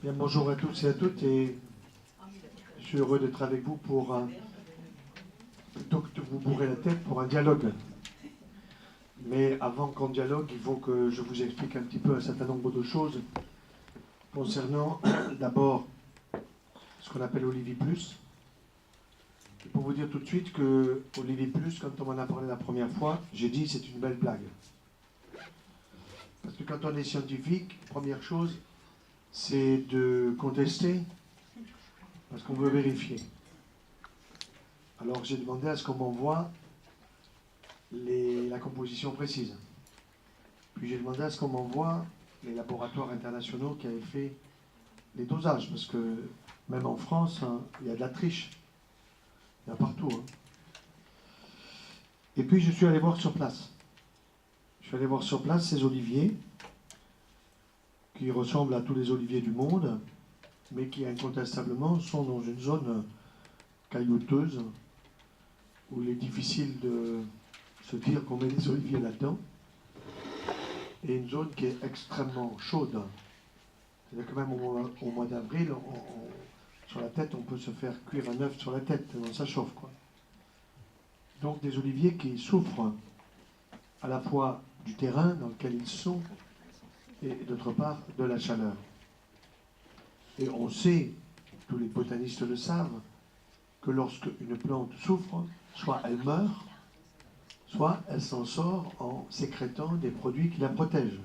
Bien, bonjour à tous et à toutes, et je suis heureux d'être avec vous pour, plutôt que de vous bourrer la tête, pour un dialogue. Mais avant qu'on dialogue, il faut que je vous explique un petit peu un certain nombre de choses concernant d'abord ce qu'on appelle Olivier Plus. Et pour vous dire tout de suite que Olivier Plus, quand on m'en a parlé la première fois, j'ai dit c'est une belle blague. Parce que quand on est scientifique, première chose, c'est de contester, parce qu'on veut vérifier. Alors j'ai demandé à ce qu'on m'envoie la composition précise. Puis j'ai demandé à ce qu'on m'envoie les laboratoires internationaux qui avaient fait les dosages, parce que même en France, hein, il y a de la triche. Il y en a partout. Hein. Et puis je suis allé voir sur place. Je suis allé voir sur place ces oliviers, qui ressemblent à tous les oliviers du monde, mais qui incontestablement sont dans une zone caillouteuse, où il est difficile de se dire qu'on met des oliviers là-dedans, et une zone qui est extrêmement chaude. C'est-à-dire que même au mois d'avril, sur la tête, on peut se faire cuire un œuf sur la tête, tellement ça chauffe, quoi. Donc des oliviers qui souffrent à la fois du terrain dans lequel ils sont, et d'autre part de la chaleur. Et on sait, tous les botanistes le savent, que lorsque une plante souffre, soit elle meurt, soit elle s'en sort en sécrétant des produits qui la protègent.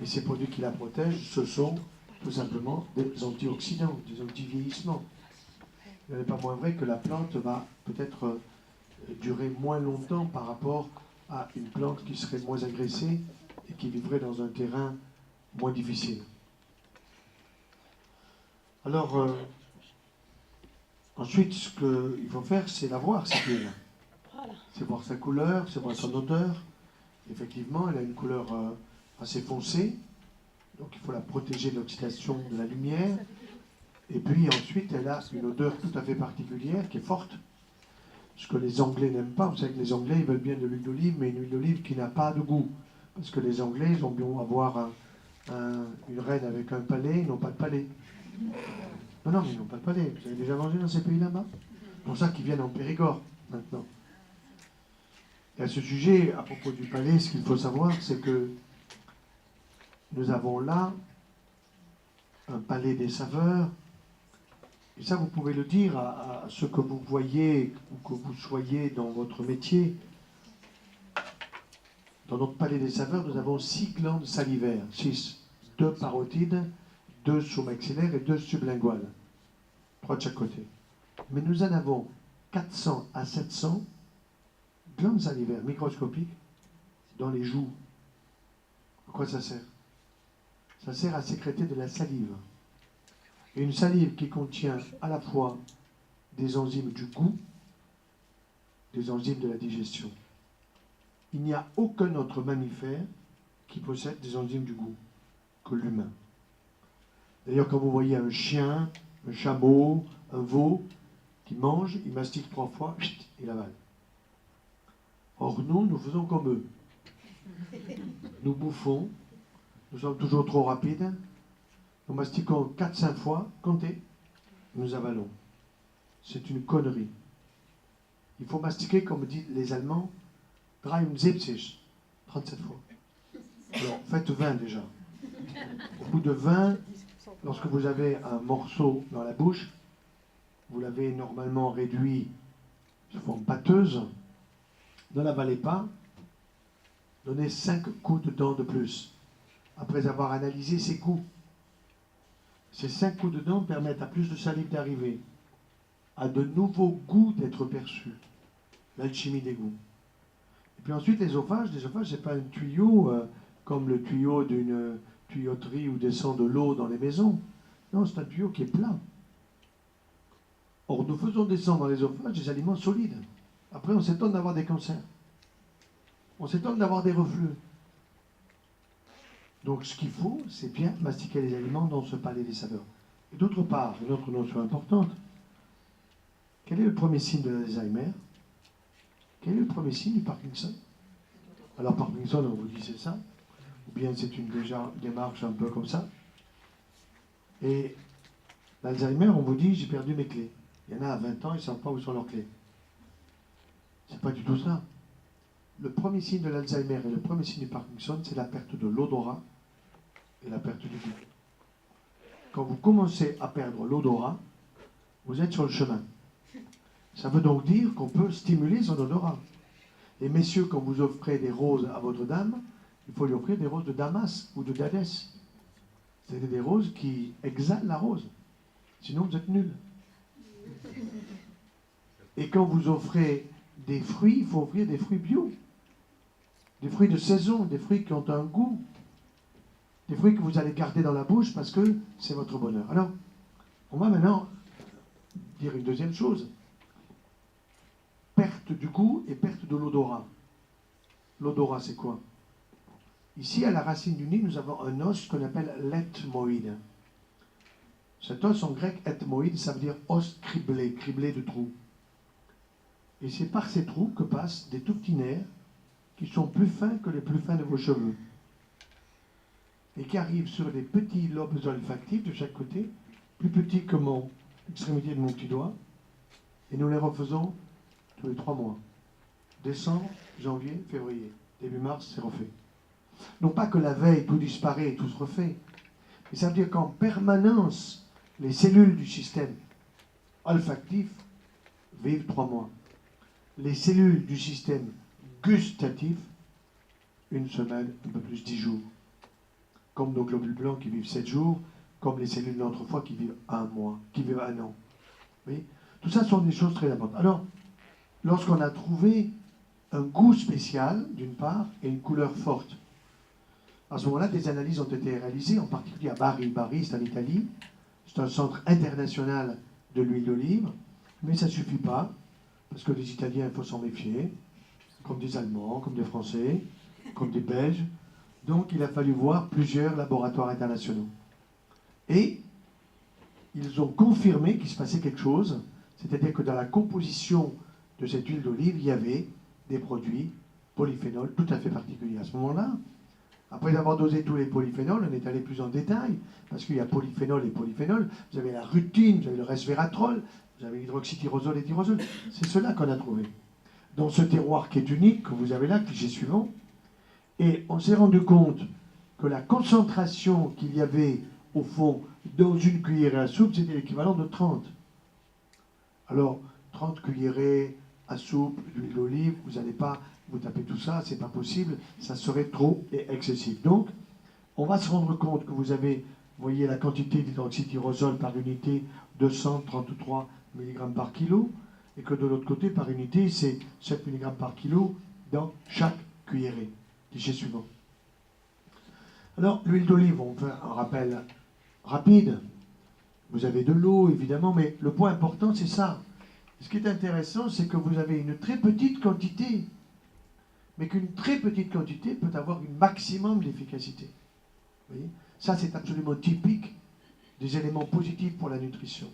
Et ces produits qui la protègent, ce sont tout simplement des antioxydants, des anti-vieillissements. Il n'est pas moins vrai que la plante va peut-être durer moins longtemps par rapport à une plante qui serait moins agressée et qui vivrait dans un terrain moins difficile. Alors, ensuite, ce qu'il faut faire, c'est la voir, cette huile. C'est voir sa couleur, c'est voir son odeur. Effectivement, elle a une couleur assez foncée, donc il faut la protéger de l'oxydation de la lumière. Et puis ensuite, elle a une odeur tout à fait particulière, qui est forte, ce que les Anglais n'aiment pas. Vous savez que les Anglais, ils veulent bien de l'huile d'olive, mais une huile d'olive qui n'a pas de goût. Parce que les Anglais, ils ont bien avoir une reine avec un palais, ils n'ont pas de palais. Non, mais ils n'ont pas de palais. Vous avez déjà mangé dans ces pays là-bas? C'est pour ça qu'ils viennent en Périgord, maintenant. Et à ce sujet, à propos du palais, ce qu'il faut savoir, c'est que nous avons là un palais des saveurs. Et ça, vous pouvez le dire à ceux que vous voyez ou que vous soyez dans votre métier. Dans notre palais des saveurs, nous avons 6 glandes salivaires, 6. 2 parotides, 2 sous-maxillaires et 2 sublinguales. 3 de chaque côté. Mais nous en avons 400 à 700 glandes salivaires microscopiques dans les joues. À quoi ça sert? Ça sert à sécréter de la salive. Et une salive qui contient à la fois des enzymes du goût, des enzymes de la digestion. Il n'y a aucun autre mammifère qui possède des enzymes du goût que l'humain. D'ailleurs, quand vous voyez un chien, un chameau, un veau qui mange, il mastique 3 fois, il avale. Or nous faisons comme eux. Nous bouffons, nous sommes toujours trop rapides, nous mastiquons 4-5 fois, comptez, nous avalons. C'est une connerie. Il faut mastiquer, comme disent les Allemands, 73, 37 fois. Alors, faites 20 déjà. Au bout de 20, lorsque vous avez un morceau dans la bouche, vous l'avez normalement réduit sous forme pâteuse, ne l'avalez pas, donnez 5 coups de dents de plus, après avoir analysé ses goûts. Ces 5 coups de dents permettent à plus de salive d'arriver, à de nouveaux goûts d'être perçus, l'alchimie des goûts. Et puis ensuite, l'ésophage, c'est pas un tuyau comme le tuyau d'une tuyauterie où descend de l'eau dans les maisons. Non, c'est un tuyau qui est plat. Or, nous faisons descendre dans l'ésophage des aliments solides. Après, on s'étonne d'avoir des cancers. On s'étonne d'avoir des reflux. Donc, ce qu'il faut, c'est bien mastiquer les aliments dans ce palais des saveurs. Et d'autre part, une autre notion importante, quel est le premier signe de l'Alzheimer? Quel est le premier signe du Parkinson? Alors, Parkinson, on vous dit c'est ça, ou bien c'est une démarche un peu comme ça. Et l'Alzheimer, on vous dit, j'ai perdu mes clés. Il y en a à 20 ans, ils ne savent pas où sont leurs clés. C'est pas du tout ça. Le premier signe de l'Alzheimer et le premier signe du Parkinson, c'est la perte de l'odorat et la perte du goût. Quand vous commencez à perdre l'odorat, vous êtes sur le chemin. Ça veut donc dire qu'on peut stimuler son odorat. Et messieurs, quand vous offrez des roses à votre dame, il faut lui offrir des roses de Damas ou de Dadès. C'est des roses qui exhalent la rose. Sinon, vous êtes nuls. Et quand vous offrez des fruits, il faut offrir des fruits bio. Des fruits de saison, des fruits qui ont un goût. Des fruits que vous allez garder dans la bouche parce que c'est votre bonheur. Alors, on va maintenant dire une deuxième chose. Perte du goût et perte de l'odorat. L'odorat, c'est quoi? Ici, à la racine du nez, nous avons un os qu'on appelle l'ethmoïde. Cet os, en grec, ethmoïde, ça veut dire os criblé, criblé de trous. Et c'est par ces trous que passent des tout petits nerfs qui sont plus fins que les plus fins de vos cheveux. Et qui arrivent sur des petits lobes olfactifs de chaque côté, plus petits que mon extrémité de mon petit doigt. Et nous les refaisons tous les 3 mois. Décembre, janvier, février. Début mars, c'est refait. Non pas que la veille, tout disparaît et tout se refait. Mais ça veut dire qu'en permanence, les cellules du système olfactif vivent 3 mois. Les cellules du système gustatif, 1 semaine, un peu plus 10 jours. Comme nos globules blancs qui vivent 7 jours, comme les cellules d'autrefois qui vivent 1 mois, qui vivent 1 an. Oui, tout ça sont des choses très importantes. Alors, lorsqu'on a trouvé un goût spécial, d'une part, et une couleur forte, à ce moment-là, des analyses ont été réalisées, en particulier à Bari. Bari, c'est en Italie. C'est un centre international de l'huile d'olive. Mais ça ne suffit pas, parce que les Italiens, il faut s'en méfier, comme des Allemands, comme des Français, comme des Belges. Donc, il a fallu voir plusieurs laboratoires internationaux. Et ils ont confirmé qu'il se passait quelque chose, c'est-à-dire que dans la composition de cette huile d'olive, il y avait des produits polyphénols tout à fait particuliers. À ce moment-là, après avoir dosé tous les polyphénols, on est allé plus en détail, parce qu'il y a polyphénol et polyphénol. Vous avez la rutine, vous avez le resveratrol, vous avez l'hydroxytyrosol et tyrosol. C'est cela qu'on a trouvé. Dans ce terroir qui est unique, que vous avez là, cliché suivant, et on s'est rendu compte que la concentration qu'il y avait, au fond, dans une cuillerée à soupe, c'était l'équivalent de 30. Alors, 30 cuillerées à soupe d'huile d'olive, vous n'allez pas vous taper tout ça, c'est pas possible, ça serait trop et excessif. Donc, on va se rendre compte que vous avez, vous voyez la quantité d'hydroxytyrosol par unité, 233 mg par kilo, et que de l'autre côté, par unité, c'est 7 mg par kilo dans chaque cuillerée. Cliché suivant. Alors, l'huile d'olive, on fait un rappel rapide. Vous avez de l'eau, évidemment, mais le point important, c'est ça. Ce qui est intéressant, c'est que vous avez une très petite quantité, mais qu'une très petite quantité peut avoir un maximum d'efficacité. Vous voyez ? Ça, c'est absolument typique des éléments positifs pour la nutrition.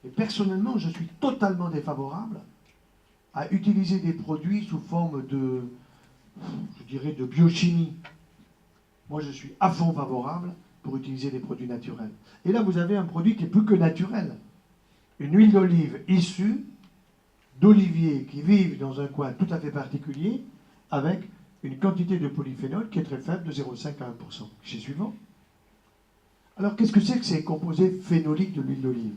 Et personnellement, je suis totalement défavorable à utiliser des produits sous forme de, je dirais, de biochimie. Moi, je suis à fond favorable pour utiliser des produits naturels. Et là, vous avez un produit qui est plus que naturel. Une huile d'olive issue d'oliviers qui vivent dans un coin tout à fait particulier, avec une quantité de polyphénol qui est très faible, de 0,5 à 1%. Chez suivant. Alors, qu'est-ce que c'est que ces composés phénoliques de l'huile d'olive?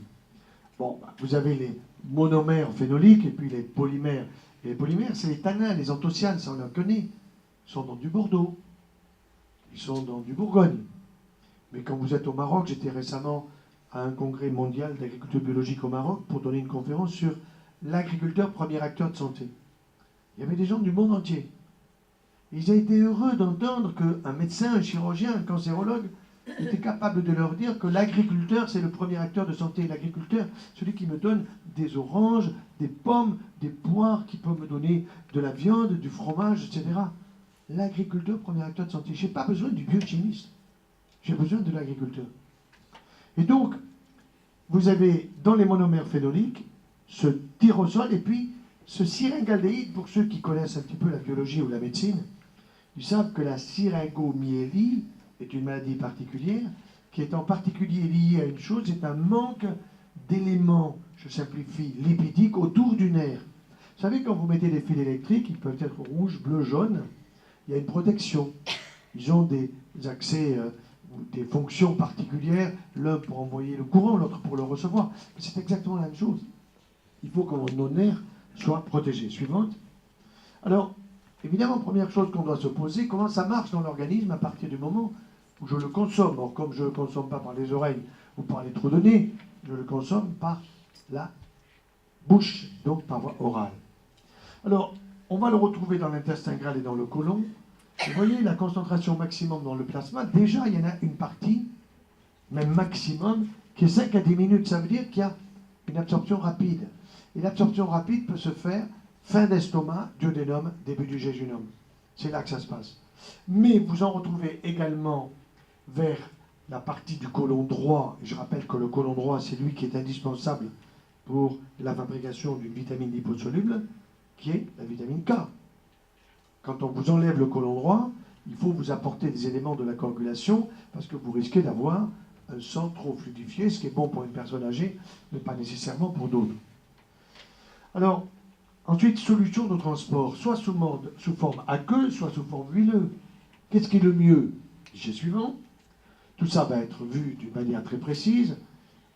Bon, vous avez les monomères phénoliques et puis les polymères. Et les polymères, c'est les tannins, les anthocyanes, ça on les connaît. Ils sont dans du Bordeaux. Ils sont dans du Bourgogne. Mais quand vous êtes au Maroc, j'étais récemment à un congrès mondial d'agriculture biologique au Maroc pour donner une conférence sur l'agriculteur premier acteur de santé. Il y avait des gens du monde entier. Ils ont été heureux d'entendre qu'un médecin, un chirurgien, un cancérologue était capable de leur dire que l'agriculteur, c'est le premier acteur de santé. L'agriculteur, celui qui me donne des oranges, des pommes, des poires, qui peut me donner de la viande, du fromage, etc. L'agriculteur, premier acteur de santé. Je n'ai pas besoin du biochimiste. J'ai besoin de l'agriculteur. Et donc, vous avez dans les monomères phénoliques ce tyrosol et puis ce syringaldéhyde, pour ceux qui connaissent un petit peu la biologie ou la médecine, ils savent que la syringomyélie est une maladie particulière qui est en particulier lié à une chose, c'est un manque d'éléments, je simplifie, lipidiques autour du nerf. Vous savez, quand vous mettez des fils électriques, ils peuvent être rouges, bleus, jaunes, il y a une protection. Ils ont des accès, des fonctions particulières, l'un pour envoyer le courant, l'autre pour le recevoir. C'est exactement la même chose. Il faut que nos nerfs soient protégés. Suivante. Alors, évidemment, première chose qu'on doit se poser, comment ça marche dans l'organisme à partir du moment où je le consomme. Or, comme je ne le consomme pas par les oreilles ou par les trous de nez, je le consomme par la bouche, donc par voie orale. Alors, on va le retrouver dans l'intestin grêle et dans le côlon. Vous voyez la concentration maximum dans le plasma. Déjà, il y en a une partie, même maximum, qui est 5 à 10 minutes. Ça veut dire qu'il y a une absorption rapide. Et l'absorption rapide peut se faire fin d'estomac, duodénum, début du jéjunum. C'est là que ça se passe. Mais vous en retrouvez également vers la partie du côlon droit. Je rappelle que le côlon droit, c'est lui qui est indispensable pour la fabrication d'une vitamine liposoluble, qui est la vitamine K. Quand on vous enlève le côlon droit, il faut vous apporter des éléments de la coagulation parce que vous risquez d'avoir un sang trop fluidifié, ce qui est bon pour une personne âgée, mais pas nécessairement pour d'autres. Alors, ensuite, solution de transport, soit sous forme aqueuse, soit sous forme huileuse. Qu'est-ce qui est le mieux? J'ai suivant. Tout ça va être vu d'une manière très précise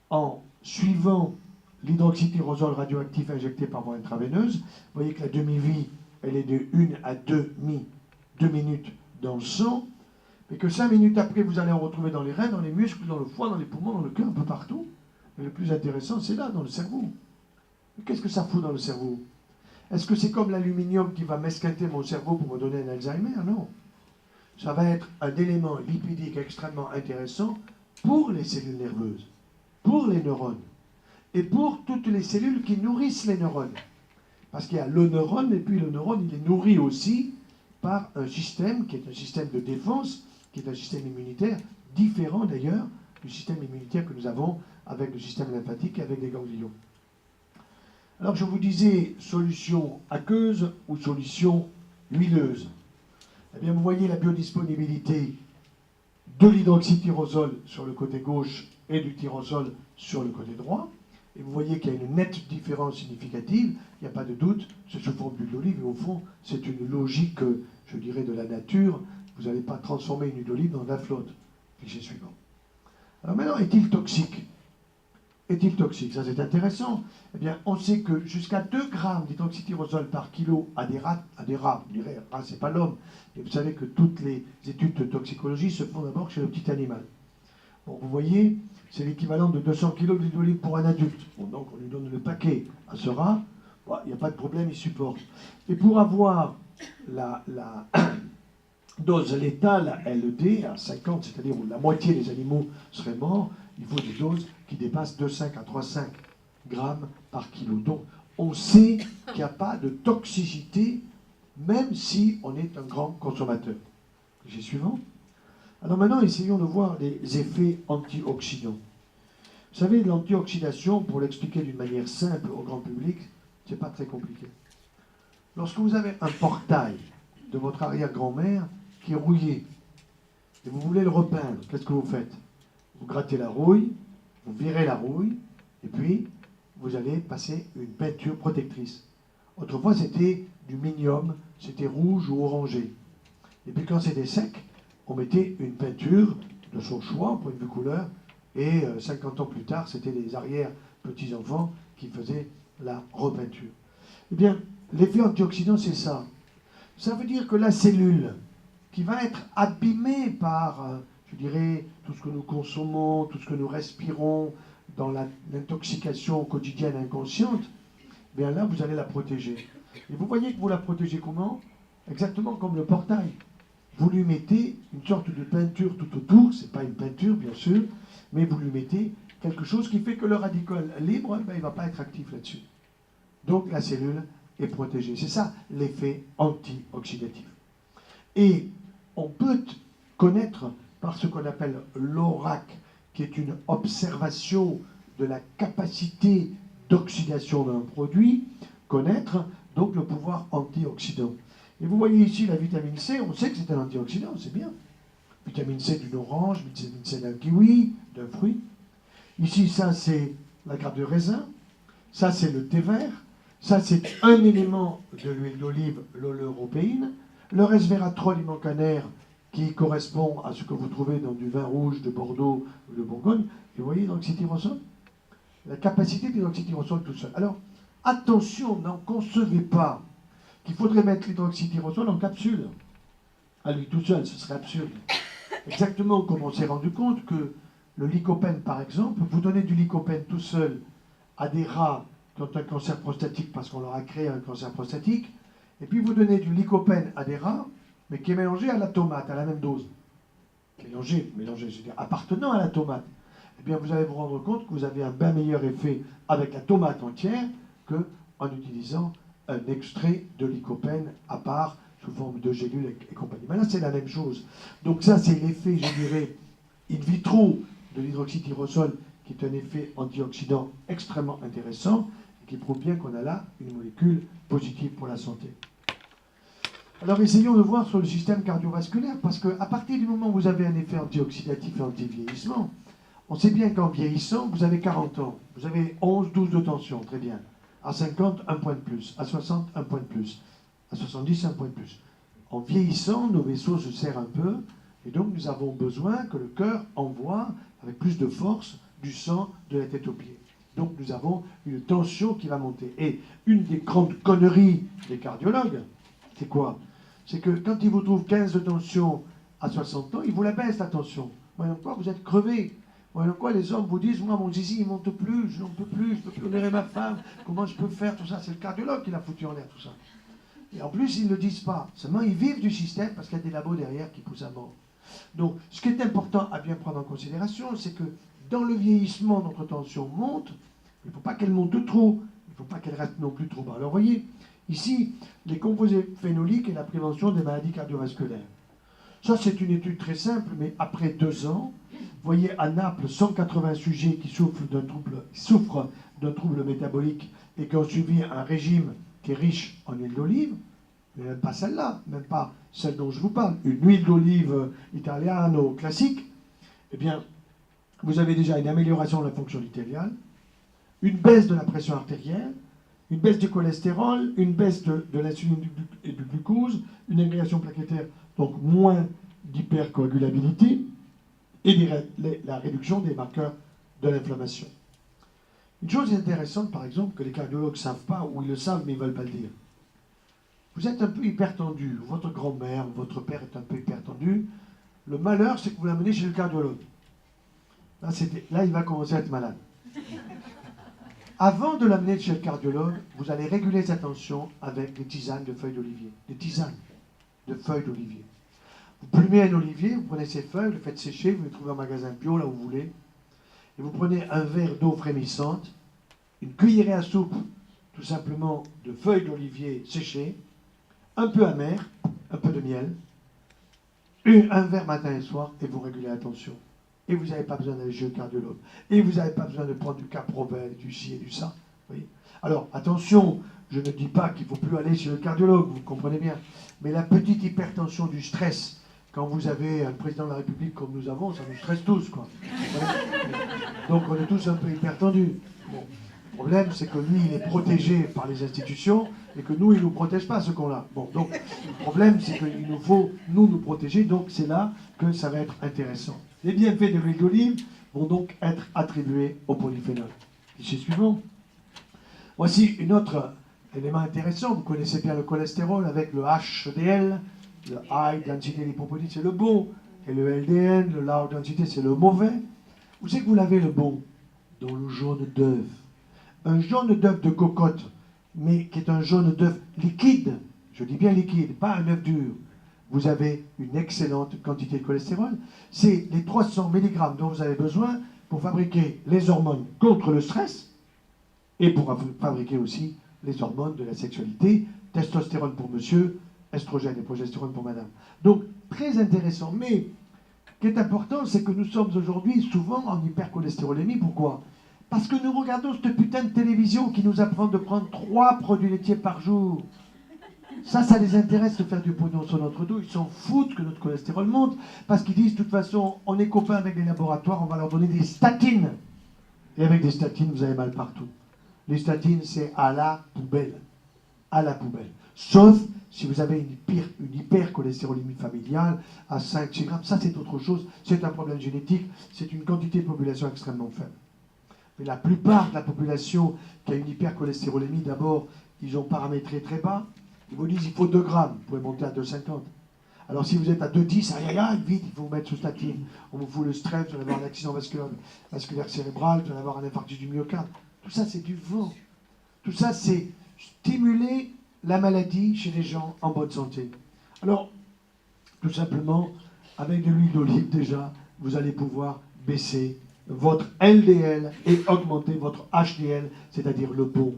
en suivant l'hydroxytyrosol radioactif injecté par voie intraveineuse. Vous voyez que la demi-vie, elle est de 1 à 2 minutes dans le sang, mais que 5 minutes après, vous allez en retrouver dans les reins, dans les muscles, dans le foie, dans les poumons, dans le cœur, un peu partout. Mais le plus intéressant, c'est là, dans le cerveau. Qu'est-ce que ça fout dans le cerveau? Est-ce que c'est comme l'aluminium qui va m'esquinter mon cerveau pour me donner un Alzheimer? Non. Ça va être un élément lipidique extrêmement intéressant pour les cellules nerveuses, pour les neurones, et pour toutes les cellules qui nourrissent les neurones. Parce qu'il y a le neurone, et puis le neurone, il est nourri aussi par un système qui est un système de défense, qui est un système immunitaire, différent d'ailleurs du système immunitaire que nous avons avec le système lymphatique et avec les ganglions. Alors je vous disais solution aqueuse ou solution huileuse. Eh bien vous voyez la biodisponibilité de l'hydroxytyrosol sur le côté gauche et du tyrosol sur le côté droit. Et vous voyez qu'il y a une nette différence significative, il n'y a pas de doute, c'est sous forme d'huile d'olive, et au fond, c'est une logique, je dirais, de la nature. Vous n'allez pas transformer une huile d'olive dans de la flotte. Cliché suivant. Alors maintenant, est-il toxique? Est-il toxique? Ça, c'est intéressant. Eh bien, on sait que jusqu'à 2 grammes d'hydroxytyrosol par kilo à des rats, on dirait, rat, c'est pas l'homme. Et vous savez que toutes les études de toxicologie se font d'abord chez le petit animal. Bon, vous voyez, c'est l'équivalent de 200 kg d'huile d'olive pour un adulte. Bon, donc on lui donne le paquet à ce rat, il n'y a pas de problème, il supporte. Et pour avoir la dose létale LED à 50, c'est-à-dire où la moitié des animaux seraient morts, il faut des doses qui dépassent 2,5 à 3,5 grammes par kilo. Donc on sait qu'il n'y a pas de toxicité, même si on est un grand consommateur. J'ai suivant. Alors maintenant, essayons de voir les effets antioxydants. Vous savez, l'antioxydation, pour l'expliquer d'une manière simple au grand public, c'est pas très compliqué. Lorsque vous avez un portail de votre arrière-grand-mère qui est rouillé, et vous voulez le repeindre, qu'est-ce que vous faites? Vous grattez la rouille, vous virez la rouille, et puis vous allez passer une peinture protectrice. Autrefois, c'était du minium, c'était rouge ou orangé. Et puis quand c'était sec, on mettait une peinture de son choix, au point de vue couleur, et 50 ans plus tard, c'était les arrière-petits-enfants qui faisaient la repeinture. Eh bien, l'effet antioxydant, c'est ça. Ça veut dire que la cellule, qui va être abîmée par, je dirais, tout ce que nous consommons, tout ce que nous respirons, dans l'intoxication quotidienne inconsciente, eh bien là, vous allez la protéger. Et vous voyez que vous la protégez comment? Exactement comme le portail. Vous lui mettez une sorte de peinture tout autour, c'est pas une peinture bien sûr, mais vous lui mettez quelque chose qui fait que le radical libre, ben, il ne va pas être actif là-dessus. Donc la cellule est protégée. C'est ça l'effet antioxydatif. Et on peut connaître par ce qu'on appelle l'ORAC, qui est une observation de la capacité d'oxydation d'un produit, connaître donc le pouvoir antioxydant. Et vous voyez ici la vitamine C, on sait que c'est un antioxydant, c'est bien. Vitamine C d'une orange, vitamine C d'un kiwi, d'un fruit. Ici, ça, c'est la grappe de raisin. Ça, c'est le thé vert. Ça, c'est un élément de l'huile d'olive, l'oleuropéine. Le resveratrol immancaner, qui correspond à ce que vous trouvez dans du vin rouge de Bordeaux ou de Bourgogne. Et vous voyez l'hydroxytyrosol? La capacité de l'hydroxytyrosol tout seul. Alors, attention, n'en concevez pas qu'il faudrait mettre l'hydroxytyrosol en capsule. À lui tout seul, ce serait absurde. Exactement comme on s'est rendu compte que le lycopène, par exemple, vous donnez du lycopène tout seul à des rats qui ont un cancer prostatique parce qu'on leur a créé un cancer prostatique, et puis vous donnez du lycopène à des rats, mais qui est mélangé à la tomate, à la même dose. Mélangé, je veux dire, appartenant à la tomate. Eh bien, vous allez vous rendre compte que vous avez un bien meilleur effet avec la tomate entière qu'en utilisant un extrait de lycopène à part, sous forme de gélules et compagnie. Mais là, c'est la même chose. Donc ça, c'est l'effet, je dirais, in vitro de l'hydroxytyrosol, qui est un effet antioxydant extrêmement intéressant et qui prouve bien qu'on a là une molécule positive pour la santé. Alors essayons de voir sur le système cardiovasculaire, parce qu'à partir du moment où vous avez un effet antioxydatif et anti-vieillissement, on sait bien qu'en vieillissant, vous avez 40 ans, vous avez 11, 12 de tension, très bien. À 50, un point de plus. À 60, un point de plus. À 70, un point de plus. En vieillissant, nos vaisseaux se serrent un peu, et donc nous avons besoin que le cœur envoie avec plus de force du sang de la tête aux pieds. Donc nous avons une tension qui va monter. Et une des grandes conneries des cardiologues, c'est quoi? C'est que quand ils vous trouvent 15 de tension à 60 ans, ils vous la baissent la tension. Voyons quoi, vous êtes crevé. Voyons quoi, les hommes vous disent, moi mon zizi il monte plus, je n'en peux plus, je peux plus honorer ma femme, comment je peux faire tout ça? C'est le cardiologue qui l'a foutu en l'air tout ça. Et en plus, ils ne le disent pas. Seulement, ils vivent du système parce qu'il y a des labos derrière qui poussent à mort. Donc, ce qui est important à bien prendre en considération, c'est que dans le vieillissement, notre tension monte. Il ne faut pas qu'elle monte trop. Il ne faut pas qu'elle reste non plus trop bas. Alors, voyez, ici, les composés phénoliques et la prévention des maladies cardiovasculaires. Ça, c'est une étude très simple, mais après 2 ans, vous voyez à Naples 180 sujets qui souffrent d'un trouble métabolique et qui ont suivi un régime qui est riche en huile d'olive, mais même pas celle-là, même pas celle dont je vous parle, une huile d'olive italiano classique, eh bien, vous avez déjà une amélioration de la fonction artérielle, une baisse de la pression artérielle, une baisse du cholestérol, une baisse de l'insuline et du glucose, une agrégation plaquettaire, donc moins d'hypercoagulabilité, et la réduction des marqueurs de l'inflammation. Une chose intéressante, par exemple, que les cardiologues ne savent pas, ou ils le savent mais ils ne veulent pas le dire. Vous êtes un peu hypertendu, votre grand-mère, votre père est un peu hypertendu. Le malheur, c'est que vous l'amenez chez le cardiologue. Là, il va commencer à être malade. Avant de l'amener chez le cardiologue, vous allez réguler sa tension avec des tisanes de feuilles d'olivier. Des tisanes de feuilles d'olivier. Vous plumez un olivier, vous prenez ces feuilles, vous les faites sécher, vous les trouvez en magasin bio, là où vous voulez. Et vous prenez un verre d'eau frémissante, une cuillerée à soupe, tout simplement, de feuilles d'olivier séchées, un peu amères, un peu de miel, un verre matin et soir, et vous régulez la tension. Et vous n'avez pas besoin d'aller chez le cardiologue. Et vous n'avez pas besoin de prendre du Caprovel, du ci et du ça. Oui. Alors, attention, je ne dis pas qu'il ne faut plus aller chez le cardiologue, vous comprenez bien. Mais la petite hypertension du stress, quand vous avez un président de la République comme nous avons, ça nous stresse tous, quoi. Donc on est tous un peu hypertendus. Bon. Le problème, c'est que lui, il est protégé par les institutions et que nous, il ne nous protège pas, ce qu'on a. Bon, donc, le problème, c'est qu'il nous faut, nous protéger, donc c'est là que ça va être intéressant. Les bienfaits de l'huile d'olive vont donc être attribués au polyphénol. Cliché suivant. Voici un autre élément intéressant. Vous connaissez bien le cholestérol avec le HDL, le high density lipoprotein, c'est le bon, et le LDN, le low density, c'est le mauvais. Où c'est que vous l'avez le bon? Dans le jaune d'œuf. Un jaune d'œuf de cocotte, mais qui est un jaune d'œuf liquide, je dis bien liquide, pas un œuf dur, vous avez une excellente quantité de cholestérol. C'est les 300 mg dont vous avez besoin pour fabriquer les hormones contre le stress et pour fabriquer aussi les hormones de la sexualité, testostérone pour monsieur, estrogène et progestérone pour madame. Donc, très intéressant. Mais, ce qui est important, c'est que nous sommes aujourd'hui souvent en hypercholestérolémie. Pourquoi? Parce que nous regardons cette putain de télévision qui nous apprend de prendre 3 produits laitiers par jour. Ça les intéresse de faire du pognon sur notre dos. Ils s'en foutent que notre cholestérol monte, parce qu'ils disent, de toute façon, on est copains avec les laboratoires, on va leur donner des statines. Et avec des statines, vous avez mal partout. Les statines, c'est à la poubelle. À la poubelle. Sauf si vous avez une hypercholestérolémie familiale à 5-6 grammes. Ça, c'est autre chose. C'est un problème génétique. C'est une quantité de population extrêmement faible. Mais la plupart de la population qui a une hypercholestérolémie, d'abord, ils ont paramétré très bas. Ils vous disent il faut 2 grammes, vous pouvez monter à 2,50. Alors si vous êtes à 2,10, aïe aïe aïe, vite, il faut vous mettre sous statine. On vous fout le stress, vous allez avoir un accident vasculaire cérébral, vous allez avoir un infarctus du myocarde. Tout ça, c'est du vent. Tout ça, c'est stimuler la maladie chez les gens en bonne santé. Alors, tout simplement, avec de l'huile d'olive déjà, vous allez pouvoir baisser votre LDL et augmenter votre HDL, c'est-à-dire le bon.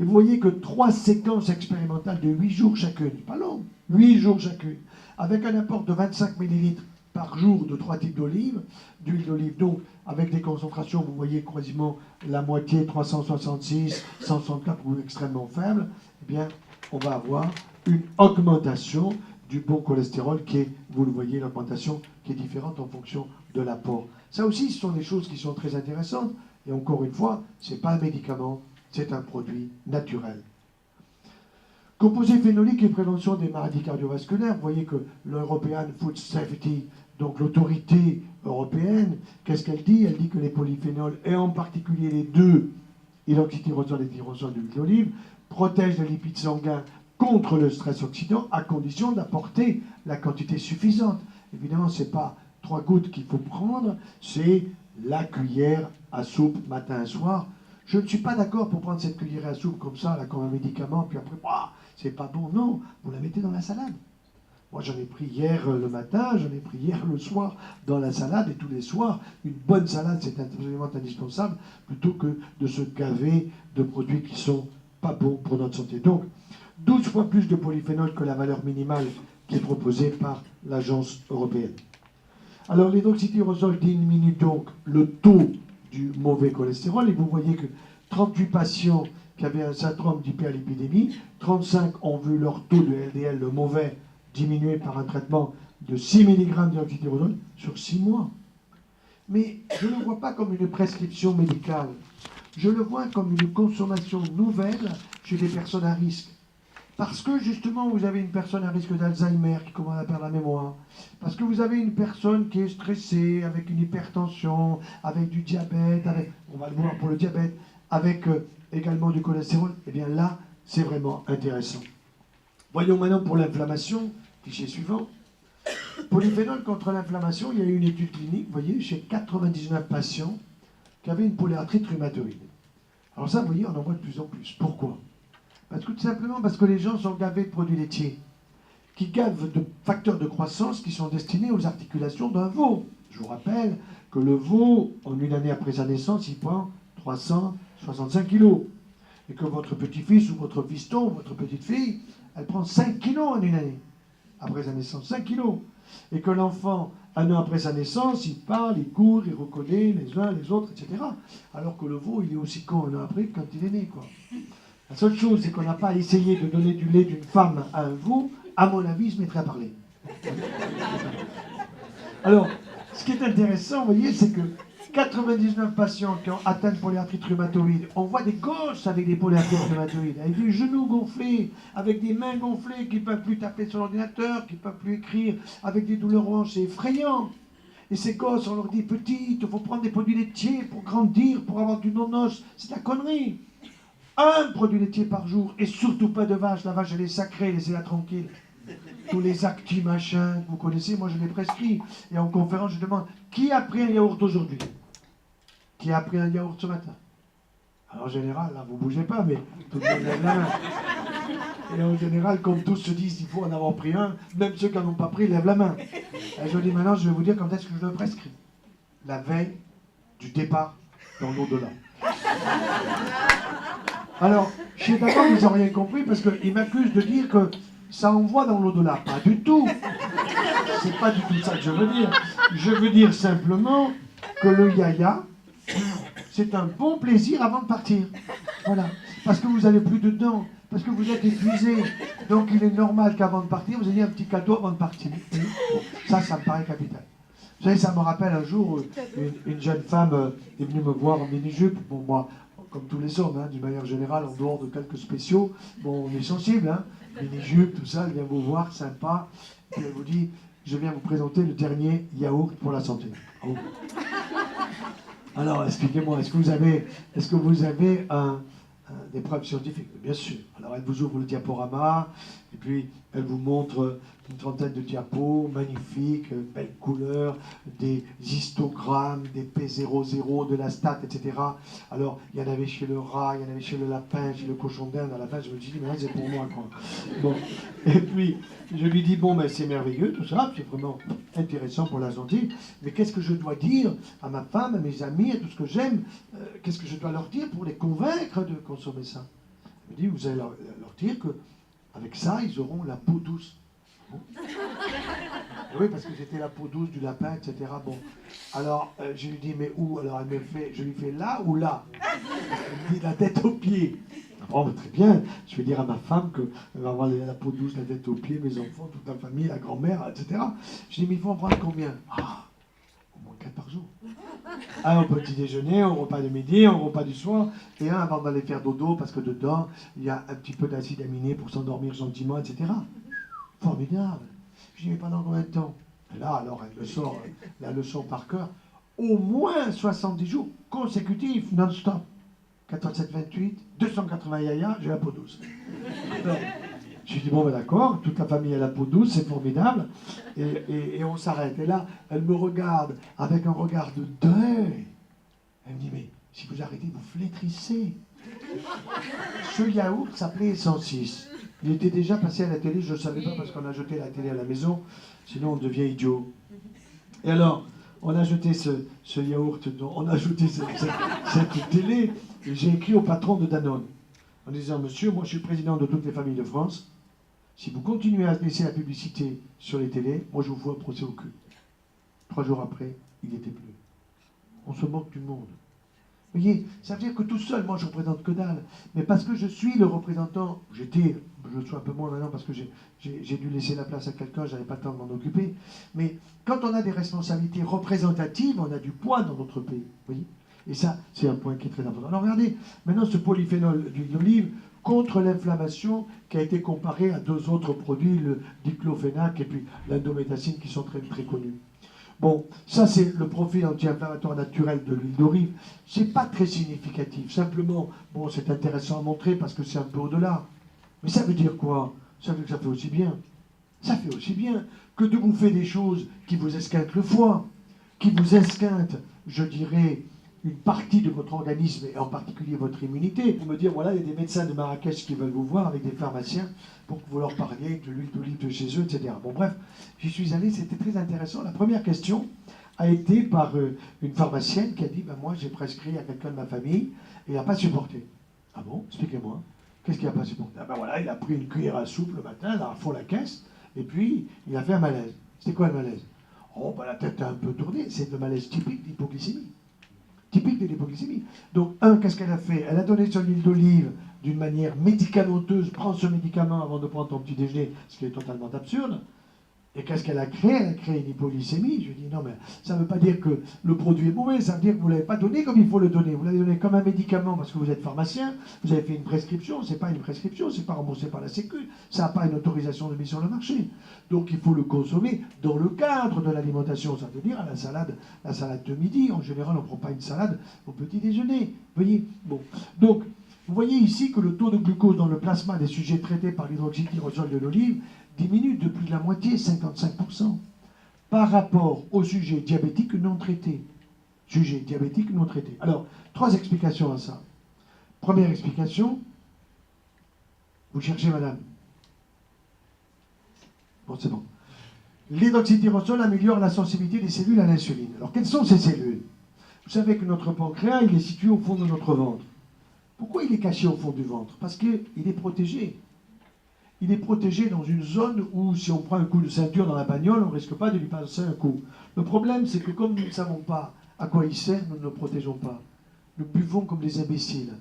Et vous voyez que 3 séquences expérimentales de 8 jours chacune, pas long, 8 jours chacune, avec un apport de 25 ml par jour de 3 types d'huile d'olive, donc avec des concentrations, vous voyez quasiment la moitié, 366, 164, ou extrêmement faible, eh bien, on va avoir une augmentation du bon cholestérol qui est, vous le voyez, l'augmentation qui est différente en fonction de l'apport. Ça aussi, ce sont des choses qui sont très intéressantes, et encore une fois, ce n'est pas un médicament, c'est un produit naturel. Composés phénoliques et prévention des maladies cardiovasculaires, vous voyez que l'European Food Safety, donc l'autorité européenne, qu'est-ce qu'elle dit? Elle dit que les polyphénols, et en particulier les deux, hydroxytyrosol et tyrosol d'huile d'olive, protègent les lipides sanguins contre le stress oxydant, à condition d'apporter la quantité suffisante. Évidemment, ce n'est pas 3 gouttes qu'il faut prendre, c'est la cuillère à soupe matin et soir. Je ne suis pas d'accord pour prendre cette cuillère à soupe comme ça, là, comme un médicament, puis après, c'est pas bon. Non, vous la mettez dans la salade. Moi, j'en ai pris hier le matin, j'en ai pris hier le soir dans la salade, et tous les soirs, une bonne salade, c'est absolument indispensable, plutôt que de se gaver de produits qui sont pas bons pour notre santé. Donc, 12 fois plus de polyphénol que la valeur minimale qui est proposée par l'Agence européenne. Alors, l'hydroxytyrosol diminue donc le taux du mauvais cholestérol, et vous voyez que 38 patients qui avaient un syndrome d'hyperlipidémie, 35 ont vu leur taux de LDL, le mauvais, diminué par un traitement de 6 mg d'hydroxytyrosol sur 6 mois. Mais je ne le vois pas comme une prescription médicale. Je le vois comme une consommation nouvelle chez des personnes à risque. Parce que justement, vous avez une personne à risque d'Alzheimer qui commence à perdre la mémoire. Parce que vous avez une personne qui est stressée, avec une hypertension, avec du diabète, on va le voir pour le diabète, avec également du cholestérol. Eh bien là, c'est vraiment intéressant. Voyons maintenant pour l'inflammation, fichier suivant. Polyphénol contre l'inflammation, il y a eu une étude clinique, vous voyez, chez 99 patients qui avaient une polyarthrite rhumatoïde. Alors ça, vous voyez, on en voit de plus en plus. Pourquoi? Parce que tout simplement parce que les gens sont gavés de produits laitiers, qui gavent de facteurs de croissance qui sont destinés aux articulations d'un veau. Je vous rappelle que le veau, en une année après sa naissance, il prend 365 kilos. Et que votre petit-fils ou votre fiston ou votre petite-fille, elle prend 5 kilos en une année. Après sa naissance, 5 kilos. Et que l'enfant, un an après sa naissance, il parle, il court, il reconnaît les uns, les autres, etc. Alors que le veau, il est aussi con un an après que quand il est né, quoi. La seule chose, c'est qu'on n'a pas essayé de donner du lait d'une femme à un veau. À mon avis, il se mettrait à parler. Alors, ce qui est intéressant, vous voyez, c'est que 99 patients qui ont atteint de polyarthrite rhumatoïde, on voit des gosses avec des polyarthrites rhumatoïdes, avec des genoux gonflés, avec des mains gonflées, qui ne peuvent plus taper sur l'ordinateur, qui ne peuvent plus écrire, avec des douleurs aux hanches, c'est effrayant. Et ces gosses, on leur dit, petit, il faut prendre des produits laitiers pour grandir, pour avoir du non-os. C'est de la connerie. Un produit laitier par jour, et surtout pas de vache. La vache, elle est sacrée, laissez-la tranquille. Tous les acti machins que vous connaissez, moi je les prescris. Et en conférence, je demande, qui a pris un yaourt aujourd'hui? Qui a pris un yaourt ce matin? Alors en général, là, vous bougez pas, mais tout le monde lève la main. Et en général, comme tous se disent, il faut en avoir pris un, même ceux qui n'en ont pas pris lèvent la main. Et je dis maintenant, je vais vous dire quand est-ce que je le prescris. La veille du départ dans l'au-delà. Alors, chez D'accord, ils n'ont rien compris parce qu'ils m'accusent de dire que ça envoie dans l'au-delà. Pas du tout. C'est pas du tout ça que je veux dire. Je veux dire simplement que le yaya, c'est un bon plaisir avant de partir. Voilà. Parce que vous n'allez plus dedans. Parce que vous êtes épuisé. Donc il est normal qu'avant de partir, vous ayez un petit cadeau avant de partir. Bon, ça me paraît capital. Vous savez, ça me rappelle un jour, une jeune femme est venue me voir en mini-jupe. Bon, moi, comme tous les hommes, hein, d'une manière générale, en dehors de quelques spéciaux, bon, on est sensible, hein, mini-jupe, tout ça, elle vient vous voir, sympa, et elle vous dit, je viens vous présenter le dernier yaourt pour la santé. Oh. Alors, expliquez-moi, est-ce que vous avez des preuves scientifiques? Bien sûr. Alors, elle vous ouvre le diaporama, et puis elle vous montre une trentaine de diapos, magnifiques, belles couleurs, des histogrammes, des P00, de la stat, etc. Alors, il y en avait chez le rat, il y en avait chez le lapin, chez le cochon d'Inde. À la fin, je me suis dit, mais là, c'est pour moi, quoi. Bon. Et puis, je lui dis, bon, ben, c'est merveilleux, tout ça, c'est vraiment intéressant pour la santé, mais qu'est-ce que je dois dire à ma femme, à mes amis, à tout ce que j'aime, qu'est-ce que je dois leur dire pour les convaincre de consommer ça? Elle me dit, vous allez leur dire qu'avec ça, ils auront la peau douce. Bon. Oui, parce que j'étais la peau douce du lapin, etc. Bon. Alors, je lui dis, mais où? Alors, je lui fais là ou là? Elle me dit, la tête aux pieds. Oh, très bien, je vais dire à ma femme qu'elle va avoir la peau douce, la tête aux pieds, mes enfants, toute la famille, la grand-mère, etc. Je dis, mais il faut en prendre combien? Ah, au moins 4 par jour. Un au petit déjeuner, au repas de midi, au repas du soir, et un avant d'aller faire dodo, parce que dedans, il y a un petit peu d'acide aminé pour s'endormir gentiment, etc. Formidable. Je dis, mais pendant combien de temps? Et là, alors, elle me sort la leçon par cœur. Au moins 70 jours consécutifs, non-stop. 87-28, 280 yaya, j'ai la peau douce. Alors, je lui dis, bon, ben d'accord, toute la famille a la peau douce, c'est formidable. Et on s'arrête. Et là, elle me regarde avec un regard de deuil. Elle me dit, mais si vous arrêtez, vous flétrissez. Ce yaourt s'appelait 106. Il était déjà passé à la télé, je ne savais pas parce qu'on a jeté la télé à la maison, sinon on devient idiot. Et alors, on a jeté ce yaourt, on a jeté cette télé, et j'ai écrit au patron de Danone, en disant, monsieur, moi je suis président de toutes les familles de France, si vous continuez à laisser la publicité sur les télés, moi je vous fous un procès au cul. 3 jours après, il n'était plus. On se moque du monde. Vous voyez, ça veut dire que tout seul, moi je représente que dalle. Mais parce que je suis le représentant, je le suis un peu moins maintenant parce que j'ai dû laisser la place à quelqu'un, je n'avais pas le temps de m'en occuper. Mais quand on a des responsabilités représentatives, on a du poids dans notre pays. Vous voyez. Et ça, c'est un point qui est très important. Alors regardez, maintenant ce polyphénol d'huile d'olive contre l'inflammation qui a été comparé à 2 autres produits, le diclofénac et puis l'indométhacine qui sont très, très connus. Bon, ça c'est le profil anti-inflammatoire naturel de l'huile d'olive. C'est pas très significatif. Simplement, bon, c'est intéressant à montrer parce que c'est un peu au-delà. Mais ça veut dire quoi? Ça veut dire que ça fait aussi bien. Ça fait aussi bien que de bouffer des choses qui vous esquintent le foie, qui vous esquintent, je dirais, une partie de votre organisme, et en particulier votre immunité, pour me dire, voilà, il y a des médecins de Marrakech qui veulent vous voir avec des pharmaciens pour que vous leur parliez de l'huile d'olive de chez eux, etc. Bon, bref, j'y suis allé, c'était très intéressant. La première question a été par une pharmacienne qui a dit, ben, moi, j'ai prescrit à quelqu'un de ma famille, et il n'a pas supporté. Ah bon? Expliquez-moi. Qu'est-ce qu'il n'a pas supporté? Ah ben voilà, il a pris une cuillère à soupe le matin, il a fond la caisse, et puis il a fait un malaise. C'était quoi le malaise? Oh, ben la tête a un peu tourné, c'est le malaise typique d'hypoglycémie. Typique de l'hypoglycémie. Donc, qu'est-ce qu'elle a fait? Elle a donné son huile d'olive d'une manière médicamenteuse. Prends ce médicament avant de prendre ton petit déjeuner, ce qui est totalement absurde. Et qu'est-ce qu'elle a créé? Elle a créé une hypoglycémie. Je dis, non, mais ça ne veut pas dire que le produit est mauvais, ça veut dire que vous ne l'avez pas donné comme il faut le donner. Vous l'avez donné comme un médicament parce que vous êtes pharmacien, vous avez fait une prescription, ce n'est pas une prescription, ce n'est pas remboursé par la Sécu, ça n'a pas une autorisation de mise sur le marché. Donc il faut le consommer dans le cadre de l'alimentation, ça veut dire à la salade de midi. En général, on ne prend pas une salade au petit déjeuner. Vous voyez? Bon. Donc, vous voyez ici que le taux de glucose dans le plasma des sujets traités par l'hydroxytyrosol de l'olive diminue de plus de la moitié, 55%, par rapport aux sujets diabétiques non traités. Sujets diabétiques non traités. Alors, 3 explications à ça. Première explication, vous cherchez madame. Bon, c'est bon. L'hydroxytyrosol améliore la sensibilité des cellules à l'insuline. Alors, quelles sont ces cellules? Vous savez que notre pancréas, il est situé au fond de notre ventre. Pourquoi il est caché au fond du ventre? Parce qu'il est protégé. Il est protégé dans une zone où, si on prend un coup de ceinture dans la bagnole, on ne risque pas de lui passer un coup. Le problème, c'est que comme nous ne savons pas à quoi il sert, nous ne le protégeons pas. Nous buvons comme des imbéciles.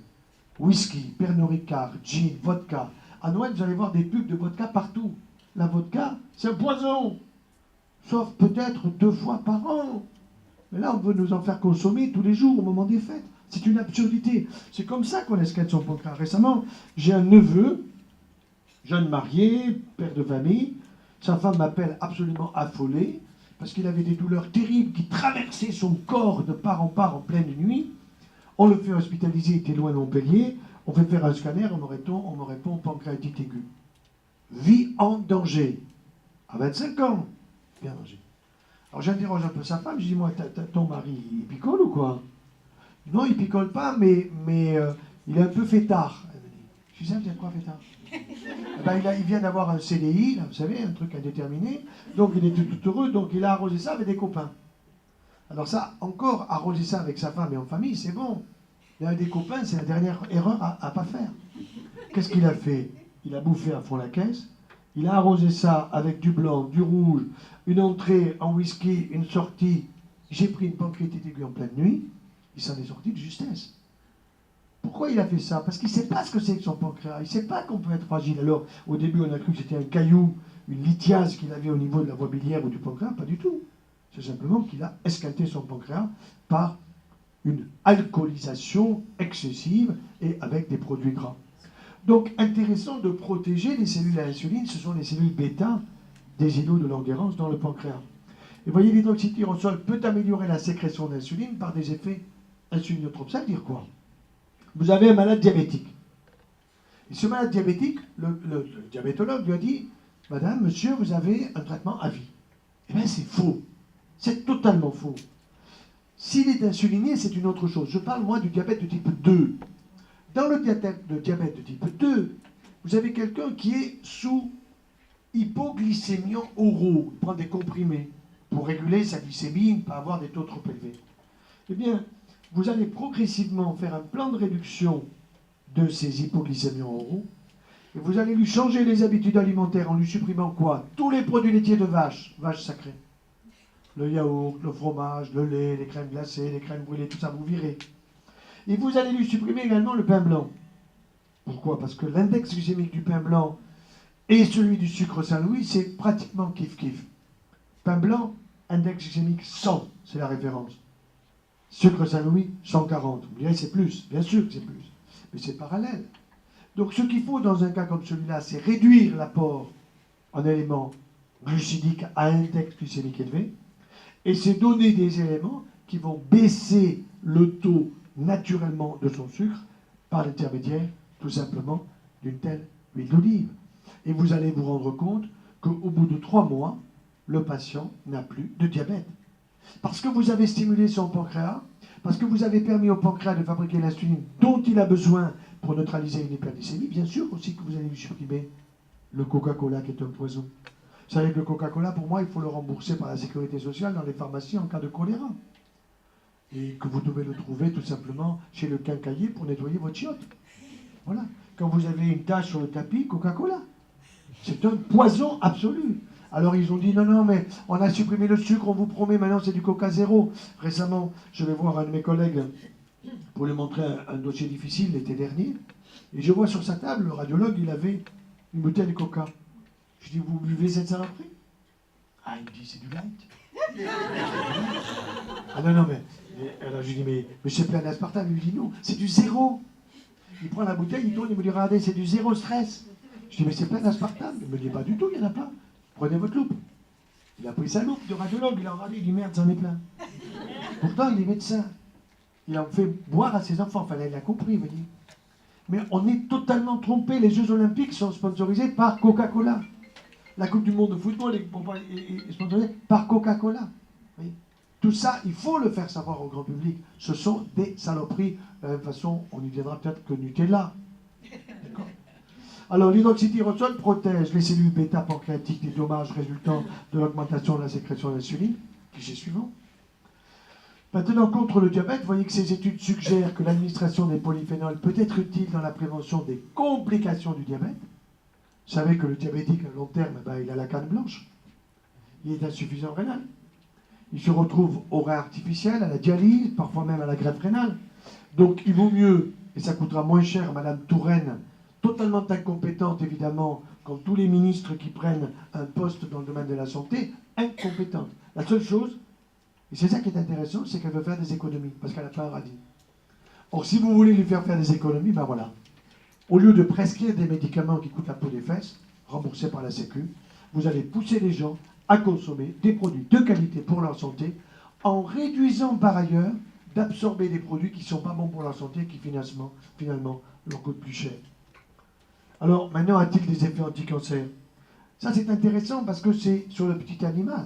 Whisky, Pernod Ricard, gin, vodka, À Noël, vous allez voir des pubs de vodka partout. La vodka, c'est un poison. Sauf peut-être 2 fois par an. Mais là, on veut nous en faire consommer tous les jours au moment des fêtes. C'est une absurdité. C'est comme ça qu'on escalade son pancréas. Récemment, j'ai un neveu, jeune marié, père de famille. Sa femme m'appelle absolument affolé parce qu'il avait des douleurs terribles qui traversaient son corps de part en pleine nuit. On le fait hospitaliser, il était loin de Montpellier. On fait faire un scanner, on me répond pancréatite aiguë. Vie en danger. À 25 ans, bien danger. Alors j'interroge un peu sa femme, je dis, moi, ton mari, il picole ou quoi? Non, il picole pas, mais il est un peu fêtard. Elle me dit. Je dis, ça veut dire quoi, fêtard? Eh ben, il vient d'avoir un CDI, là, vous savez, un truc indéterminé, donc il était tout heureux, donc il a arrosé ça avec des copains. Alors ça, encore, arroser ça avec sa femme et en famille, c'est bon. Il a des copains, c'est la dernière erreur à ne pas faire. Qu'est-ce qu'il a fait? Il a bouffé à fond la caisse, il a arrosé ça avec du blanc, du rouge, une entrée en whisky, une sortie. J'ai pris une pancréatite aiguë en pleine nuit, il s'en est sorti de justesse. Pourquoi il a fait ça? Parce qu'il ne sait pas ce que c'est que son pancréas, il ne sait pas qu'on peut être fragile. Alors, au début, on a cru que c'était un caillou, une lithiase qu'il avait au niveau de la voie biliaire ou du pancréas, pas du tout. C'est simplement qu'il a esquinté son pancréas par une alcoolisation excessive et avec des produits gras. Donc, intéressant de protéger les cellules à insuline, ce sont les cellules bêta des îlots de Langerhans dans le pancréas. Et vous voyez, l'hydroxytyrosol peut améliorer la sécrétion d'insuline par des effets insulinotropes. Ça veut dire quoi? Vous avez un malade diabétique. Et ce malade diabétique, le diabétologue lui a dit, madame, monsieur, vous avez un traitement à vie. Eh bien, c'est faux. C'est totalement faux. S'il est insuliné, c'est une autre chose. Je parle, moi, du diabète de type 2. Dans le diabète de type 2, vous avez quelqu'un qui est sous hypoglycémie oraux. Il prend des comprimés pour réguler sa glycémie, ne pas avoir des taux trop élevés. Eh bien, vous allez progressivement faire un plan de réduction de ces hypoglycémies oraux et vous allez lui changer les habitudes alimentaires en lui supprimant quoi? Tous les produits laitiers de vache, vache sacrée. Le yaourt, le fromage, le lait, les crèmes glacées, les crèmes brûlées, tout ça, vous virez. Et vous allez lui supprimer également le pain blanc. Pourquoi? Parce que l'index glycémique du pain blanc et celui du sucre Saint-Louis, c'est pratiquement kiff-kiff. Pain blanc, index glycémique 100, c'est la référence. Sucre Saint-Louis, 140. Vous direz, c'est plus. Bien sûr que c'est plus. Mais c'est parallèle. Donc ce qu'il faut dans un cas comme celui-là, c'est réduire l'apport en éléments glucidiques à index glycémique élevé, et c'est donner des éléments qui vont baisser le taux naturellement de son sucre par l'intermédiaire, tout simplement, d'une telle huile d'olive. Et vous allez vous rendre compte qu'au bout de 3 mois, le patient n'a plus de diabète. Parce que vous avez stimulé son pancréas, parce que vous avez permis au pancréas de fabriquer l'insuline dont il a besoin pour neutraliser une hyperglycémie, bien sûr aussi que vous allez lui supprimer le Coca-Cola qui est un poison. Vous savez que le Coca-Cola, pour moi, il faut le rembourser par la sécurité sociale dans les pharmacies en cas de choléra. Et que vous devez le trouver tout simplement chez le quincaillier pour nettoyer votre chiotte. Voilà. Quand vous avez une tache sur le tapis, Coca-Cola. C'est un poison absolu. Alors ils ont dit non, non, mais on a supprimé le sucre, on vous promet, maintenant c'est du Coca zéro. Récemment, je vais voir un de mes collègues pour lui montrer un dossier difficile l'été dernier. Et je vois sur sa table, le radiologue, il avait une bouteille de Coca. Je dis, vous buvez cette saloperie? Ah, il me dit, c'est du light. Ah non, non, mais... Alors je lui dis, mais c'est plein d'aspartame. Il me dit, non, c'est du zéro. Il prend la bouteille, il tourne, il me dit, regardez, c'est du zéro stress. Je dis, mais c'est plein d'aspartame. Il me dit, pas du tout, il n'y en a pas. Prenez votre loupe. Il a pris sa loupe de radiologue, il a regardé, il dit, merde, c'en est plein. Pourtant, il est médecin. Il en fait boire à ses enfants. Enfin, là, il a compris, vous voyez. Mais on est totalement trompé. Les Jeux Olympiques sont sponsorisés par Coca-Cola. La Coupe du Monde de football est sponsorisée par Coca-Cola. Tout ça, il faut le faire savoir au grand public. Ce sont des saloperies. De la même façon, on y viendra peut-être que Nutella. D'accord. Alors, l'hydroxytyrosol protège les cellules bêta-pancréatiques des dommages résultant de l'augmentation de la sécrétion d'insuline. Cliché suivant. Maintenant, contre le diabète, vous voyez que ces études suggèrent que l'administration des polyphénols peut être utile dans la prévention des complications du diabète. Vous savez que le diabétique, à long terme, il a la canne blanche. Il est insuffisant rénal. Il se retrouve au rein artificiel, à la dialyse, parfois même à la greffe rénale. Donc il vaut mieux, et ça coûtera moins cher à Madame Touraine, totalement incompétente, évidemment, comme tous les ministres qui prennent un poste dans le domaine de la santé, incompétente. La seule chose, et c'est ça qui est intéressant, c'est qu'elle veut faire des économies, parce qu'elle n'a pas un radis. Or, si vous voulez lui faire des économies, ben voilà. Au lieu de prescrire des médicaments qui coûtent la peau des fesses, remboursés par la Sécu, vous allez pousser les gens à consommer des produits de qualité pour leur santé, en réduisant par ailleurs d'absorber des produits qui ne sont pas bons pour leur santé et qui finalement leur coûtent plus cher. Alors, maintenant, a-t-il des effets anti-cancer? Ça, c'est intéressant parce que c'est sur le petit animal.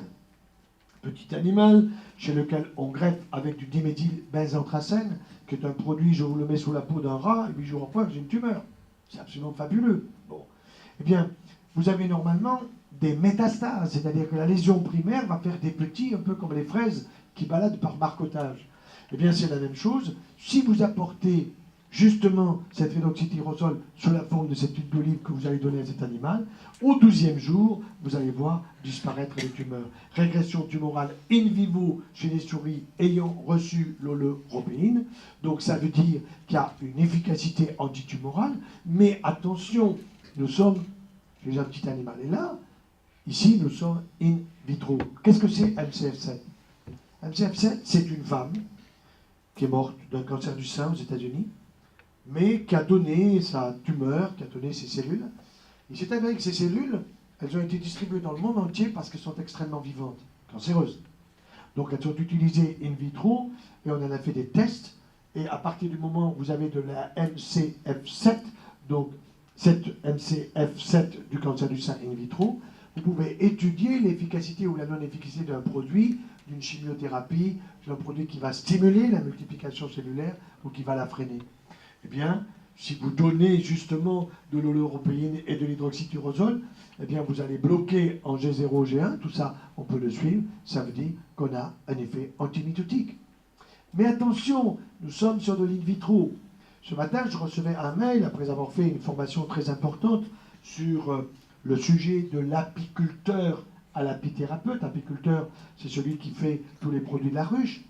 Petit animal chez lequel on greffe avec du diméthylbenzotracène, qui est un produit, je vous le mets sous la peau d'un rat, et 8 jours après, j'ai une tumeur. C'est absolument fabuleux. Bon. Eh bien, vous avez normalement des métastases, c'est-à-dire que la lésion primaire va faire des petits, un peu comme les fraises qui baladent par marcottage. Eh bien, c'est la même chose. Si vous apportez justement cette phénoxytyrosol sous la forme de cette huile d'olive que vous allez donner à cet animal, au 12e jour, vous allez voir disparaître les tumeurs. Régression tumorale in vivo chez les souris ayant reçu l'oleuropéine. Donc ça veut dire qu'il y a une efficacité antitumorale, mais attention, nous sommes chez un petit animal. Et là, ici, nous sommes in vitro. Qu'est-ce que c'est MCF7? MCF7, c'est une femme qui est morte d'un cancer du sein aux États-Unis, mais qui a donné sa tumeur, qui a donné ses cellules. Il s'est avéré que ces cellules, elles ont été distribuées dans le monde entier parce qu'elles sont extrêmement vivantes, cancéreuses. Donc elles sont utilisées in vitro, et on en a fait des tests, et à partir du moment où vous avez de la MCF7, donc cette MCF7 du cancer du sein in vitro, vous pouvez étudier l'efficacité ou la non-efficacité d'un produit, d'une chimiothérapie, d'un produit qui va stimuler la multiplication cellulaire ou qui va la freiner. Eh bien, si vous donnez justement de l'oleuropéine et de l'hydroxytyrosol, eh bien, vous allez bloquer en G0, G1, tout ça, on peut le suivre, ça veut dire qu'on a un effet antimitotique. Mais attention, nous sommes sur de l'in vitro. Ce matin, je recevais un mail, après avoir fait une formation très importante sur le sujet de l'apiculteur à l'apithérapeute. Apiculteur, c'est celui qui fait tous les produits de la ruche.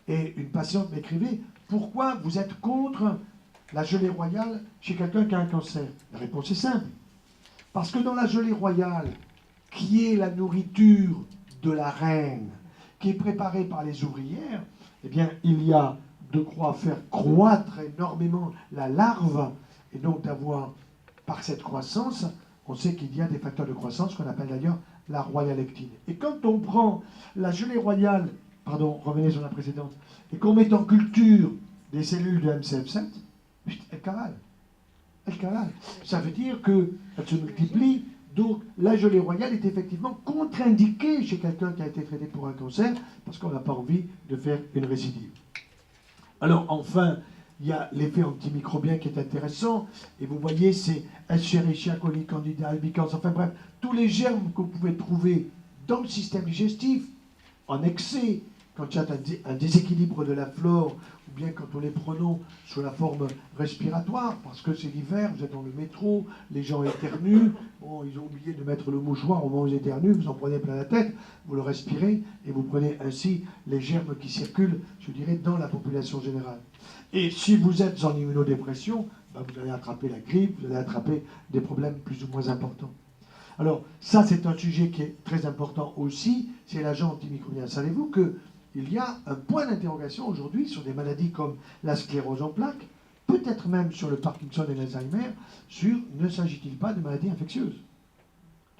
Et une patiente m'écrivait, pourquoi vous êtes contre la gelée royale chez quelqu'un qui a un cancer? La réponse est simple. Parce que dans la gelée royale, qui est la nourriture de la reine, qui est préparée par les ouvrières, eh bien, il y a de quoi faire croître énormément la larve, et donc d'avoir, par cette croissance, on sait qu'il y a des facteurs de croissance qu'on appelle d'ailleurs la royalectine. Et quand on prend la gelée royale, pardon, revenez sur la précédente, et qu'on met en culture des cellules de MCF7, elle cavale. Elle cavale. Ça veut dire qu'elle se multiplie. Donc la gelée royale est effectivement contre-indiquée chez quelqu'un qui a été traité pour un cancer, parce qu'on n'a pas envie de faire une récidive. Alors enfin, il y a l'effet antimicrobien qui est intéressant, et vous voyez, c'est Escherichia coli, Candida albicans, enfin bref, tous les germes que vous pouvez trouver dans le système digestif, en excès, quand il y a un déséquilibre de la flore, ou bien quand on les prenons sous la forme respiratoire, parce que c'est l'hiver, vous êtes dans le métro, les gens éternuent, bon, ils ont oublié de mettre le mouchoir au moment où ils éternuent, vous en prenez plein la tête, vous le respirez, et vous prenez ainsi les germes qui circulent, je dirais, dans la population générale. Et si vous êtes en immunodépression, ben vous allez attraper la grippe, vous allez attraper des problèmes plus ou moins importants. Alors, ça, c'est un sujet qui est très important aussi, c'est l'agent antimicrobien. Savez-vous qu'il y a un point d'interrogation aujourd'hui sur des maladies comme la sclérose en plaques, peut-être même sur le Parkinson et l'Alzheimer, sur ne s'agit-il pas de maladies infectieuses?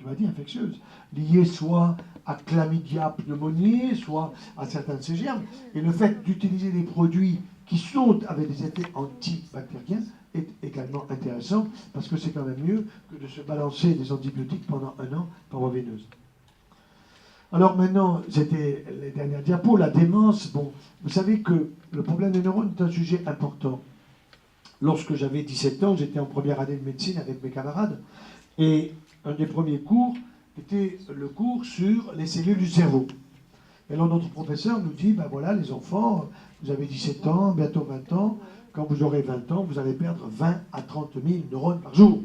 De maladies infectieuses, liées soit à chlamydia pneumoniae, soit à certains de ces germes. Et le fait d'utiliser des produits qui sont avec des effets antibactériens est également intéressant, parce que c'est quand même mieux que de se balancer des antibiotiques pendant un an par voie veineuse. Alors maintenant, c'était les dernières diapos, la démence. Bon, vous savez que le problème des neurones est un sujet important. Lorsque j'avais 17 ans, j'étais en première année de médecine avec mes camarades, et un des premiers cours était le cours sur les cellules du cerveau. Et alors notre professeur nous dit, ben voilà les enfants, vous avez 17 ans, bientôt 20 ans, quand vous aurez 20 ans, vous allez perdre 20 à 30 000 neurones par jour.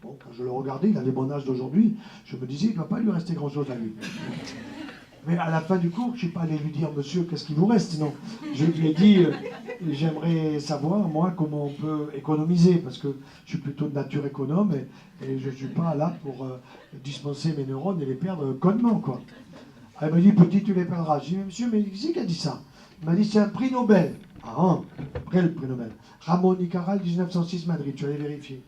Bon, quand je le regardais, il avait mon âge d'aujourd'hui, je me disais, il ne va pas lui rester grand-chose à lui. Mais à la fin du cours, je ne suis pas allé lui dire, monsieur, qu'est-ce qu'il vous reste? Non. Je lui ai dit, j'aimerais savoir, moi, comment on peut économiser, parce que je suis plutôt de nature économe et je ne suis pas là pour dispenser mes neurones et les perdre connement, quoi. Elle m'a dit, petit, tu les perdras. J'ai dit, monsieur, mais qui c'est qui a dit ça? Il m'a dit, c'est un prix Nobel. Ah, après le prix Nobel. Ramon y Caral, 1906, Madrid, tu allais vérifier.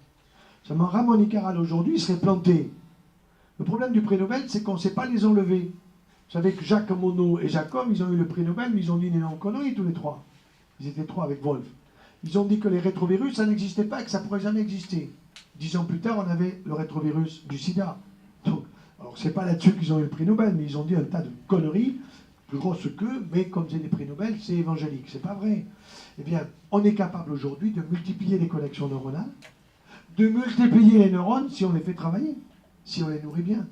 Seulement, Ramon y Caral, aujourd'hui, il serait planté. Le problème du prix Nobel, c'est qu'on ne sait pas les enlever. Vous savez que Jacques Monod et Jacob, ils ont eu le prix Nobel, mais ils ont dit une énorme connerie tous les trois. Ils étaient trois avec Wolf. Ils ont dit que les rétrovirus, ça n'existait pas et que ça ne pourrait jamais exister. 10 ans plus tard, on avait le rétrovirus du sida. Donc, alors, c'est pas là-dessus qu'ils ont eu le prix Nobel, mais ils ont dit un tas de conneries, plus grosses qu'eux, mais comme c'est des prix Nobel, c'est évangélique. C'est pas vrai. Eh bien, on est capable aujourd'hui de multiplier les connexions neuronales, de multiplier les neurones si on les fait travailler, si on les nourrit bien,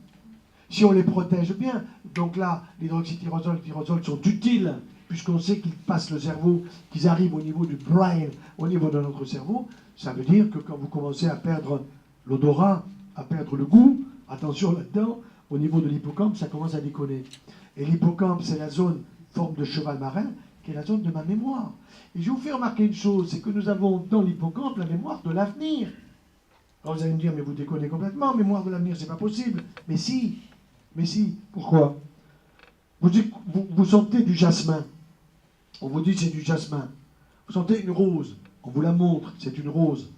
si on les protège bien. Donc là, l'hydroxytyrosol et le tyrosol sont utiles, puisqu'on sait qu'ils passent le cerveau, qu'ils arrivent au niveau du brain, au niveau de notre cerveau. Ça veut dire que quand vous commencez à perdre l'odorat, à perdre le goût, attention là-dedans, au niveau de l'hippocampe, ça commence à déconner. Et l'hippocampe, c'est la zone forme de cheval marin, qui est la zone de ma mémoire. Et je vous fais remarquer une chose, c'est que nous avons dans l'hippocampe la mémoire de l'avenir. Alors vous allez me dire, mais vous déconnez complètement, mémoire de l'avenir, c'est pas possible. Mais si, pourquoi? Vous sentez du jasmin. On vous dit c'est du jasmin. Vous sentez une rose. On vous la montre, c'est une rose.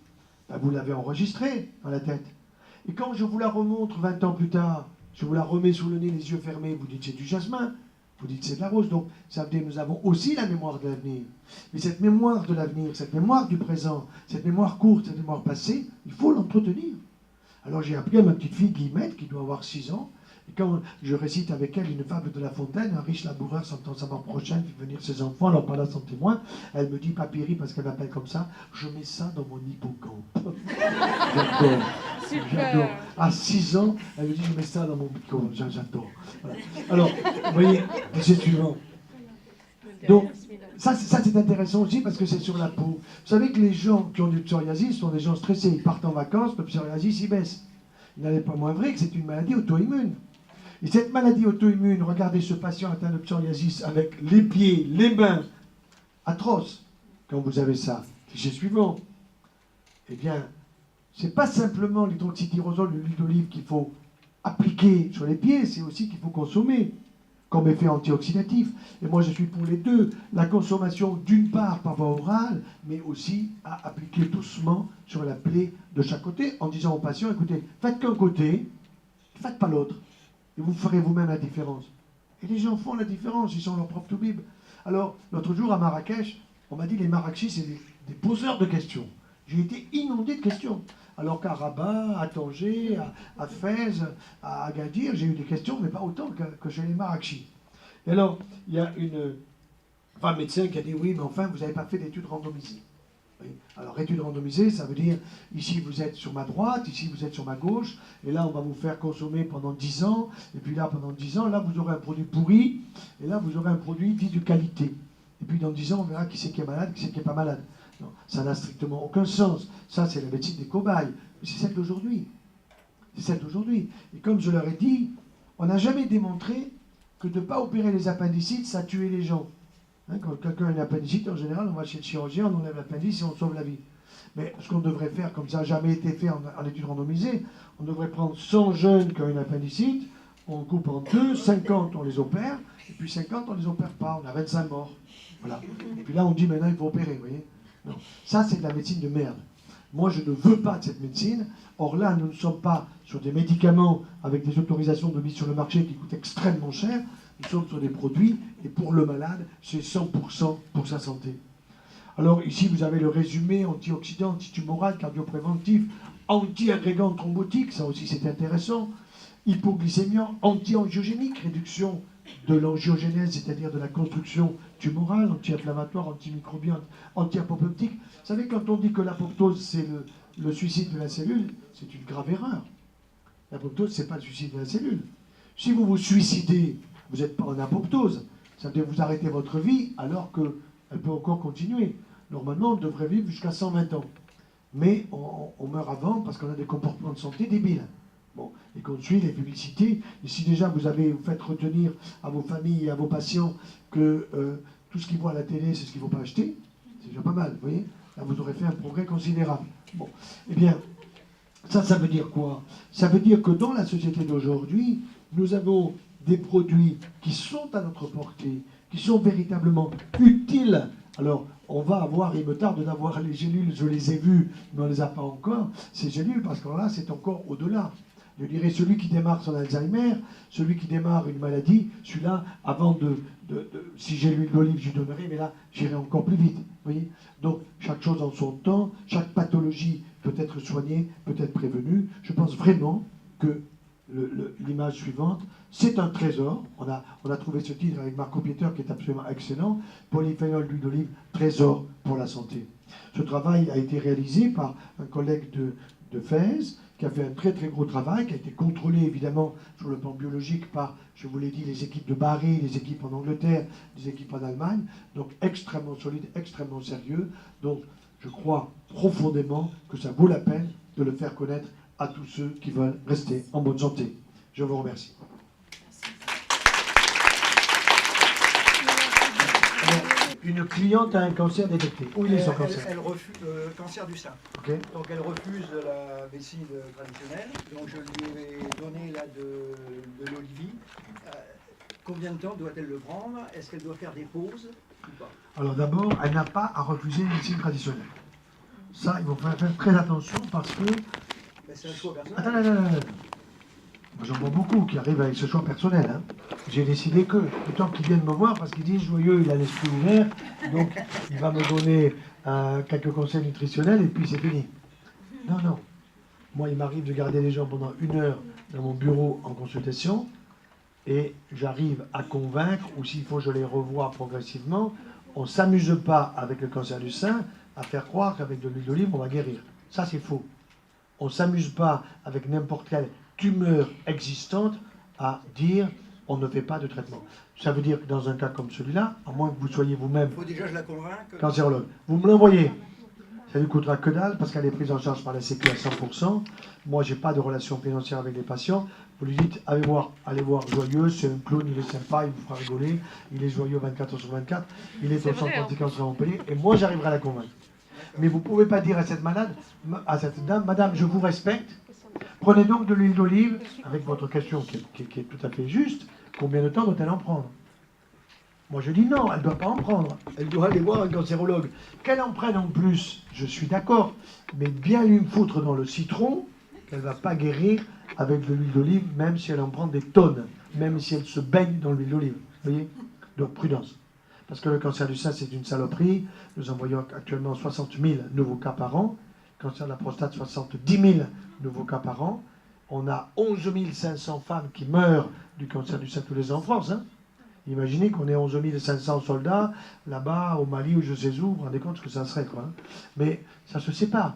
Ben, vous l'avez enregistrée dans la tête. Et quand je vous la remontre 20 ans plus tard, je vous la remets sous le nez, les yeux fermés, vous dites c'est du jasmin. Vous dites c'est de la rose. Donc ça veut dire que nous avons aussi la mémoire de l'avenir. Mais cette mémoire de l'avenir, cette mémoire du présent, cette mémoire courte, cette mémoire passée, il faut l'entretenir. Alors j'ai appris à ma petite fille Guillemette, qui doit avoir 6 ans, et quand je récite avec elle une fable de La Fontaine, un riche laboureur sentant sa mort prochaine fait venir ses enfants, alors pas là sans témoin, elle me dit, Papyri, parce qu'elle m'appelle comme ça, je mets ça dans mon hippocampe. J'adore. J'adore. À 6 ans, elle me dit, je mets ça dans mon hippocampe. J'adore. Voilà. Alors, vous voyez, c'est suivant. Donc, ça c'est intéressant aussi parce que c'est sur la peau. Vous savez que les gens qui ont du psoriasis sont des gens stressés. Ils partent en vacances, le psoriasis il baisse. Il n'en est pas moins vrai que c'est une maladie auto-immune. Et cette maladie auto-immune, regardez ce patient atteint de psoriasis avec les pieds, les mains, atroce quand vous avez ça. Cliché suivant. Eh bien, c'est pas simplement l'hydroxytyrosol, l'huile d'olive qu'il faut appliquer sur les pieds, c'est aussi qu'il faut consommer comme effet antioxydatif. Et moi, je suis pour les deux. La consommation, d'une part, par voie orale, mais aussi à appliquer doucement sur la plaie de chaque côté, en disant aux patients, écoutez, faites qu'un côté, faites pas l'autre. Et vous ferez vous-même la différence. Et les gens font la différence, ils sont leur propre toubib. Alors, l'autre jour, à Marrakech, on m'a dit, les Marrakechis, c'est des poseurs de questions. J'ai été inondé de questions. Alors qu'à Rabat, à Tanger, à Fès, à Agadir, j'ai eu des questions, mais pas autant que chez les Marrakechis. Et alors, il y a une femme médecin qui a dit, oui, mais enfin, vous n'avez pas fait d'études randomisées. Oui. Alors, études randomisées, ça veut dire, ici, vous êtes sur ma droite, ici, vous êtes sur ma gauche, et là, on va vous faire consommer pendant 10 ans, et puis là, pendant 10 ans, là, vous aurez un produit pourri, et là, vous aurez un produit dit de qualité. Et puis, dans 10 ans, on verra qui c'est qui est malade, qui c'est qui n'est pas malade. Non, ça n'a strictement aucun sens. Ça, c'est la médecine des cobayes. C'est celle d'aujourd'hui. C'est celle d'aujourd'hui. Et comme je leur ai dit, on n'a jamais démontré que de ne pas opérer les appendicites, ça tuait les gens. Hein, quand quelqu'un a une appendicite, en général, on va chez le chirurgien, on enlève l'appendice et on sauve la vie. Mais ce qu'on devrait faire, comme ça n'a jamais été fait en études randomisées, on devrait prendre 100 jeunes qui ont une appendicite, on coupe en deux, 50 on les opère, et puis 50 on ne les opère pas, on a 25 morts. Voilà. Et puis là, on dit maintenant il faut opérer, vous voyez. Non. Ça, c'est de la médecine de merde. Moi, je ne veux pas de cette médecine. Or là, nous ne sommes pas sur des médicaments avec des autorisations de mise sur le marché qui coûtent extrêmement cher. Nous sommes sur des produits, et pour le malade, c'est 100% pour sa santé. Alors ici, vous avez le résumé antioxydant, antitumoral, cardiopréventif, anti-agrégant thrombotique, ça aussi c'est intéressant, hypoglycémiant, anti-angiogénique, réduction de l'angiogénèse, c'est-à-dire de la construction tumorale, anti-inflammatoire, antimicrobien, anti-apoptotique. Vous savez, quand on dit que l'apoptose, c'est le suicide de la cellule, c'est une grave erreur. L'apoptose, ce n'est pas le suicide de la cellule. Si vous vous suicidez, vous n'êtes pas en apoptose. Ça veut dire que vous arrêtez votre vie alors qu'elle peut encore continuer. Normalement, on devrait vivre jusqu'à 120 ans. Mais on meurt avant parce qu'on a des comportements de santé débiles. Bon, et qu'on suit les publicités. Et si déjà vous faites retenir à vos familles et à vos patients que tout ce qu'ils voient à la télé, c'est ce qu'il ne faut pas acheter, C'est déjà pas mal, vous voyez. Là, vous aurez fait un progrès considérable. Bon, eh bien, ça veut dire quoi? Ça veut dire que dans la société d'aujourd'hui, nous avons des produits qui sont à notre portée, qui sont véritablement utiles. Alors, on va avoir, il me tarde d'avoir les gélules, je les ai vues, mais on ne les a pas encore, ces gélules, parce que là, c'est encore au-delà. Je dirais, celui qui démarre son Alzheimer, celui qui démarre une maladie, celui-là, avant si j'ai l'huile d'olive, je lui donnerai, mais là, j'irai encore plus vite. Vous voyez. Donc, chaque chose en son temps, chaque pathologie peut être soignée, peut être prévenue. Je pense vraiment que l'image suivante, c'est un trésor. On a trouvé ce titre avec Marco Pieter qui est absolument excellent. Polyphénol d'huile d'olive, trésor pour la santé. Ce travail a été réalisé par un collègue de Fès, qui a fait un très très gros travail, qui a été contrôlé évidemment sur le plan biologique par, je vous l'ai dit, les équipes de Bari, les équipes en Angleterre, les équipes en Allemagne, donc extrêmement solide, extrêmement sérieux. Donc je crois profondément que ça vaut la peine de le faire connaître à tous ceux qui veulent rester en bonne santé. Je vous remercie. Une cliente a un cancer détecté. Où il est son cancer? Elle refuse cancer du sein. Okay. Donc elle refuse la médecine traditionnelle. Donc je lui ai donné là de l'olivie. Combien de temps doit-elle le prendre? Est-ce qu'elle doit faire des pauses ou pas? Alors d'abord, elle n'a pas à refuser une médecine traditionnelle. Ça, il faut faire très attention parce que... Ben, c'est un choix personnel. Attends. Moi, j'en vois beaucoup qui arrivent avec ce choix personnel. Hein. J'ai décidé que, le temps qu'ils viennent me voir, parce qu'ils disent joyeux, il a l'esprit ouvert, donc il va me donner quelques conseils nutritionnels et puis c'est fini. Non. Moi, il m'arrive de garder les gens pendant 1 heure dans mon bureau en consultation et j'arrive à convaincre, ou s'il faut, je les revois progressivement. On ne s'amuse pas avec le cancer du sein à faire croire qu'avec de l'huile d'olive, on va guérir. Ça, c'est faux. On ne s'amuse pas avec n'importe quelle tumeur existante à dire on ne fait pas de traitement. Ça veut dire que dans un cas comme celui-là, à moins que vous soyez vous-même Il faut déjà que je la convainque. Cancérologue, vous me l'envoyez. Ça lui coûtera que dalle parce qu'elle est prise en charge par la Sécu à 100%. Moi, je n'ai pas de relation financière avec les patients. Vous lui dites, allez voir Joyeux, c'est un clown, il est sympa, il vous fera rigoler, il est joyeux 24 sur 24, il est au centre anti-cancer à Montpellier, et moi, j'arriverai à la convaincre. Mais vous ne pouvez pas dire à cette dame, madame, je vous respecte, prenez donc de l'huile d'olive, avec votre question qui est tout à fait juste, combien de temps doit-elle en prendre? Moi je dis non, elle ne doit pas en prendre, elle doit aller voir un cancérologue. Qu'elle en prenne en plus, je suis d'accord, mais bien lui foutre dans le citron qu'elle ne va pas guérir avec de l'huile d'olive, même si elle en prend des tonnes, même si elle se baigne dans l'huile d'olive. Vous voyez? Donc prudence. Parce que le cancer du sein, c'est une saloperie. Nous envoyons actuellement 60 000 nouveaux cas par an. Le cancer de la prostate, 70 000 nouveaux cas par an. On a 11 500 femmes qui meurent du cancer du sein tous les ans en France. Hein. Imaginez qu'on ait 11 500 soldats là-bas, au Mali ou je sais où. Vous vous rendez compte ce que ça serait, quoi. Hein. Mais ça ne se sait pas.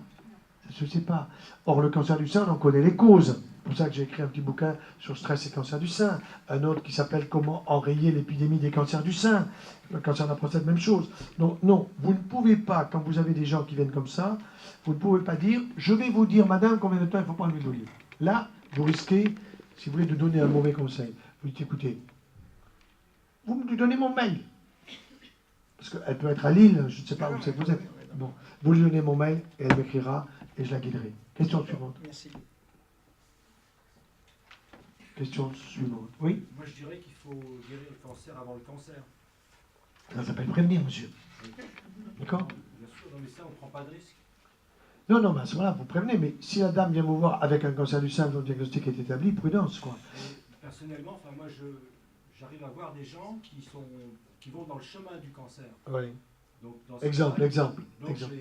Ça ne se sait pas. Or, le cancer du sein, on en connaît les causes. C'est pour ça que j'ai écrit un petit bouquin sur stress et cancer du sein. Un autre qui s'appelle Comment enrayer l'épidémie des cancers du sein. Le cancer de la prostate, même chose. Donc, non, vous ne pouvez pas, quand vous avez des gens qui viennent comme ça, vous ne pouvez pas dire, je vais vous dire, madame, combien de temps il faut prendre l'huile d'olive. Là, vous risquez, si vous voulez, de donner un mauvais conseil. Vous dites, écoutez, vous me lui donnez mon mail. Parce qu'elle peut être à Lille, je ne sais pas où c'est que vous êtes. Bon, vous lui donnez mon mail et elle m'écrira et je la guiderai. Question suivante. Merci. Question suivante. Oui? Moi, je dirais qu'il faut guérir le cancer avant le cancer. Ça s'appelle prévenir, monsieur. D'accord? Bien sûr, non, mais ça, on ne prend pas de risque. Non, mais à ce moment-là, vous prévenez. Mais si la dame vient vous voir avec un cancer du sein dont le diagnostic est établi, prudence, quoi. Et personnellement, enfin, moi, j'arrive à voir des gens qui vont dans le chemin du cancer. Oui. Donc, dans exemple. Donc, exemple.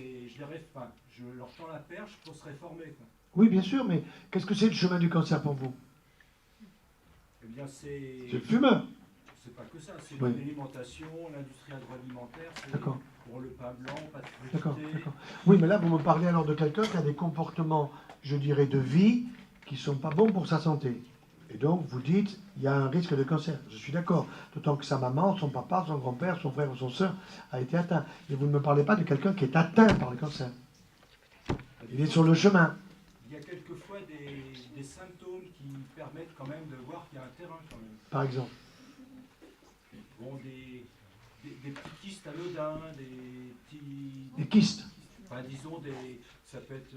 je leur tends la perche pour se réformer, quoi. Oui, bien sûr, mais qu'est-ce que c'est le chemin du cancer pour vous? Eh bien, c'est le fumeur. C'est pas que ça, c'est Oui. l'alimentation, l'industrie agroalimentaire, c'est D'accord. pour le pain blanc, pas de D'accord, friture. d'accord. Oui, mais là, vous me parlez alors de quelqu'un qui a des comportements, je dirais, de vie qui ne sont pas bons pour sa santé. Et donc, vous dites, il y a un risque de cancer. Je suis d'accord. D'autant que sa maman, son papa, son grand-père, son frère ou son soeur a été atteint. Et vous ne me parlez pas de quelqu'un qui est atteint par le cancer. Il est sur le chemin. Il y a quelquefois des symptômes qui permettent quand même de voir qu'il y a un terrain quand même. Par exemple. Bon, des des petits kystes anodins, des petits... Des kystes. Enfin, disons, ça peut être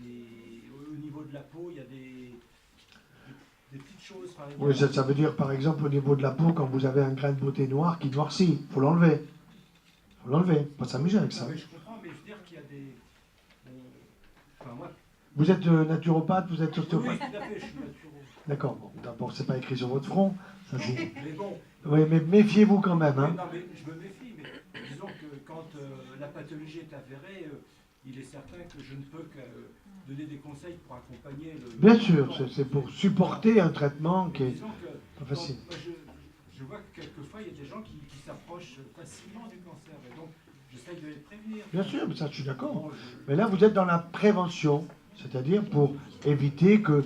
au niveau de la peau, il y a des petites choses. Par exemple. Oui, ça veut dire, par exemple, au niveau de la peau, quand vous avez un grain de beauté noir qui noircit, il faut l'enlever. Il faut l'enlever, pas s'amuser avec ça. Non, mais je comprends, mais je veux dire qu'il y a des... Enfin, moi... Vous êtes naturopathe, vous êtes ostéopathe? Oui, tout à fait, je suis naturo. D'accord, bon, d'abord, c'est pas écrit sur votre front. Ça, Mais bon... Oui, mais méfiez-vous quand même. Hein. Non, mais je me méfie, mais disons que quand la pathologie est avérée, il est certain que je ne peux que donner des conseils pour accompagner le... Bien sûr, c'est pour supporter un traitement qui est disons que, pas facile. Moi, je vois que quelquefois, il y a des gens qui s'approchent facilement du cancer, et donc j'essaye de les prévenir. Bien sûr, mais ça, je suis d'accord. Bon, Mais là, vous êtes dans la prévention, c'est-à-dire pour éviter que,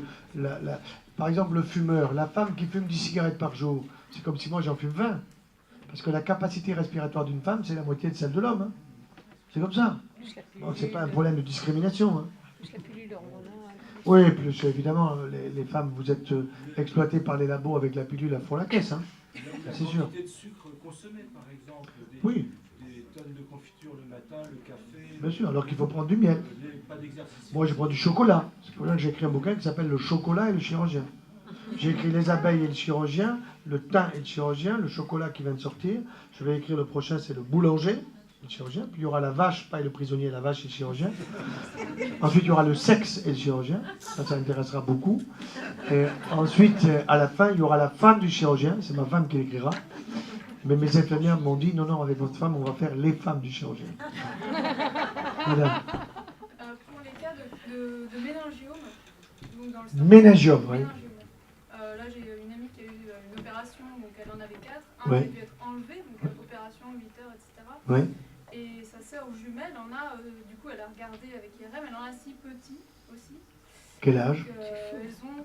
par exemple, le fumeur, la femme qui fume 10 cigarettes par jour, c'est comme si moi j'en fume 20. Parce que la capacité respiratoire d'une femme, c'est la moitié de celle de l'homme. Hein. C'est comme ça. Donc, c'est pas un problème de discrimination. Hein. Plus la pilule hormonale. Oui, plus évidemment, les femmes, vous êtes exploitées par les labos avec la pilule à fond la caisse. Hein. la C'est sûr. quantité de sucre consommé, par exemple, Oui, des tonnes de confiture le matin, le café... bien sûr, alors qu'il faut prendre du miel. Pas d'exercice. Moi, je prends du chocolat. C'est pour ça que j'ai écrit un bouquin qui s'appelle Le chocolat et le chirurgien. J'ai écrit Les abeilles et le chirurgien, le thym et le chirurgien, le chocolat qui vient de sortir. Je vais écrire le prochain, c'est le boulanger, le chirurgien. Puis il y aura la vache, pas le prisonnier, la vache et le chirurgien. Ensuite, il y aura le sexe et le chirurgien. Ça intéressera beaucoup. Et ensuite, à la fin, il y aura la femme du chirurgien. C'est ma femme qui l'écrira. Mais mes infirmières m'ont dit, non, avec votre femme, on va faire les femmes du chirurgien. Madame. Pour les cas de méningiome, donc dans le stomac, Méningiome, oui. méningiome, là j'ai une amie qui a eu une opération, donc elle en avait 4. Un Ouais. a dû être enlevé, donc opération, 8 heures, etc. Oui. Et sa sœur jumelle en a, du coup elle a regardé avec IRM, elle en a 6 petits aussi. Quel âge? Donc, elles ont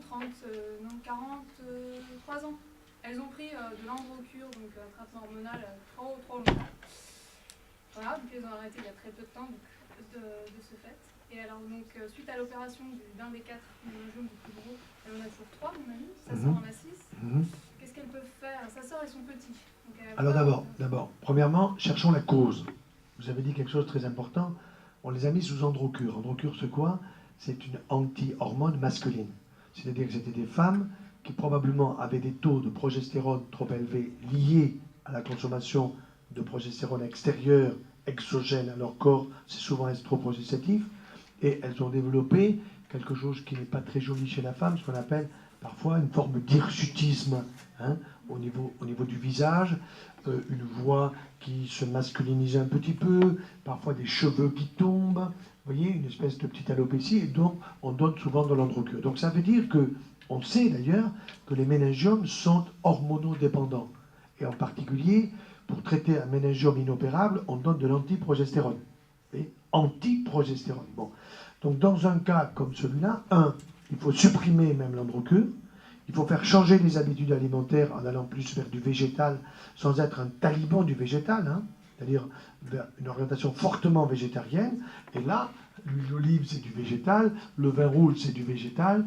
43 ans. Elles ont pris de l'androcure, donc un traitement hormonal trop longtemps. Voilà, donc elles ont arrêté il y a très peu de temps de ce fait. Et alors donc suite à l'opération d'un des 4 méningiomes du plus gros, elle en a toujours 3 mon amie, sa sœur en a 6. Qu'est-ce qu'elles peuvent faire? Sa sœur et son petit. Donc, Alors d'abord, premièrement, cherchons la cause. Vous avez dit quelque chose de très important. On les a mis sous androcure. Androcure, c'est quoi? C'est une anti-hormone masculine. C'est-à-dire que c'était des femmes qui probablement avaient des taux de progestérone trop élevés liés à la consommation de progestérone extérieure, exogène à leur corps, c'est souvent estroprogestatif, et elles ont développé quelque chose qui n'est pas très joli chez la femme, ce qu'on appelle parfois une forme d'hirsutisme hein, au niveau du visage, une voix qui se masculinise un petit peu, parfois des cheveux qui tombent, vous voyez, une espèce de petite alopécie, et donc on donne souvent de l'androcure. Donc ça veut dire que, on sait d'ailleurs que les méningiomes sont hormonodépendants, et en particulier, pour traiter un méningiome inopérable, on donne de l'antiprogestérone. Antiprogestérone. Bon. Donc dans un cas comme celui-là, il faut supprimer même l'androcure, il faut faire changer les habitudes alimentaires en allant plus vers du végétal, sans être un taliban du végétal, hein, c'est-à-dire vers une orientation fortement végétarienne. Et là, l'huile d'olive, c'est du végétal, le vin rouge, c'est du végétal,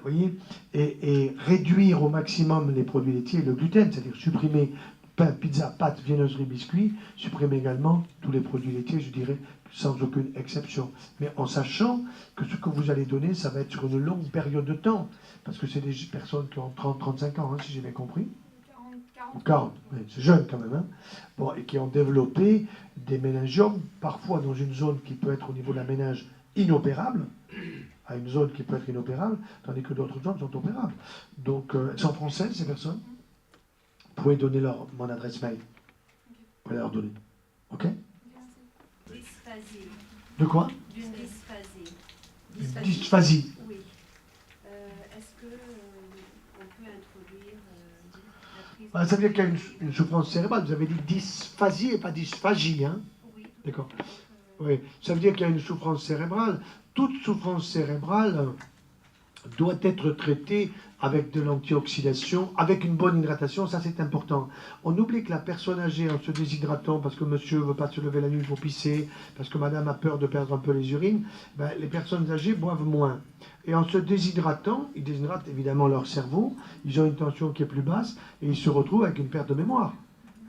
voyez, et réduire au maximum les produits laitiers et le gluten, c'est-à-dire supprimer pain, pizza, pâtes, viennoiseries, biscuits, supprimer également tous les produits laitiers, je dirais, sans aucune exception. Mais en sachant que ce que vous allez donner, ça va être sur une longue période de temps. Parce que c'est des personnes qui ont 30-35 ans, hein, si j'ai bien compris. 40, oui, c'est jeune quand même. Hein. Bon, et qui ont développé des méningiomes, parfois dans une zone qui peut être au niveau de la méninge inopérable, à une zone qui peut être inopérable, tandis que d'autres zones sont opérables. Donc, elles sont françaises, ces personnes. Vous pouvez donner mon adresse mail. Vous pouvez leur donner. OK? Dysphasie. De quoi? D'une dysphasie. Une dysphasie. Oui. Est-ce que on peut introduire la prise Ça veut dire qu'il y a une souffrance cérébrale. Vous avez dit dysphasie et pas dysphagie, hein? Oui. D'accord. Oui. Ça veut dire qu'il y a une souffrance cérébrale. Toute souffrance cérébrale doit être traitée avec de l'antioxydation, avec une bonne hydratation, ça c'est important. On oublie que la personne âgée, en se déshydratant, parce que monsieur ne veut pas se lever la nuit pour pisser, parce que madame a peur de perdre un peu les urines, ben, les personnes âgées boivent moins. Et en se déshydratant, ils déshydratent évidemment leur cerveau, ils ont une tension qui est plus basse, et ils se retrouvent avec une perte de mémoire.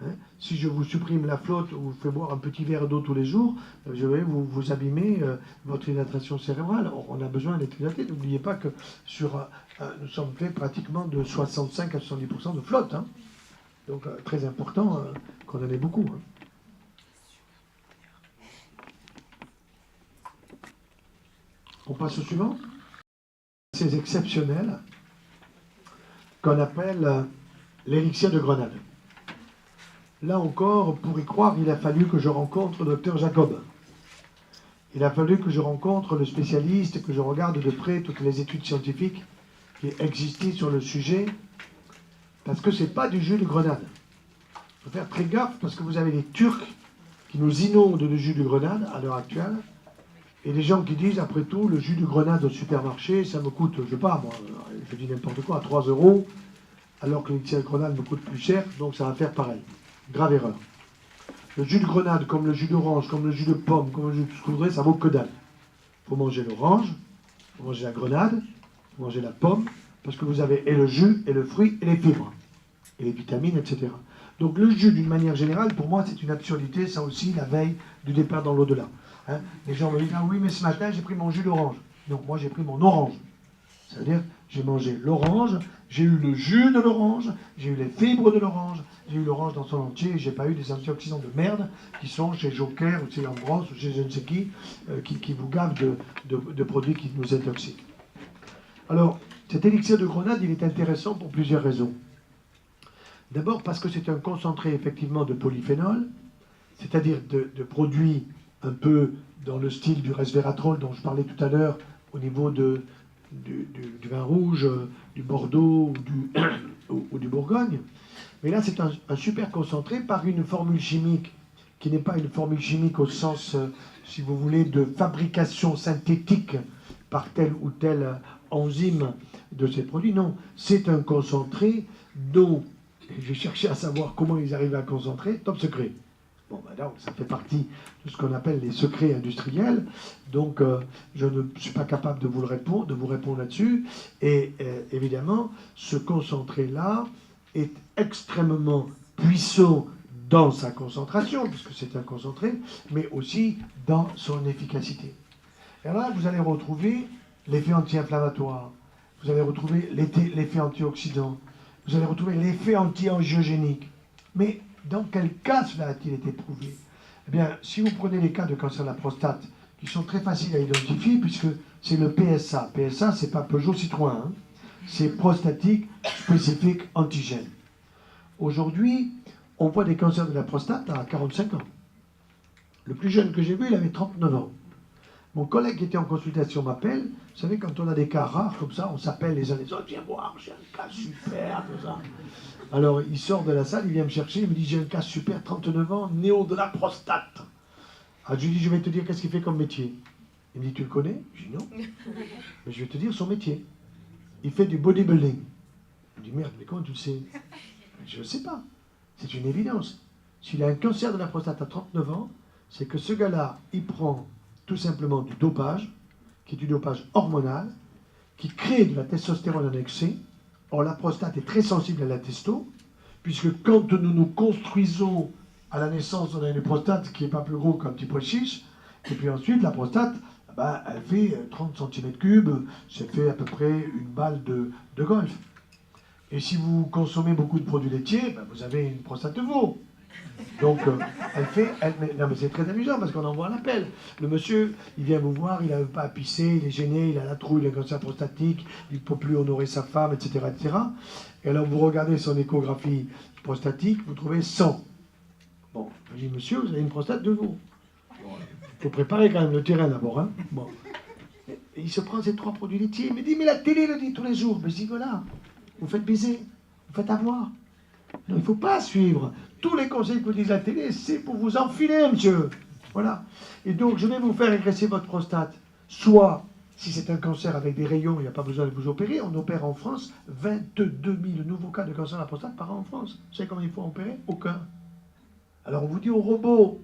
Hein. Si je vous supprime la flotte ou vous fais boire un petit verre d'eau tous les jours, je vais vous abîmer votre hydratation cérébrale. On a besoin d'être hydraté. N'oubliez pas que nous sommes faits pratiquement de 65 à 70% de flotte. Hein. Donc très important qu'on en ait beaucoup. Hein. On passe au suivant. C'est exceptionnel qu'on appelle l'élixir de grenade. Là encore, pour y croire, il a fallu que je rencontre le docteur Jacob. Il a fallu que je rencontre le spécialiste, que je regarde de près toutes les études scientifiques qui existaient sur le sujet, parce que ce n'est pas du jus de grenade. Il faut faire très gaffe, parce que vous avez les Turcs qui nous inondent de jus de grenade à l'heure actuelle, et des gens qui disent, après tout, le jus de grenade au supermarché, ça me coûte, je sais pas, moi, je dis n'importe quoi, à 3 €, alors que l'élixir de grenade me coûte plus cher, donc ça va faire pareil. Grave erreur. Le jus de grenade, comme le jus d'orange, comme le jus de pomme, comme le jus de ce que vous voudrez, ça vaut que dalle. Il faut manger l'orange, il faut manger la grenade, il faut manger la pomme, parce que vous avez et le jus, et le fruit, et les fibres, et les vitamines, etc. Donc le jus, d'une manière générale, pour moi, c'est une absurdité, ça aussi, la veille du départ dans l'au-delà. Hein, les gens me disent, ah oui, mais ce matin, j'ai pris mon jus d'orange. Non, moi, j'ai pris mon orange. Ça veut dire, j'ai mangé l'orange, j'ai eu le jus de l'orange, j'ai eu les fibres de l'orange, j'ai eu l'orange dans son entier, j'ai pas eu des antioxydants de merde qui sont chez Joker ou chez Ambroise ou chez je ne sais qui vous gavent de produits qui nous intoxiquent. Alors, cet élixir de grenade, il est intéressant pour plusieurs raisons. D'abord parce que c'est un concentré effectivement de polyphénol, c'est-à-dire de produits un peu dans le style du resveratrol dont je parlais tout à l'heure au niveau du vin rouge, du Bordeaux ou du Bourgogne. Mais là, c'est un super concentré par une formule chimique qui n'est pas une formule chimique au sens, si vous voulez, de fabrication synthétique par tel ou tel enzyme de ces produits. Non, c'est un concentré dont, j'ai cherché à savoir comment ils arrivent à concentrer, top secret. Bon, ben donc, ça fait partie de ce qu'on appelle les secrets industriels. Donc, je ne suis pas capable de vous répondre là-dessus. Et évidemment, ce concentré-là est extrêmement puissant dans sa concentration, puisque c'est un concentré, mais aussi dans son efficacité. Et là, vous allez retrouver l'effet anti-inflammatoire, vous allez retrouver l'effet antioxydant, vous allez retrouver l'effet anti-angiogénique. Mais dans quel cas cela a-t-il été prouvé? Eh bien, si vous prenez les cas de cancer de la prostate, qui sont très faciles à identifier, puisque c'est le PSA. PSA, c'est pas Peugeot Citroën, hein. C'est prostatique spécifique antigène. Aujourd'hui, on voit des cancers de la prostate à 45 ans. Le plus jeune que j'ai vu, il avait 39 ans. Mon collègue qui était en consultation m'appelle. Vous savez, quand on a des cas rares comme ça, on s'appelle les uns les autres. Viens voir, j'ai un cas super, tout ça. Alors, il sort de la salle, il vient me chercher, il me dit, j'ai un cas super, 39 ans, néo de la prostate. Alors, je lui dis, je vais te dire qu'est-ce qu'il fait comme métier. Il me dit, tu le connais? Je dis, non. Mais je vais te dire son métier. Il fait du bodybuilding. Je dis, merde, mais comment tu le sais? Je ne sais pas. C'est une évidence. S'il a un cancer de la prostate à 39 ans, c'est que ce gars-là, il prend tout simplement du dopage, qui est du dopage hormonal, qui crée de la testostérone en excès. Or, la prostate est très sensible à la testo, puisque quand nous nous construisons à la naissance, on a une prostate qui n'est pas plus gros qu'un petit pois chiche, et puis ensuite, la prostate, ben, elle fait 30 cm3, ça fait à peu près une balle de golf. Et si vous consommez beaucoup de produits laitiers, ben, vous avez une prostate de veau. Donc, non mais c'est très amusant parce qu'on envoie un appel. Le monsieur, il vient vous voir, il n'arrive pas à pisser, il est gêné, il a la trouille, il a un cancer prostatique, il ne peut plus honorer sa femme, etc., etc. Et alors, vous regardez son échographie prostatique, vous trouvez 100. Bon, je dis, monsieur, vous avez une prostate de veau. Il faut préparer quand même le terrain d'abord. Hein. Bon. Et il se prend ces 3 produits laitiers. Il me dit, mais la télé le dit tous les jours. Mais je dis, voilà, vous faites baiser, vous faites avoir. Non, il ne faut pas suivre. Tous les conseils que vous disent la télé, c'est pour vous enfiler, monsieur. Voilà. Et donc, je vais vous faire régresser votre prostate. Soit, si c'est un cancer avec des rayons, il n'y a pas besoin de vous opérer. On opère en France 22 000 nouveaux cas de cancer de la prostate par an en France. Vous savez combien il faut opérer? Aucun. Alors, on vous dit au robot,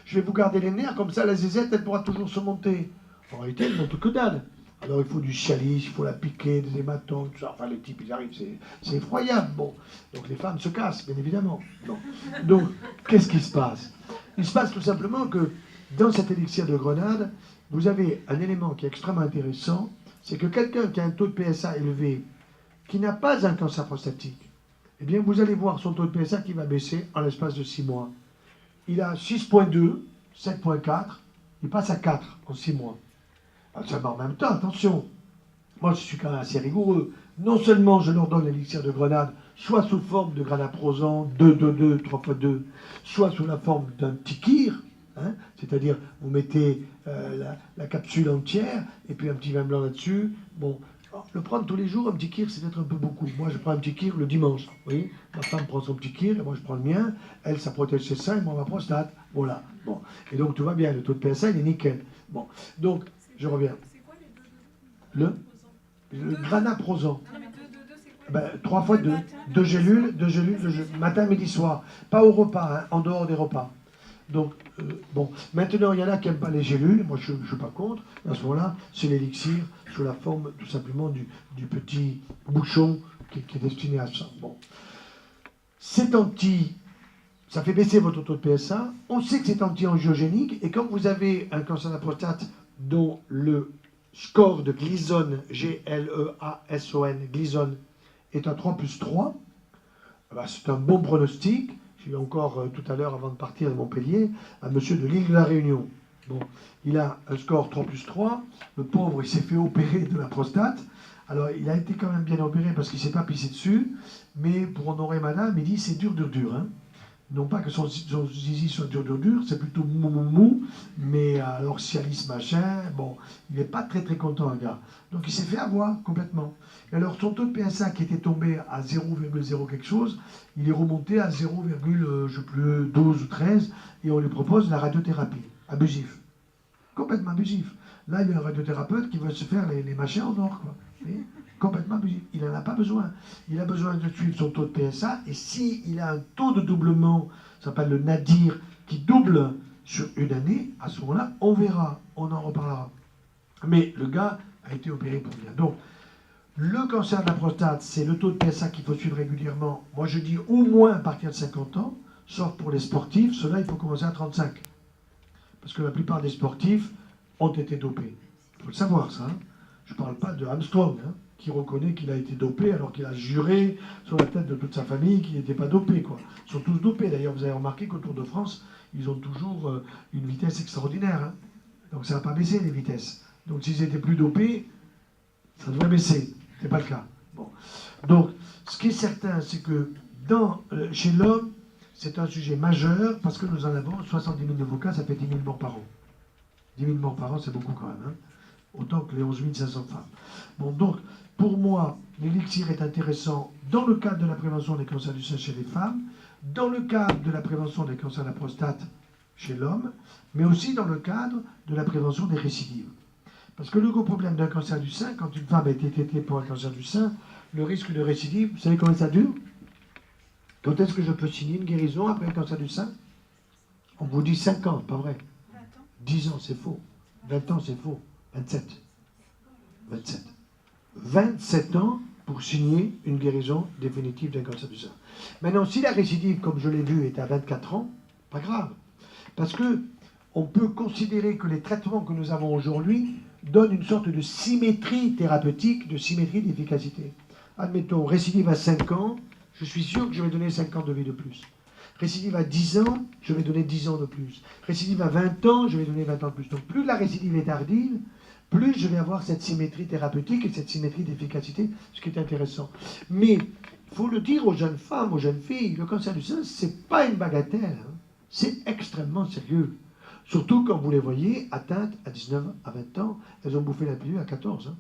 je vais vous garder les nerfs, comme ça, la zézette, elle pourra toujours se monter. En réalité, elle ne monte que dalle. Alors il faut du chalice, il faut la piquer, des hématomes, tout ça. Enfin, les types, ils arrivent, c'est effroyable. Bon, donc les femmes se cassent, bien évidemment. Bon. Donc, qu'est-ce qui se passe? Il se passe tout simplement que dans cet élixir de grenade, vous avez un élément qui est extrêmement intéressant, c'est que quelqu'un qui a un taux de PSA élevé, qui n'a pas un cancer prostatique, eh bien, vous allez voir son taux de PSA qui va baisser en l'espace de 6 mois. Il a 6,2, 7,4, il passe à 4 en 6 mois. Seulement en même temps, attention, moi je suis quand même assez rigoureux. Non seulement je leur donne l'élixir de grenade, soit sous forme de granaprosan 2, 2, 2, 3 x 2, soit sous la forme d'un petit kir, hein, c'est-à-dire vous mettez la capsule entière et puis un petit vin blanc là-dessus. Bon, le prendre tous les jours, un petit kir, c'est peut-être un peu beaucoup. Moi je prends un petit kir le dimanche. Vous voyez, ma femme prend son petit kir et moi je prends le mien. Elle, ça protège ses seins et moi ma prostate. Voilà. Bon. Et donc tout va bien, le taux de PSA il est nickel. Bon, donc je reviens. C'est quoi les deux? Le granaprosan. Non, mais deux, c'est quoi? Ben, 3 fois 2. 2 gélules, matin, midi, soir. Pas au repas, hein, en dehors des repas. Donc, bon. Maintenant, il y en a qui n'aiment pas les gélules. Moi, je ne suis pas contre. À ce moment-là, c'est l'élixir sous la forme, tout simplement, du petit bouchon qui est destiné à ça. Bon. C'est ça fait baisser votre taux de PSA. On sait que c'est anti-angiogénique. Et quand vous avez un cancer de la prostate dont le score de Gleason, G-L-E-A-S-O-N, Gleason, est à 3+3, ben c'est un bon pronostic. J'ai eu encore tout à l'heure, avant de partir de Montpellier, un monsieur de l'île de la Réunion. Bon, il a un score 3+3. Le pauvre, il s'est fait opérer de la prostate. Alors, il a été quand même bien opéré parce qu'il ne s'est pas pissé dessus. Mais pour honorer madame, il dit c'est dur, dur, dur. Hein. Non pas que son zizi soit dur, dur, dur, c'est plutôt mou, mou, mou. Mais alors, Cialis, machin, bon, il n'est pas très, très content, le gars. Donc, il s'est fait avoir complètement. Et alors, son taux de PSA qui était tombé à 0,0 quelque chose, il est remonté à 0, je sais plus, 12 ou 13, et on lui propose la radiothérapie. Abusif. Complètement abusif. Là, il y a un radiothérapeute qui veut se faire les machins en or, quoi. Et complètement abusif. Il n'en a pas besoin. Il a besoin de suivre son taux de PSA, et s'il a un taux de doublement, ça s'appelle le nadir, qui double sur une année, à ce moment-là, on verra, on en reparlera. Mais le gars a été opéré pour rien. Donc, le cancer de la prostate, c'est le taux de PSA qu'il faut suivre régulièrement. Moi, je dis au moins à partir de 50 ans, sauf pour les sportifs. Cela, il faut commencer à 35. Parce que la plupart des sportifs ont été dopés. Il faut le savoir, ça. Hein. Je ne parle pas de Armstrong, hein, qui reconnaît qu'il a été dopé alors qu'il a juré sur la tête de toute sa famille qu'il n'était pas dopé, quoi. Ils sont tous dopés. D'ailleurs, vous avez remarqué qu'au Tour de France, ils ont toujours une vitesse extraordinaire. Hein. Donc, ça n'a pas baissé, les vitesses. Donc, s'ils étaient plus dopés, ça devrait baisser. Ce n'est pas le cas. Bon. Donc, ce qui est certain, c'est que chez l'homme, c'est un sujet majeur parce que nous en avons 70 000 nouveaux cas, ça fait 10 000 morts par an. 10 000 morts par an, c'est beaucoup quand même. Hein. Autant que les 11 500 femmes. Bon, donc, pour moi, l'élixir est intéressant dans le cadre de la prévention des cancers du sein chez les femmes, dans le cadre de la prévention des cancers de la prostate chez l'homme, mais aussi dans le cadre de la prévention des récidives. Parce que le gros problème d'un cancer du sein, quand une femme a été traitée pour un cancer du sein, le risque de récidive, vous savez combien ça dure? Quand est-ce que je peux signer une guérison après un cancer du sein? On vous dit 5 ans, pas vrai. 10 ans, c'est faux. 20 ans, c'est faux. 27. 27. 27 ans pour signer une guérison définitive d'un cancer du sein. Maintenant, si la récidive, comme je l'ai vu, est à 24 ans, pas grave. Parce que on peut considérer que les traitements que nous avons aujourd'hui donnent une sorte de symétrie thérapeutique, de symétrie d'efficacité. Admettons, récidive à 5 ans, je suis sûr que je vais donner 5 ans de vie de plus. Récidive à 10 ans, je vais donner 10 ans de plus. Récidive à 20 ans, je vais donner 20 ans de plus. Donc plus la récidive est tardive, plus je vais avoir cette symétrie thérapeutique et cette symétrie d'efficacité, ce qui est intéressant. Mais il faut le dire aux jeunes femmes, aux jeunes filles, le cancer du sein, ce n'est pas une bagatelle. Hein. C'est extrêmement sérieux. Surtout quand vous les voyez atteintes à 19, à 20 ans, elles ont bouffé la pilule à 14. Hein.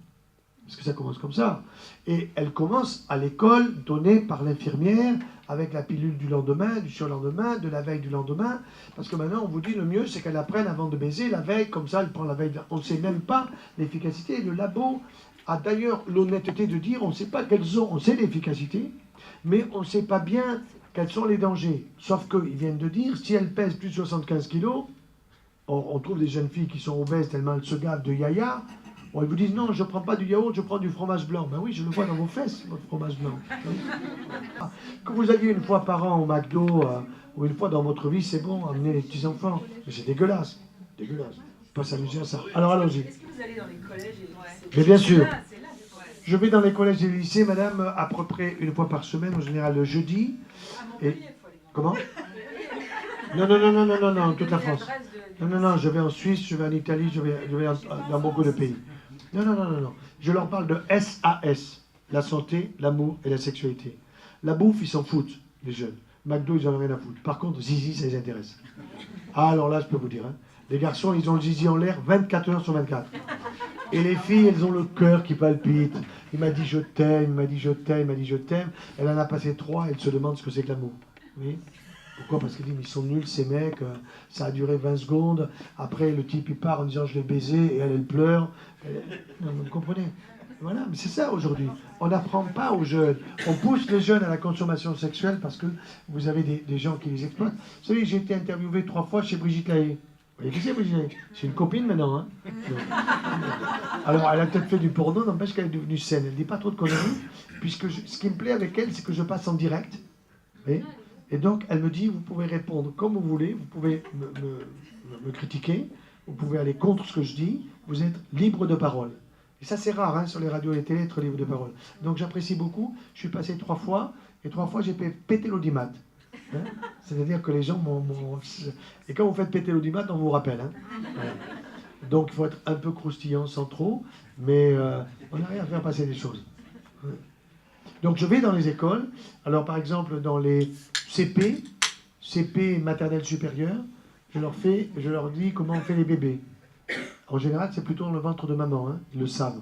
Parce que ça commence comme ça. Et elles commencent à l'école, donnée par l'infirmière, avec la pilule du lendemain, du surlendemain, de la veille du lendemain. Parce que maintenant, on vous dit, le mieux, c'est qu'elle apprenne avant de baiser la veille, comme ça, elle prend la veille. On ne sait même pas l'efficacité. Le labo a d'ailleurs l'honnêteté de dire, on ne sait pas quelles ont, on sait l'efficacité, mais on ne sait pas bien quels sont les dangers. Sauf qu'ils viennent de dire, si elle pèse plus de 75 kilos, on trouve des jeunes filles qui sont obèses tellement elles se gavent de yaya. Bon, ils vous disent non, je ne prends pas du yaourt, je prends du fromage blanc. Ben oui, je le vois dans vos fesses, votre fromage blanc. Que vous alliez une fois par an au McDo ou une fois dans votre vie, c'est bon, amener les petits-enfants. Mais c'est dégueulasse. Dégueulasse. On peut s'amuser à ça. Alors allons-y. Est-ce que vous allez dans les collèges et lycées? Mais bien sûr. C'est là, Je vais dans les collèges et les lycées, madame, à peu près une fois par semaine, en général le jeudi. À Montpellier, il faut aller. Comment? Non, toute la France. Non, je vais en Suisse, je vais en Italie, je vais dans beaucoup de pays. Non. Je leur parle de SAS, la santé, l'amour et la sexualité. La bouffe, ils s'en foutent, les jeunes. McDo, ils en ont rien à foutre. Par contre, zizi, ça les intéresse. Ah, alors là, je peux vous dire, hein, les garçons, ils ont le zizi en l'air 24 heures sur 24. Et les filles, elles ont le cœur qui palpite. Il m'a dit je t'aime, il m'a dit je t'aime, il m'a dit je t'aime. Elle en a passé 3, elle se demande ce que c'est que l'amour. Oui. Pourquoi? Parce qu'elle dit, mais ils sont nuls ces mecs, ça a duré 20 secondes, après le type il part en disant je l'ai baisé, et elle pleure. Non, vous comprenez? Voilà, mais c'est ça aujourd'hui. On n'apprend pas aux jeunes. On pousse les jeunes à la consommation sexuelle parce que vous avez des gens qui les exploitent. Vous savez, j'ai été interviewé 3 fois chez Brigitte Lahaye. Vous voyez qui c'est, Brigitte Lahaye? C'est une copine maintenant. Hein. Alors, elle a peut-être fait du porno, n'empêche qu'elle est devenue saine. Elle ne dit pas trop de conneries, puisque ce qui me plaît avec elle, c'est que je passe en direct. Vous voyez? Et donc, elle me dit, vous pouvez répondre comme vous voulez, vous pouvez me critiquer, vous pouvez aller contre ce que je dis, vous êtes libre de parole. Et ça, c'est rare, hein, sur les radios et les télés, être libre de parole. Donc, j'apprécie beaucoup. Je suis passé 3 fois, et 3 fois, j'ai pété l'audimat. Hein, c'est-à-dire que les gens m'ont... Et quand vous faites péter l'audimat, on vous rappelle. Hein. Voilà. Donc, il faut être un peu croustillant sans trop, mais on arrive à faire passer des choses. Donc, je vais dans les écoles. Alors, par exemple, dans les CP maternelle supérieure, je leur dis comment on fait les bébés. En général, c'est plutôt dans le ventre de maman, hein, ils le savent.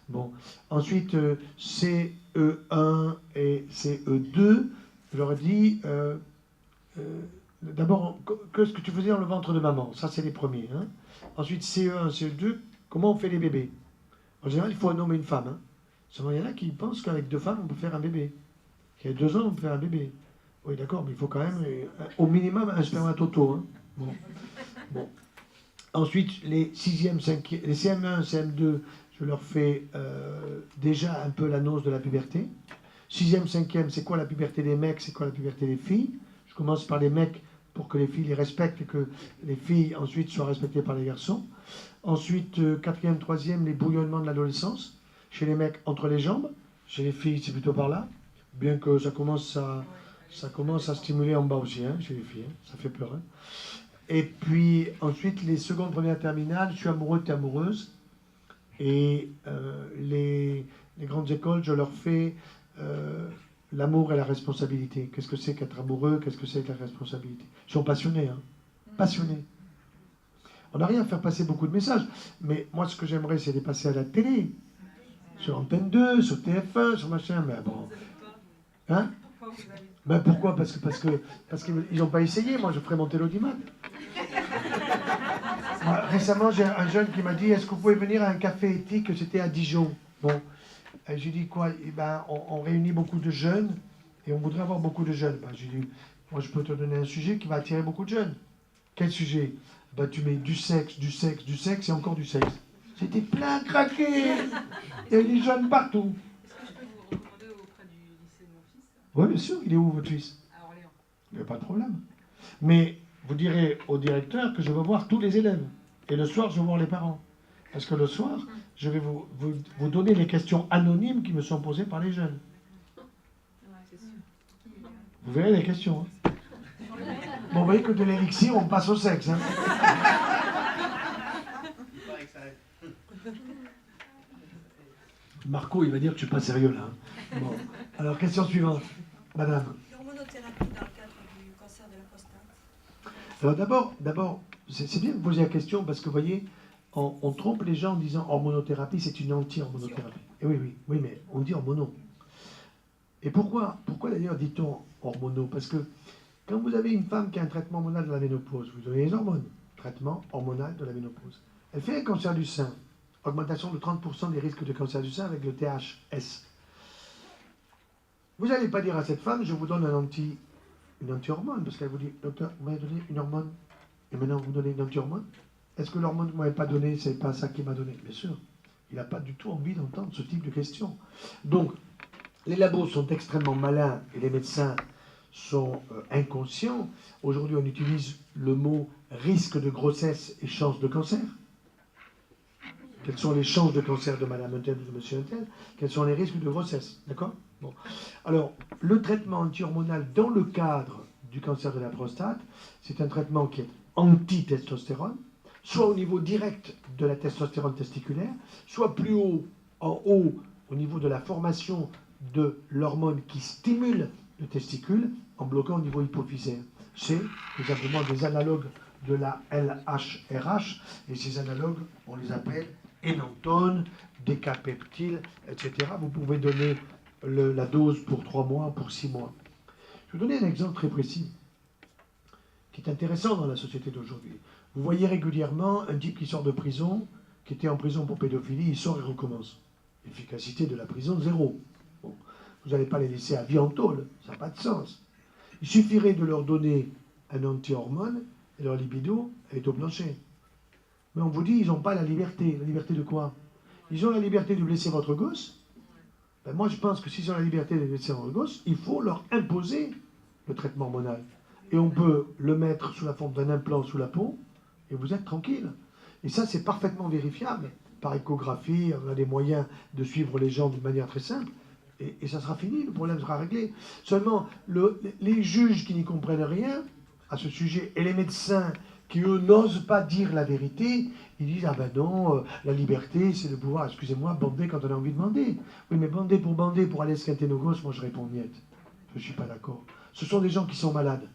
Bon. Ensuite, CE1 et CE2, je leur dis d'abord, qu'est-ce que tu faisais dans le ventre de maman? Ça, c'est les premiers. Hein. Ensuite, CE1, CE2, comment on fait les bébés? En général, il faut un homme et une femme. Hein. Seulement, il y en a qui pensent qu'avec 2 femmes, on peut faire un bébé. Il y a 2 hommes, on peut faire un bébé. Oui, d'accord, mais il faut quand même, au minimum, un spermatoto. Hein. Bon. Ensuite, les CM1, CM2, je leur fais déjà un peu l'annonce de la puberté. 6e, 5e, c'est quoi la puberté des mecs, c'est quoi la puberté des filles. Je commence par les mecs pour que les filles les respectent et que les filles ensuite soient respectées par les garçons. Ensuite, 4e, 3e, les bouillonnements de l'adolescence. Chez les mecs, entre les jambes. Chez les filles, c'est plutôt par là. Bien que ça commence à stimuler en bas aussi, hein, chez les filles. Hein. Ça fait peur. Hein. Et puis, ensuite, les secondes, premières, terminales, je suis amoureux, tu es amoureuse. Et les grandes écoles, je leur fais l'amour et la responsabilité. Qu'est-ce que c'est qu'être amoureux? Qu'est-ce que c'est que la responsabilité? Ils sont passionnés, hein. Passionnés. On n'a rien à faire passer beaucoup de messages. Mais moi, ce que j'aimerais, c'est les passer à la télé. Sur Antenne 2, sur TF1, sur machin. Mais bon. Hein? Ben pourquoi? Parce qu'ils n'ont pas essayé. Moi, je ferai monter l'audimat. Récemment, j'ai un jeune qui m'a dit, est-ce que vous pouvez venir à un café éthique? C'était à Dijon. Bon. J'ai dit quoi? Eh ben, on réunit beaucoup de jeunes et on voudrait avoir beaucoup de jeunes. Ben, j'ai dit, moi, je peux te donner un sujet qui va attirer beaucoup de jeunes. Quel sujet? Ben, tu mets du sexe et encore du sexe. C'était plein craqué. Il y avait des jeunes partout. Est-ce que je peux vous recommander auprès du lycée de mon fils? Oui, bien sûr. Il est où, votre fils? À Orléans. Il n'y a pas de problème. Mais vous direz au directeur que je veux voir tous les élèves. Et le soir, je veux voir les parents. Parce que le soir, je vais vous donner les questions anonymes qui me sont posées par les jeunes. Ouais, c'est sûr. Vous verrez les questions. Hein. Bon, vous voyez que de l'élixir, on passe au sexe. Hein. Marco, il va dire que je suis pas sérieux là. Hein. Bon. Alors, question suivante. Madame. L'hormonothérapie dans le cadre du cancer de la prostate. Alors d'abord, c'est bien de poser la question parce que vous voyez, on trompe les gens en disant hormonothérapie, c'est une anti-hormonothérapie. Et oui, mais on dit hormono. Et pourquoi d'ailleurs dit-on hormono? Parce que quand vous avez une femme qui a un traitement hormonal de la ménopause, vous donnez les hormones, traitement hormonal de la ménopause. Elle fait un cancer du sein, augmentation de 30% des risques de cancer du sein avec le THS. Vous n'allez pas dire à cette femme, je vous donne une anti-hormone, parce qu'elle vous dit, docteur, vous m'avez donné une hormone, et maintenant vous me donnez une anti-hormone. Est-ce que l'hormone que vous ne m'avez pas donnée, c'est pas ça qui m'a donné? Bien sûr. Il n'a pas du tout envie d'entendre ce type de questions. Donc, les labos sont extrêmement malins et les médecins sont inconscients. Aujourd'hui, on utilise le mot risque de grossesse et chance de cancer. Quelles sont les chances de cancer de madame Untel ou de monsieur Untel? Quels sont les risques de grossesse? D'accord? Bon. Alors, le traitement anti-hormonal dans le cadre du cancer de la prostate, c'est un traitement qui est anti-testostérone, soit au niveau direct de la testostérone testiculaire, soit plus haut, en haut, au niveau de la formation de l'hormone qui stimule le testicule, en bloquant au niveau hypophysaire. C'est tout simplement des analogues de la LHRH, et ces analogues, on les appelle énantone, décapeptyle, etc. Vous pouvez donner la dose pour 3 mois, pour 6 mois. Je vais vous donner un exemple très précis, qui est intéressant dans la société d'aujourd'hui. Vous voyez régulièrement un type qui sort de prison, qui était en prison pour pédophilie, il sort et recommence. L'efficacité de la prison, 0. Bon. Vous n'allez pas les laisser à vie en tôle, ça n'a pas de sens. Il suffirait de leur donner un anti-hormone et leur libido est au plancher. Mais on vous dit, ils n'ont pas la liberté. La liberté de quoi? Ils ont la liberté de blesser votre gosse. Ben moi, je pense que s'ils ont la liberté de blesser votre gosse, il faut leur imposer le traitement hormonal. Et on peut le mettre sous la forme d'un implant sous la peau, et vous êtes tranquille. Et ça, c'est parfaitement vérifiable. Par échographie, on a des moyens de suivre les gens d'une manière très simple. Et ça sera fini, le problème sera réglé. Seulement, les juges qui n'y comprennent rien à ce sujet, et les médecins qui, eux, n'osent pas dire la vérité, ils disent « Ah ben non, la liberté, c'est de pouvoir, excusez-moi, bander quand on a envie de bander. » Oui, mais bander, pour aller esquinter nos gosses, moi je réponds « Miette. » Je ne suis pas d'accord. Ce sont des gens qui sont malades.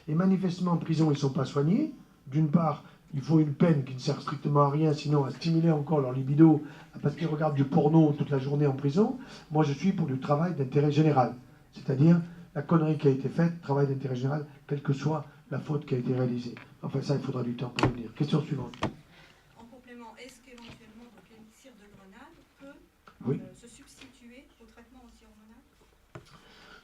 Et manifestement, en prison, ils ne sont pas soignés. D'une part, il faut une peine qui ne sert strictement à rien, sinon à stimuler encore leur libido, parce qu'ils regardent du porno toute la journée en prison. Moi, je suis pour du travail d'intérêt général. C'est-à-dire, la connerie qui a été faite, travail d'intérêt général, quelle que soit la faute qui a été réalisée. Enfin, ça, il faudra du temps pour le dire. Question suivante. En complément, est-ce qu'éventuellement l'élixir de grenade peut Oui. Se substituer au traitement anti-hormonal?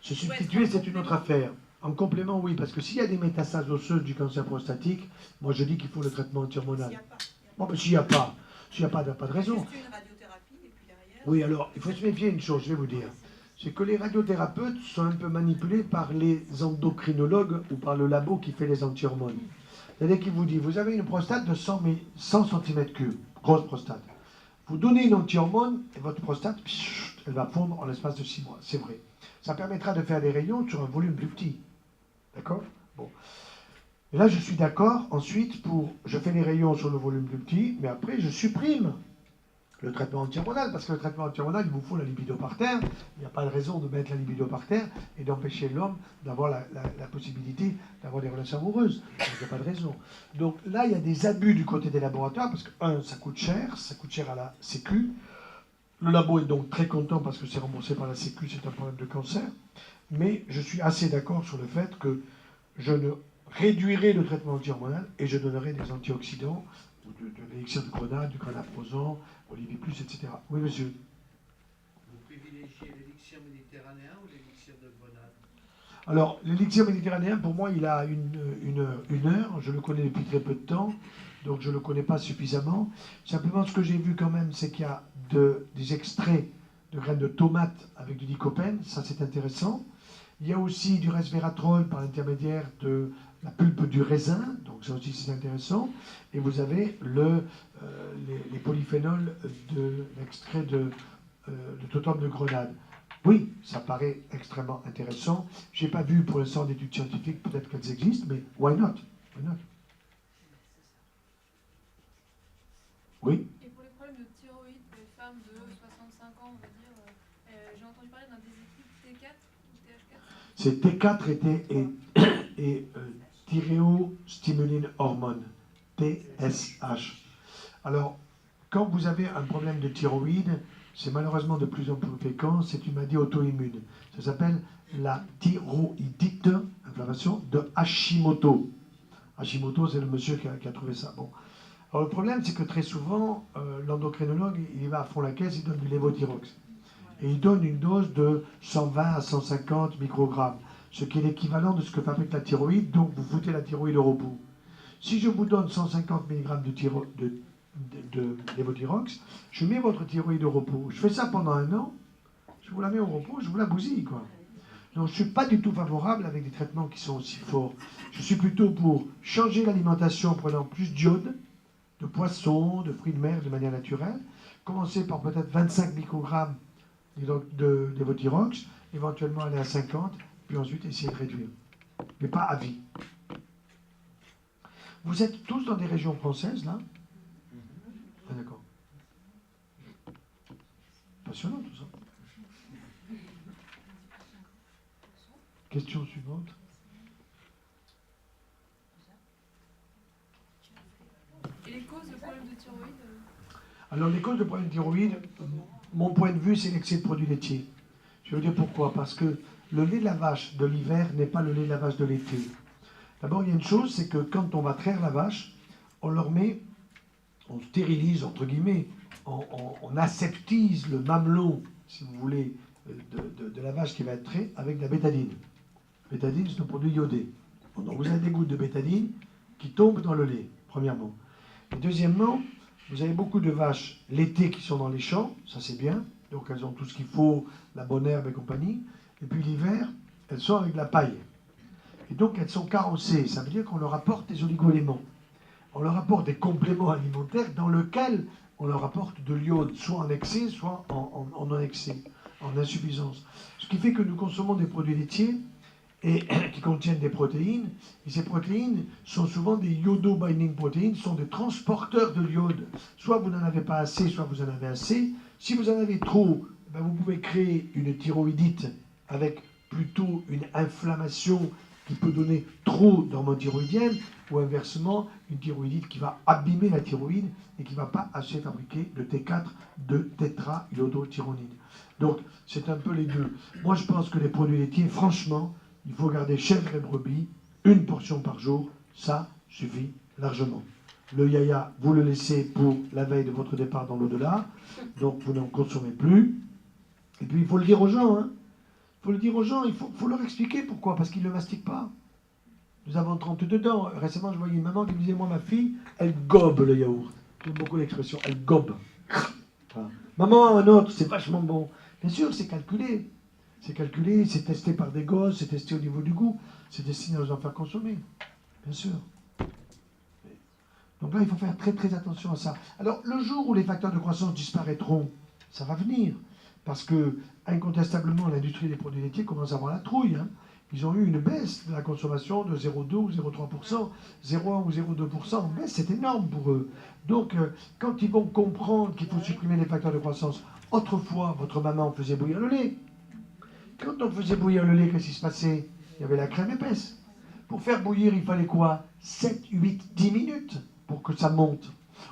Se substituer, c'est une autre affaire. En complément, oui, parce que s'il y a des métastases osseuses du cancer prostatique, moi je dis qu'il faut le traitement anti-hormonal. S'il n'y a pas. Bon, mais s'il n'y a pas, il n'y a pas de raison. Juste une radiothérapie et puis derrière. Oui, alors, il faut se méfier d'une chose, je vais vous dire. C'est que les radiothérapeutes sont un peu manipulés par les endocrinologues ou par le labo qui fait les anti-hormones. C'est-à-dire qu'il vous dit, vous avez une prostate de 100 cm3, grosse prostate. Vous donnez une anti-hormone et votre prostate, elle va fondre en l'espace de 6 mois. C'est vrai. Ça permettra de faire des rayons sur un volume plus petit. D'accord? Bon. Et là, je suis d'accord. Ensuite, je fais les rayons sur le volume plus petit, mais après, je supprime le traitement anti-hormonal, parce que le traitement anti-hormonal, il vous faut la libido par terre. Il n'y a pas de raison de mettre la libido par terre et d'empêcher l'homme d'avoir la possibilité d'avoir des relations amoureuses. Il n'y a pas de raison. Donc là, il y a des abus du côté des laboratoires, parce que, ça coûte cher à la Sécu. Le labo est donc très content parce que c'est remboursé par la Sécu, c'est un problème de cancer. Mais je suis assez d'accord sur le fait que je ne réduirai le traitement anti-hormonal et je donnerai des antioxydants, de l'élixir de grenade, du granaprosan, Olivier Plus, etc. Oui, monsieur. Vous privilégiez l'élixir méditerranéen ou l'élixir de grenade? Alors, l'élixir méditerranéen, pour moi, il a une heure. Je le connais depuis très peu de temps, donc je ne le connais pas suffisamment. Simplement, ce que j'ai vu quand même, c'est qu'il y a des extraits de graines de tomates avec du lycopène. Ça, c'est intéressant. Il y a aussi du resveratrol par l'intermédiaire de la pulpe du raisin, donc ça aussi c'est intéressant. Et vous avez les polyphénols de l'extrait de totem de grenade. Oui, ça paraît extrêmement intéressant. Je n'ai pas vu pour l'instant d'études scientifiques, peut-être qu'elles existent, mais why not? Why not? Oui. Et pour les problèmes de thyroïde pour les femmes de 65 ans, on va dire, j'ai entendu parler d'un déséquilibre T4 ou TH4. C'est T4 et thyréostimuline hormone, TSH. Alors, quand vous avez un problème de thyroïde, c'est malheureusement de plus en plus fréquent, c'est une maladie auto-immune. Ça s'appelle la thyroïdite, inflammation de Hashimoto. Hashimoto, c'est le monsieur qui a trouvé ça. Bon. Alors le problème, c'est que très souvent, l'endocrinologue, il va à fond la caisse, il donne du lévothyrox. Et il donne une dose de 120 à 150 microgrammes, ce qui est l'équivalent de ce que fabrique la thyroïde, donc vous foutez la thyroïde au repos. Si je vous donne 150 mg de de Levothyrox, je mets votre thyroïde au repos. Je fais ça pendant 1 an, je vous la mets au repos, je vous la bousille, quoi. Donc je ne suis pas du tout favorable avec des traitements qui sont aussi forts. Je suis plutôt pour changer l'alimentation en prenant plus d'iode, de poissons, de fruits de mer de manière naturelle. Commencer par peut-être 25 microgrammes de Levothyrox, éventuellement aller à 50, puis ensuite essayer de réduire. Mais pas à vie. Vous êtes tous dans des régions françaises, là? Ah, d'accord. Passionnant tout ça. Question suivante. Et les causes de problèmes de thyroïde Alors, les causes de problèmes de thyroïde, mon point de vue, c'est l'excès de produits laitiers. Je vais vous dire pourquoi. Parce que le lait de la vache de l'hiver n'est pas le lait de la vache de l'été. D'abord, il y a une chose, c'est que quand on va traire la vache, on leur met, on stérilise, entre guillemets, on aseptise le mamelon, si vous voulez, de la vache qui va être traitée avec de la bétadine. Bétadine, c'est un produit iodé. Donc vous avez des gouttes de bétadine qui tombent dans le lait, premièrement. Et deuxièmement, vous avez beaucoup de vaches l'été qui sont dans les champs, ça c'est bien, donc elles ont tout ce qu'il faut, la bonne herbe et compagnie. Et puis l'hiver, elles sont avec de la paille. Et donc elles sont carencées, ça veut dire qu'on leur apporte des oligo-éléments. On leur apporte des compléments alimentaires dans lesquels on leur apporte de l'iode, soit en excès, soit en non-excès, en insuffisance. Ce qui fait que nous consommons des produits laitiers et qui contiennent des protéines, et ces protéines sont souvent des iodo-binding proteins, sont des transporteurs de l'iode. Soit vous n'en avez pas assez, soit vous en avez assez. Si vous en avez trop, ben vous pouvez créer une thyroïdite avec plutôt une inflammation qui peut donner trop d'hormones thyroïdiennes, ou inversement, une thyroïdite qui va abîmer la thyroïde et qui ne va pas assez fabriquer de T4, de tétra-iodothyronine. Donc, c'est un peu les deux. Moi, je pense que les produits laitiers, franchement, il faut garder chèvre et brebis, 1 portion par jour, ça suffit largement. Le yaya, vous le laissez pour la veille de votre départ dans l'au-delà, donc vous n'en consommez plus. Et puis, il faut le dire aux gens, hein. Il faut le dire aux gens, il faut leur expliquer pourquoi, parce qu'ils ne le mastiquent pas. Nous avons 32 dents. Récemment, je voyais une maman qui me disait, moi, ma fille, elle gobe le yaourt. J'aime beaucoup l'expression, elle gobe. Voilà. Maman, un autre, c'est vachement bon. Bien sûr, c'est calculé. C'est calculé, c'est testé par des gosses, c'est testé au niveau du goût. C'est destiné à nous en faire consommer. Bien sûr. Donc là, il faut faire très très attention à ça. Alors, le jour où les facteurs de croissance disparaîtront, ça va venir. Parce que, incontestablement, l'industrie des produits laitiers commence à avoir la trouille. Hein. Ils ont eu une baisse de la consommation de 0,2 ou 0,3%, 0,1 ou 0,2% en baisse, c'est énorme pour eux. Donc, quand ils vont comprendre qu'il faut supprimer les facteurs de croissance, autrefois, votre maman faisait bouillir le lait. Quand on faisait bouillir le lait, qu'est-ce qui se passait? Il y avait la crème épaisse. Pour faire bouillir, il fallait quoi? 7, 8, 10 minutes pour que ça monte.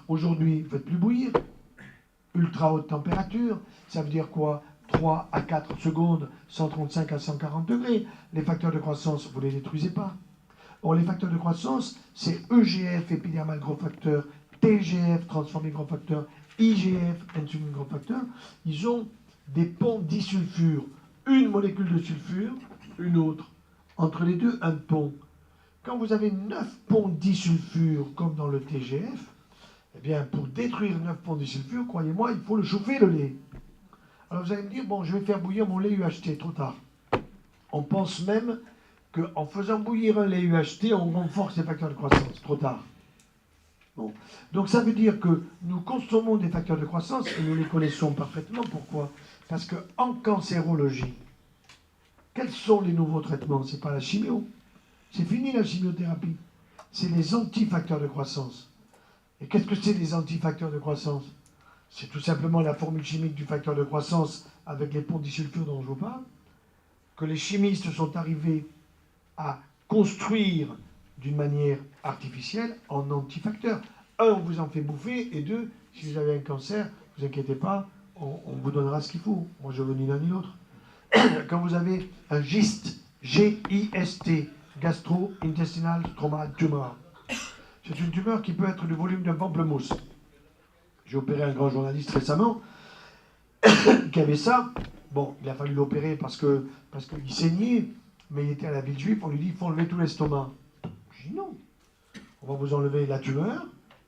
Aujourd'hui, vous ne faites plus bouillir. Ultra haute température, ça veut dire quoi? 3 à 4 secondes, 135 à 140 degrés. Les facteurs de croissance, vous ne les détruisez pas. Or, les facteurs de croissance, c'est EGF, épidermal growth factor, TGF, transforming growth factor, IGF, insulin growth factor. Ils ont des ponts disulfure. Une molécule de sulfure, une autre. Entre les deux, un pont. Quand vous avez 9 ponts disulfure, comme dans le TGF, eh bien, pour détruire 9 ponts disulfure, croyez-moi, il faut le chauffer, le lait. Alors vous allez me dire, bon, je vais faire bouillir mon lait UHT, trop tard. On pense même qu'en faisant bouillir un lait UHT, on renforce les facteurs de croissance, trop tard. Bon. Donc ça veut dire que nous consommons des facteurs de croissance et nous les connaissons parfaitement. Pourquoi? Parce qu'en cancérologie, quels sont les nouveaux traitements? Ce n'est pas la chimio. C'est fini la chimiothérapie. C'est les antifacteurs de croissance. Et qu'est-ce que c'est les antifacteurs de croissance? C'est tout simplement la formule chimique du facteur de croissance avec les ponts disulfure dont je vous parle, que les chimistes sont arrivés à construire d'une manière artificielle en antifacteurs. Un, on vous en fait bouffer, et deux, si vous avez un cancer, ne vous inquiétez pas, on vous donnera ce qu'il faut. Moi, je veux ni l'un ni l'autre. Quand vous avez un GIST, G-I-S-T, gastro-intestinal stromal tumor, c'est une tumeur qui peut être du volume d'un pamplemousse. J'ai opéré un grand journaliste récemment qui avait ça. Bon, il a fallu l'opérer parce qu'il saignait, mais il était à la ville juive. On lui dit il faut enlever tout l'estomac. Je dis non. On va vous enlever la tumeur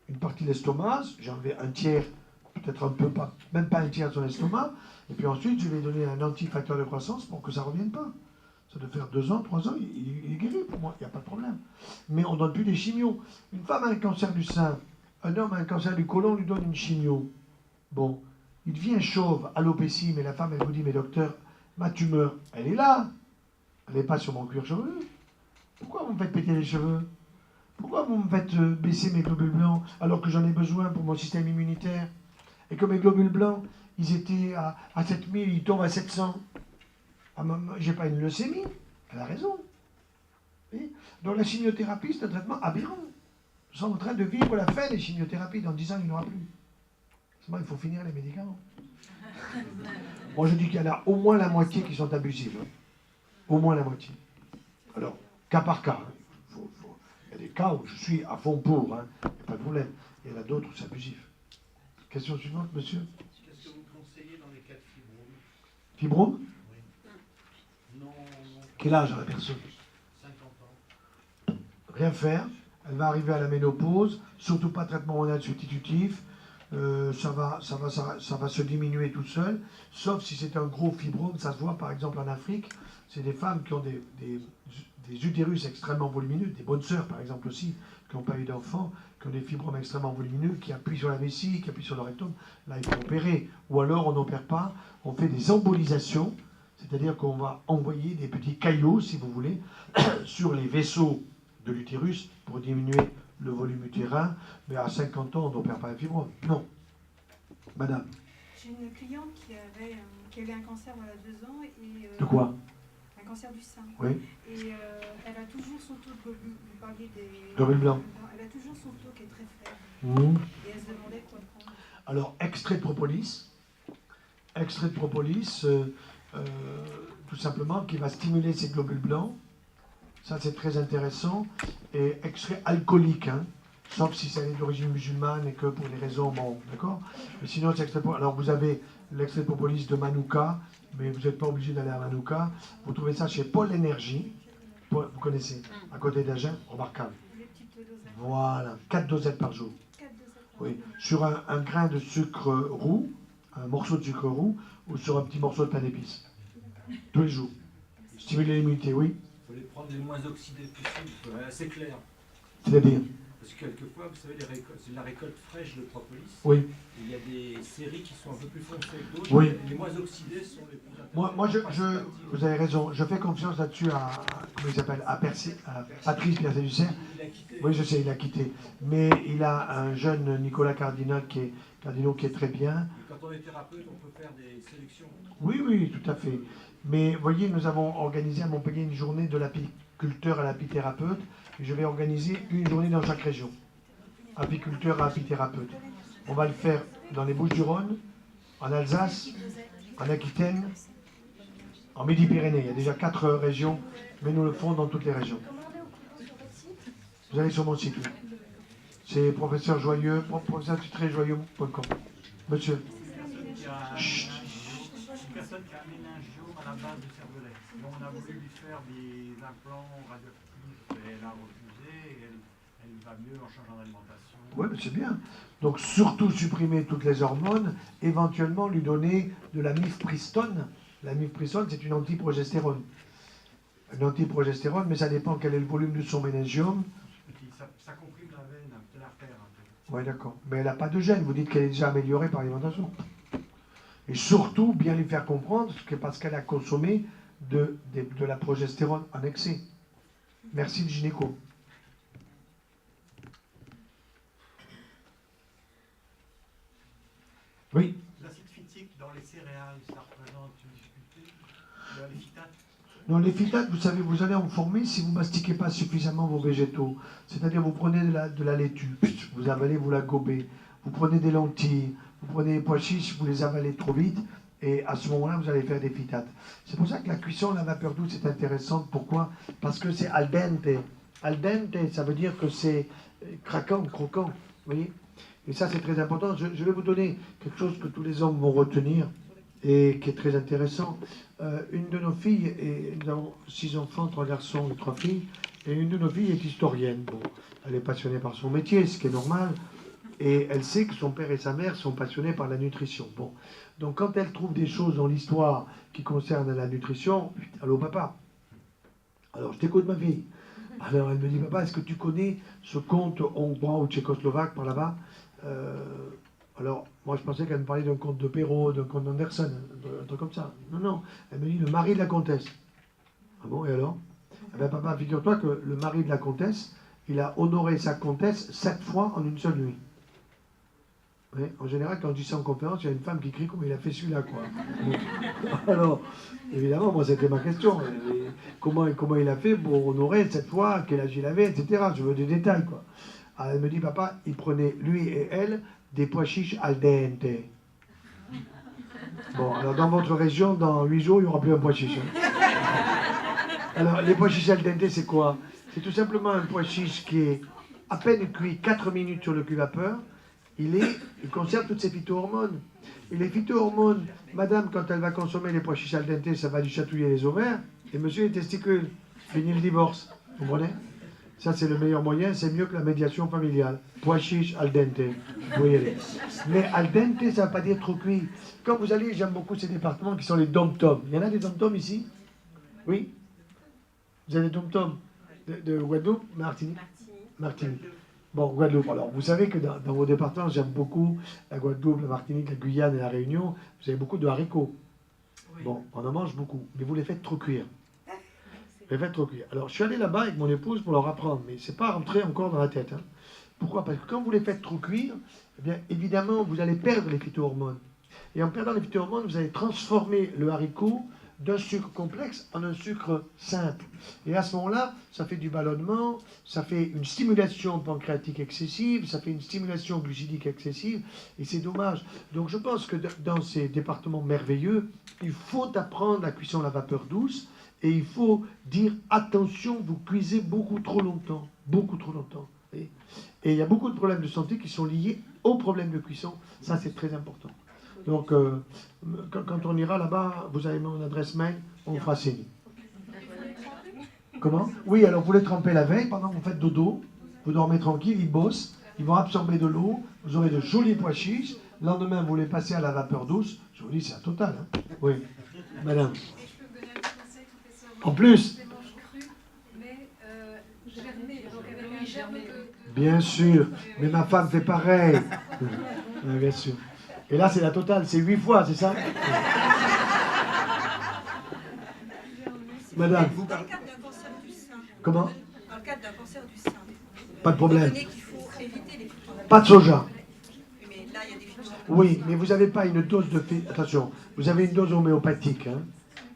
une partie de l'estomac, j'ai enlevé un tiers, peut-être un peu, pas, même pas un tiers de son estomac, et puis ensuite je lui ai donné un antifacteur de croissance pour que ça ne revienne pas. Ça doit faire 2 ans, 3 ans, il est guéri pour moi, il n'y a pas de problème. Mais on ne donne plus des chimios. Une femme a un cancer du sein, un homme a un cancer du côlon, on lui donne une chimio. Bon, il devient chauve, alopécie, mais la femme, elle vous dit, mais docteur, ma tumeur, elle est là. Elle n'est pas sur mon cuir chevelu. Pourquoi vous me faites péter les cheveux? Pourquoi vous me faites baisser mes globules blancs alors que j'en ai besoin pour mon système immunitaire? Et que mes globules blancs, ils étaient à 7000, ils tombent à 700. Ah, j'ai pas une leucémie. Elle a raison. Oui. Donc la chimiothérapie, c'est un traitement aberrant. Nous sommes en train de vivre la fin des chimiothérapies. Dans 10 ans, il n'y en aura plus. Seulement, il faut finir les médicaments. Moi, je dis qu'il y en a au moins la moitié qui sont abusifs. Hein. Au moins la moitié. Alors, cas par cas. Hein. Il y a des cas où je suis à fond pour. Hein. Il n'y a pas de problème. Il y en a d'autres où c'est abusif. Question suivante, monsieur. Qu'est-ce que vous conseillez dans les cas de fibrome? Fibrome? Oui. Non. Quel âge a la personne? 50 ans. Rien faire. Elle va arriver à la ménopause. Surtout pas de traitement hormonal substitutif. Ça va se diminuer tout seul. Sauf si c'est un gros fibrome. Ça se voit par exemple en Afrique. C'est des femmes qui ont des utérus extrêmement volumineux. Des bonnes sœurs par exemple aussi, qui n'ont pas eu d'enfants, qui ont des fibromes extrêmement volumineux, qui appuient sur la vessie, qui appuient sur le rectum. Là, il faut opérer. Ou alors, on n'opère pas, on fait des embolisations, c'est-à-dire qu'on va envoyer des petits caillots, si vous voulez, sur les vaisseaux de l'utérus pour diminuer le volume utérin. Mais à 50 ans, on n'opère pas un fibrome. Non. Madame. J'ai une cliente qui avait un cancer il y a 2 ans. Et, De quoi? un cancer du sein. Oui. Et elle a toujours son taux de globules. Vous parliez des globules blancs. Elle a toujours son taux qui est très faible. Mmh. Et elle se demandait quoi prendre. Alors, extrait de propolis. Extrait de propolis, tout simplement, qui va stimuler ces globules blancs. Ça, c'est très intéressant. Et extrait alcoolique, hein, sauf si c'est d'origine musulmane et que pour des raisons, bon, d'accord. Mais sinon, c'est extrait de propolis. Alors, vous avez l'extrait de propolis de Manuka, mais vous n'êtes pas obligé d'aller à Manuka. Vous trouvez ça chez Paul Énergie. Vous connaissez, à côté d'Agen, remarquable. Les petites dosages. Voilà, 4 dosettes par jour. 4 dosages. Oui, sur un grain de sucre roux, un morceau de sucre roux, ou sur un petit morceau de pain d'épices. Tous les jours. Stimuler l'immunité, oui. Il faut les prendre les moins oxydés possible, c'est clair. C'est-à-dire? Parce que quelquefois, vous savez, c'est la récolte fraîche de propolis. Oui. Il y a des séries qui sont un peu plus foncées que d'autres. Oui. Les moins oxydés sont les plus intéressantes. Moi vous avez raison, je fais confiance là-dessus comment il s'appelle, à Patrice Percé-Dussert. Il a quitté. Oui, je sais, il a quitté. Mais il a un jeune Nicolas Cardinal qui est très bien. Et quand on est thérapeute, on peut faire des sélections. Oui, oui, tout à fait. Mais voyez, nous avons organisé à Montpellier une journée de l'apiculteur à l'apithérapeute. Et je vais organiser une journée dans chaque région. Apiculteur à apithérapeute. On va le faire dans les Bouches-du-Rhône, en Alsace, en Aquitaine, en Midi-Pyrénées. Il y a déjà 4 régions, mais nous le ferons dans toutes les régions. Vous allez sur mon site, oui. C'est professeur joyeux, professeur-joyeux.com. Monsieur. Chut. Une personne qui a un méningiome à la base du cervelet. Donc on a voulu lui faire des implants radioactifs et elle a refusé et elle va mieux en changeant d'alimentation. Oui, mais c'est bien. Donc surtout supprimer toutes les hormones, éventuellement lui donner de la mifepristone. La mifepristone, c'est une antiprogestérone. Une antiprogestérone, mais ça dépend quel est le volume de son méningiome. Ça comprime la veine, de l'artère un peu. Oui, d'accord. Mais elle n'a pas de gène. Vous dites qu'elle est déjà améliorée par l'alimentation. Et surtout, bien lui faire comprendre que parce qu'elle a consommé de la progestérone en excès. Merci le gynéco. Oui. L'acide phytique dans les céréales, ça représente une difficulté. Les phytates. Non, les phytates, vous savez, vous allez en former si vous ne mastiquez pas suffisamment vos végétaux. C'est-à-dire, vous prenez de la laitue, vous avalez, vous la gobez. Vous prenez des lentilles, vous prenez des pois chiches, vous les avalez trop vite. Et à ce moment-là, vous allez faire des phytates. C'est pour ça que la cuisson à la vapeur douce est intéressante. Pourquoi? Parce que c'est al dente. Al dente, ça veut dire que c'est craquant, croquant. Vous voyez? Et ça, c'est très important. Je vais vous donner quelque chose que tous les hommes vont retenir et qui est très intéressant. Une de nos filles, et nous avons 6 enfants, 3 garçons et 3 filles, et une de nos filles est historienne. Bon, elle est passionnée par son métier, ce qui est normal. et elle sait que son père et sa mère sont passionnés par la nutrition. Bon, donc quand elle trouve des choses dans l'histoire qui concernent la nutrition, allô papa, alors je t'écoute ma fille. Alors elle me dit, papa, est-ce que tu connais ce conte hongrois ou tchécoslovaque par là-bas? Alors moi je pensais qu'elle me parlait d'un conte de Perrault, d'un conte d'Anderson, un truc comme ça. Non, non, elle me dit le mari de la comtesse. Ah bon, et alors? Eh bien papa, figure-toi que le mari de la comtesse, il a honoré sa comtesse 7 fois en une seule nuit. Oui, en général, quand je dis ça en conférence, il y a une femme qui crie comme il a fait celui-là, quoi. Alors, évidemment, moi, c'était ma question. Et comment il a fait pour honorer 7 fois, quel âge il avait, etc. Je veux des détails, quoi. Alors, elle me dit, papa, il prenait, lui et elle, des pois chiches al dente. Bon, alors dans votre région, dans 8 jours, il n'y aura plus un pois chiche. Hein. Alors, les pois chiches al dente, c'est quoi? C'est tout simplement un pois chiche qui est à peine cuit 4 minutes sur le cul-vapeur. Il conserve toutes ses phytohormones. Et les phytohormones, madame, quand elle va consommer les pois chiches al dente, ça va lui chatouiller les ovaires, et monsieur les testicules. Fini le divorce. Vous comprenez? Ça, c'est le meilleur moyen, c'est mieux que la médiation familiale. Pois chiches al dente. Vous pouvez y aller. Mais al dente, ça ne veut pas dire trop cuit. Quand vous allez, j'aime beaucoup ces départements qui sont les dom-toms. Il y en a des dom-toms ici? Oui? Vous avez des dom-toms de Guadeloupe, Martinique? Martinique. Bon, Guadeloupe. Alors, vous savez que dans vos départements, j'aime beaucoup la Guadeloupe, la Martinique, la Guyane et la Réunion. Vous avez beaucoup de haricots. Bon, on en mange beaucoup, mais vous les faites trop cuire. Vous les faites trop cuire. Alors, je suis allé là-bas avec mon épouse pour leur apprendre, mais c'est pas rentré encore dans la tête. Hein. Pourquoi? Parce que quand vous les faites trop cuire, eh bien, évidemment, vous allez perdre les phytohormones. Et en perdant les phytohormones, vous allez transformer le haricot d'un sucre complexe en un sucre simple. Et à ce moment-là, ça fait du ballonnement, ça fait une stimulation pancréatique excessive, ça fait une stimulation glucidique excessive, et c'est dommage. Donc je pense que dans ces départements merveilleux, il faut apprendre la cuisson à la vapeur douce, et il faut dire attention, vous cuisez beaucoup trop longtemps. Beaucoup trop longtemps. Et il y a beaucoup de problèmes de santé qui sont liés aux problèmes de cuisson. Ça, c'est très important. Donc, quand on ira là-bas, vous avez mon adresse mail, on fera signe. Comment? Oui, alors vous les trempez la veille, pendant que vous faites dodo, vous dormez tranquille, ils bossent, ils vont absorber de l'eau, vous aurez de jolis pois chiches, le lendemain, vous les passez à la vapeur douce, je vous dis, c'est un total. Hein. Oui, madame. Et je peux vous donner un petit conseil, professeur. En plus. Des manches crues, mais germées, donc avec un germe de... Bien sûr, mais ma femme fait pareil. Oui, bien sûr. Et là, c'est la totale, c'est 8 fois, c'est ça? Madame. Dans le cadre d'un cancer du sein. Comment? Dans le cadre d'un cancer du sein. Pas de problème. Qu'il faut éviter les phytohormones. Pas de soja. Mais là, il y a des phytohormones. Oui, mais vous n'avez pas une dose de... Attention, vous avez une dose homéopathique. Hein.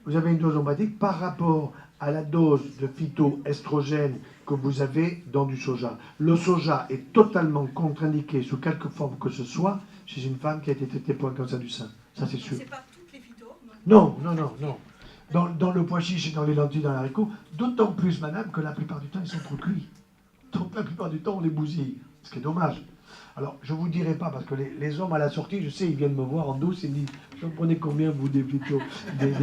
Vous avez une dose homéopathique par rapport à la dose de phytoestrogène que vous avez dans du soja. Le soja est totalement contre-indiqué sous quelque forme que ce soit chez une femme qui a été traitée pour un cancer du sein. Ça, c'est sûr. C'est pas toutes les phytohormones. Non, non, non, non. Dans le pois chiche et dans les lentilles, dans l'haricot, d'autant plus, madame, que la plupart du temps, ils sont trop cuits. Donc la plupart du temps, on les bousille. Ce qui est dommage. Alors, je ne vous dirai pas, parce que les hommes à la sortie, je sais, ils viennent me voir en douce et me disent, vous prenez combien, vous, des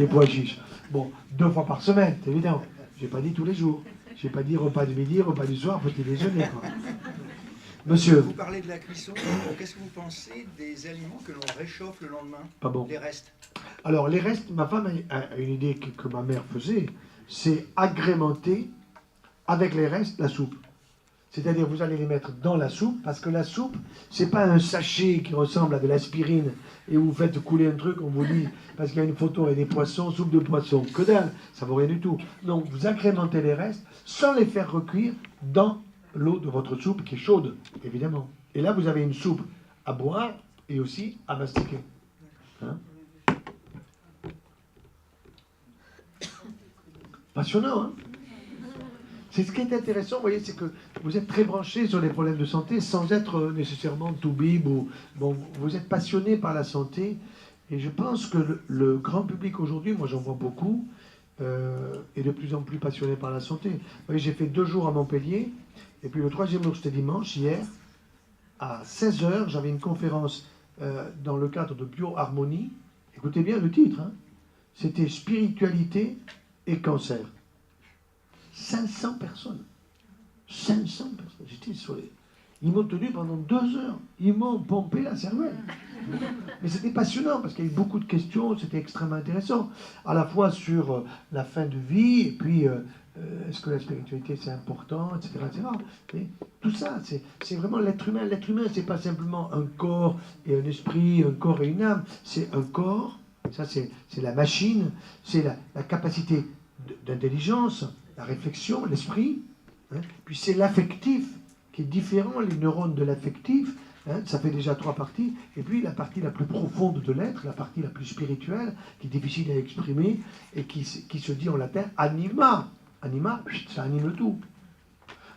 pois chiches? Bon, 2 fois par semaine, c'est évident. Je n'ai pas dit tous les jours. Je n'ai pas dit repas du midi, repas du soir, petit déjeuner, quoi. Monsieur. Vous parlez de la cuisson, qu'est-ce que vous pensez des aliments que l'on réchauffe le lendemain? Pas bon. Les restes. Alors, les restes, ma femme a une idée que ma mère faisait, c'est agrémenter avec les restes la soupe. C'est-à-dire, vous allez les mettre dans la soupe, parce que la soupe, c'est pas un sachet qui ressemble à de l'aspirine, et vous faites couler un truc, on vous dit, parce qu'il y a une photo avec des poissons, soupe de poisson. Que dalle, ça vaut rien du tout. Non, vous agrémentez les restes, sans les faire recuire dans l'eau de votre soupe, qui est chaude, évidemment. Et là, vous avez une soupe à boire, et aussi à mastiquer. Hein? Passionnant, hein? C'est ce qui est intéressant, vous voyez, c'est que vous êtes très branché sur les problèmes de santé sans être nécessairement toubib ou bon, vous êtes passionné par la santé. Et je pense que le grand public aujourd'hui, moi j'en vois beaucoup, est de plus en plus passionné par la santé. Vous voyez, j'ai fait 2 jours à Montpellier, et puis le 3e jour, c'était dimanche, hier, à 16h, j'avais une conférence dans le cadre de Bioharmonie. Écoutez bien le titre, hein. C'était spiritualité et cancer. 500 personnes. 500 personnes. J'étais sur les... Ils m'ont tenu pendant 2 heures. Ils m'ont pompé la cervelle. Mais c'était passionnant parce qu'il y a eu beaucoup de questions, c'était extrêmement intéressant. À la fois sur la fin de vie, et puis est-ce que la spiritualité c'est important, etc. etc. Et tout ça, c'est vraiment l'être humain. L'être humain, c'est pas simplement un corps et un esprit, un corps et une âme. C'est un corps, ça c'est la machine, c'est la capacité d'intelligence, la réflexion, l'esprit. Hein. Puis c'est l'affectif qui est différent, les neurones de l'affectif. Hein, ça fait déjà 3 parties. Et puis la partie la plus profonde de l'être, la partie la plus spirituelle, qui est difficile à exprimer et qui se dit en latin anima. Anima, ça anime le tout.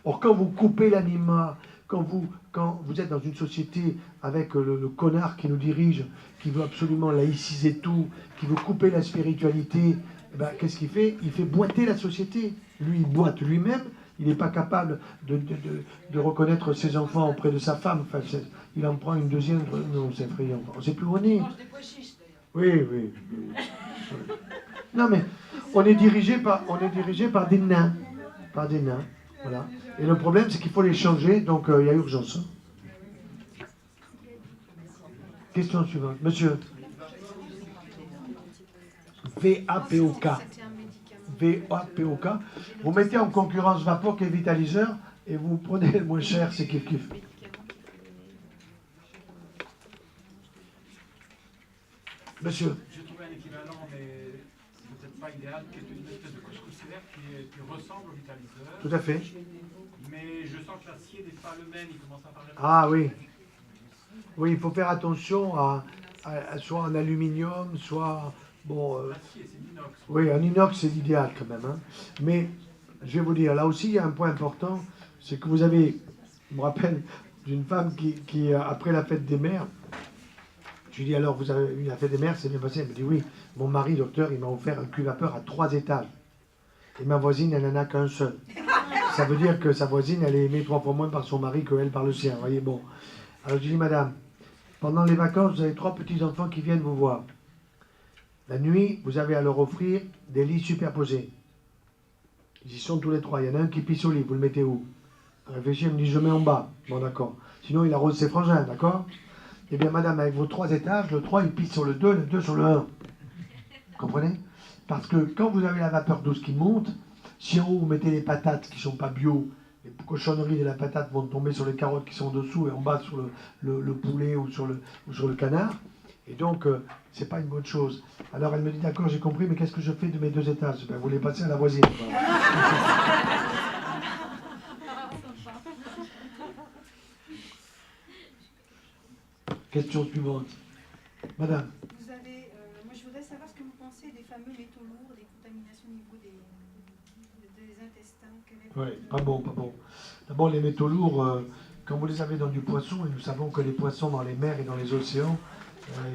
Or, quand vous coupez l'anima, quand vous êtes dans une société avec le connard qui nous dirige, qui veut absolument laïciser tout, qui veut couper la spiritualité, eh ben, qu'est-ce qu'il fait? Il fait boiter la société. Lui, il boite lui-même. Il n'est pas capable de reconnaître ses enfants auprès de sa femme. Enfin, il en prend une deuxième. Non, c'est effrayant. On ne sait plus où on est. Il mange des pois chiches, d'ailleurs. Oui. Non, mais on est dirigé par des nains. Par des nains. Voilà. Et le problème, c'est qu'il faut les changer. Donc, il y a urgence. Hein. Question suivante. Monsieur. VAPOK. VAPOK. Vous mettez en concurrence Vapoc et Vitaliseur et vous prenez le moins cher, c'est kiff. Monsieur. J'ai trouvé un équivalent, mais peut-être pas idéal, qui est une espèce de couscoussière qui ressemble au vitaliseur. Tout à fait. Mais je sens que l'acier n'est pas le même, il commence à paraître... Ah oui. Oui, il faut faire attention à soit en aluminium, soit... Bon, l'acier, c'est l'inox. Oui, en inox, c'est l'idéal quand même. Hein. Mais, je vais vous dire, là aussi, il y a un point important, c'est que vous avez... Je me rappelle d'une femme qui après la fête des mères, je lui dis, alors, vous avez eu la fête des mères, c'est bien passé? Elle me dit, oui, mon mari, docteur, il m'a offert un cul-vapeur à 3 étages. Et ma voisine, elle n'en a qu'un seul. Ça veut dire que sa voisine, elle est aimée 3 fois moins par son mari qu'elle par le sien. Vous voyez, bon. Alors, je dis, madame, pendant les vacances, vous avez 3 petits-enfants qui viennent vous voir. La nuit, vous avez à leur offrir des lits superposés. Ils y sont tous les 3. Il y en a un qui pisse au lit. Vous le mettez où? Réfléchis, il me dit, je mets en bas. Bon, d'accord. Sinon, il arrose ses frangins, d'accord? Eh bien, madame, avec vos 3 étages, le 3, il pisse sur le 2, le 2 sur le 1. Vous comprenez? Parce que quand vous avez la vapeur douce qui monte, si en haut, vous mettez les patates qui ne sont pas bio, les cochonneries de la patate vont tomber sur les carottes qui sont dessous et en bas sur le poulet ou sur le canard. Et donc, c'est pas une bonne chose. Alors elle me dit, d'accord, j'ai compris, mais qu'est-ce que je fais de mes 2 étages? Ben, vous les passez à la voisine. Question suivante. Madame. Vous avez, moi je voudrais savoir ce que vous pensez des fameux métaux lourds, des contaminations au niveau des intestins. Oui, pas bon. D'abord, les métaux lourds, quand vous les avez dans du poisson, et nous savons que les poissons dans les mers et dans les océans,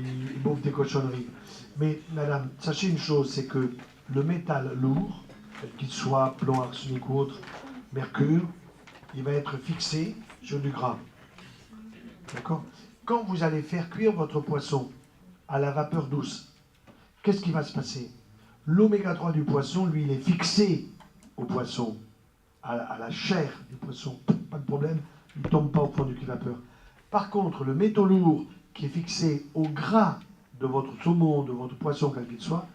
ils bouffent des cochonneries. Mais, madame, sachez une chose, c'est que le métal lourd, qu'il soit plomb, arsenic ou autre, mercure, il va être fixé sur du gras. D'accord? Quand vous allez faire cuire votre poisson à la vapeur douce, qu'est-ce qui va se passer? L'oméga 3 du poisson, lui, il est fixé au poisson, à la chair du poisson. Pas de problème, il ne tombe pas au fond du cul-vapeur. Par contre, le métaux lourd qui est fixé au gras de votre saumon, de votre poisson, quel qu'il soit,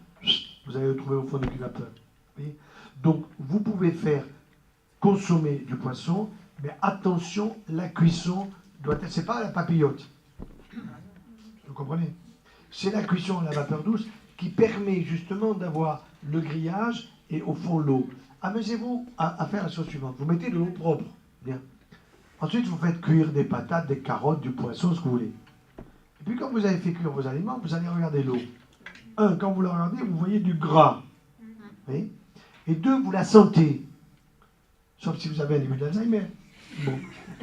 vous allez le trouver au fond du cul-vapeur. Donc, vous pouvez faire consommer du poisson, mais attention, la cuisson doit être... C'est pas la papillote. Vous comprenez? C'est la cuisson à la vapeur douce qui permet justement d'avoir le grillage et au fond l'eau. Amusez-vous à faire la chose suivante. Vous mettez de l'eau propre. Bien. Ensuite, vous faites cuire des patates, des carottes, du poisson, ce que vous voulez. Et puis quand vous avez fait cuire vos aliments, vous allez regarder l'eau. 1, quand vous la regardez, vous voyez du gras. Oui. Et 2, vous la sentez. Sauf si vous avez un début d'Alzheimer. Bon.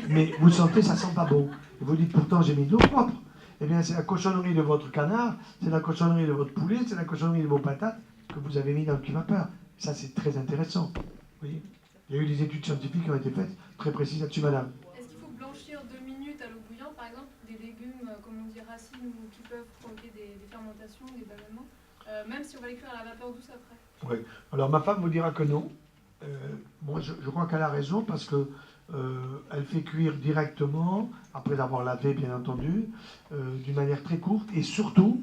Mais vous sentez, ça sent pas bon. Et vous dites, pourtant, j'ai mis de l'eau propre. Eh bien, c'est la cochonnerie de votre canard, c'est la cochonnerie de votre poulet, c'est la cochonnerie de vos patates que vous avez mis dans le cul-vapeur. Ça, c'est très intéressant. Vous voyez? Il y a eu des études scientifiques qui ont été faites, très précises là-dessus, madame. Est-ce qu'il faut blanchir 2 minutes à l'eau bouillante, par exemple, des légumes, comme on dit, racines, ou qui peuvent provoquer des fermentations, des ballonnements, même si on va les cuire à la vapeur douce après? Oui. Alors, ma femme vous dira que non. Moi, je crois qu'elle a raison, parce que Elle fait cuire directement, après avoir lavé bien entendu, d'une manière très courte, et surtout,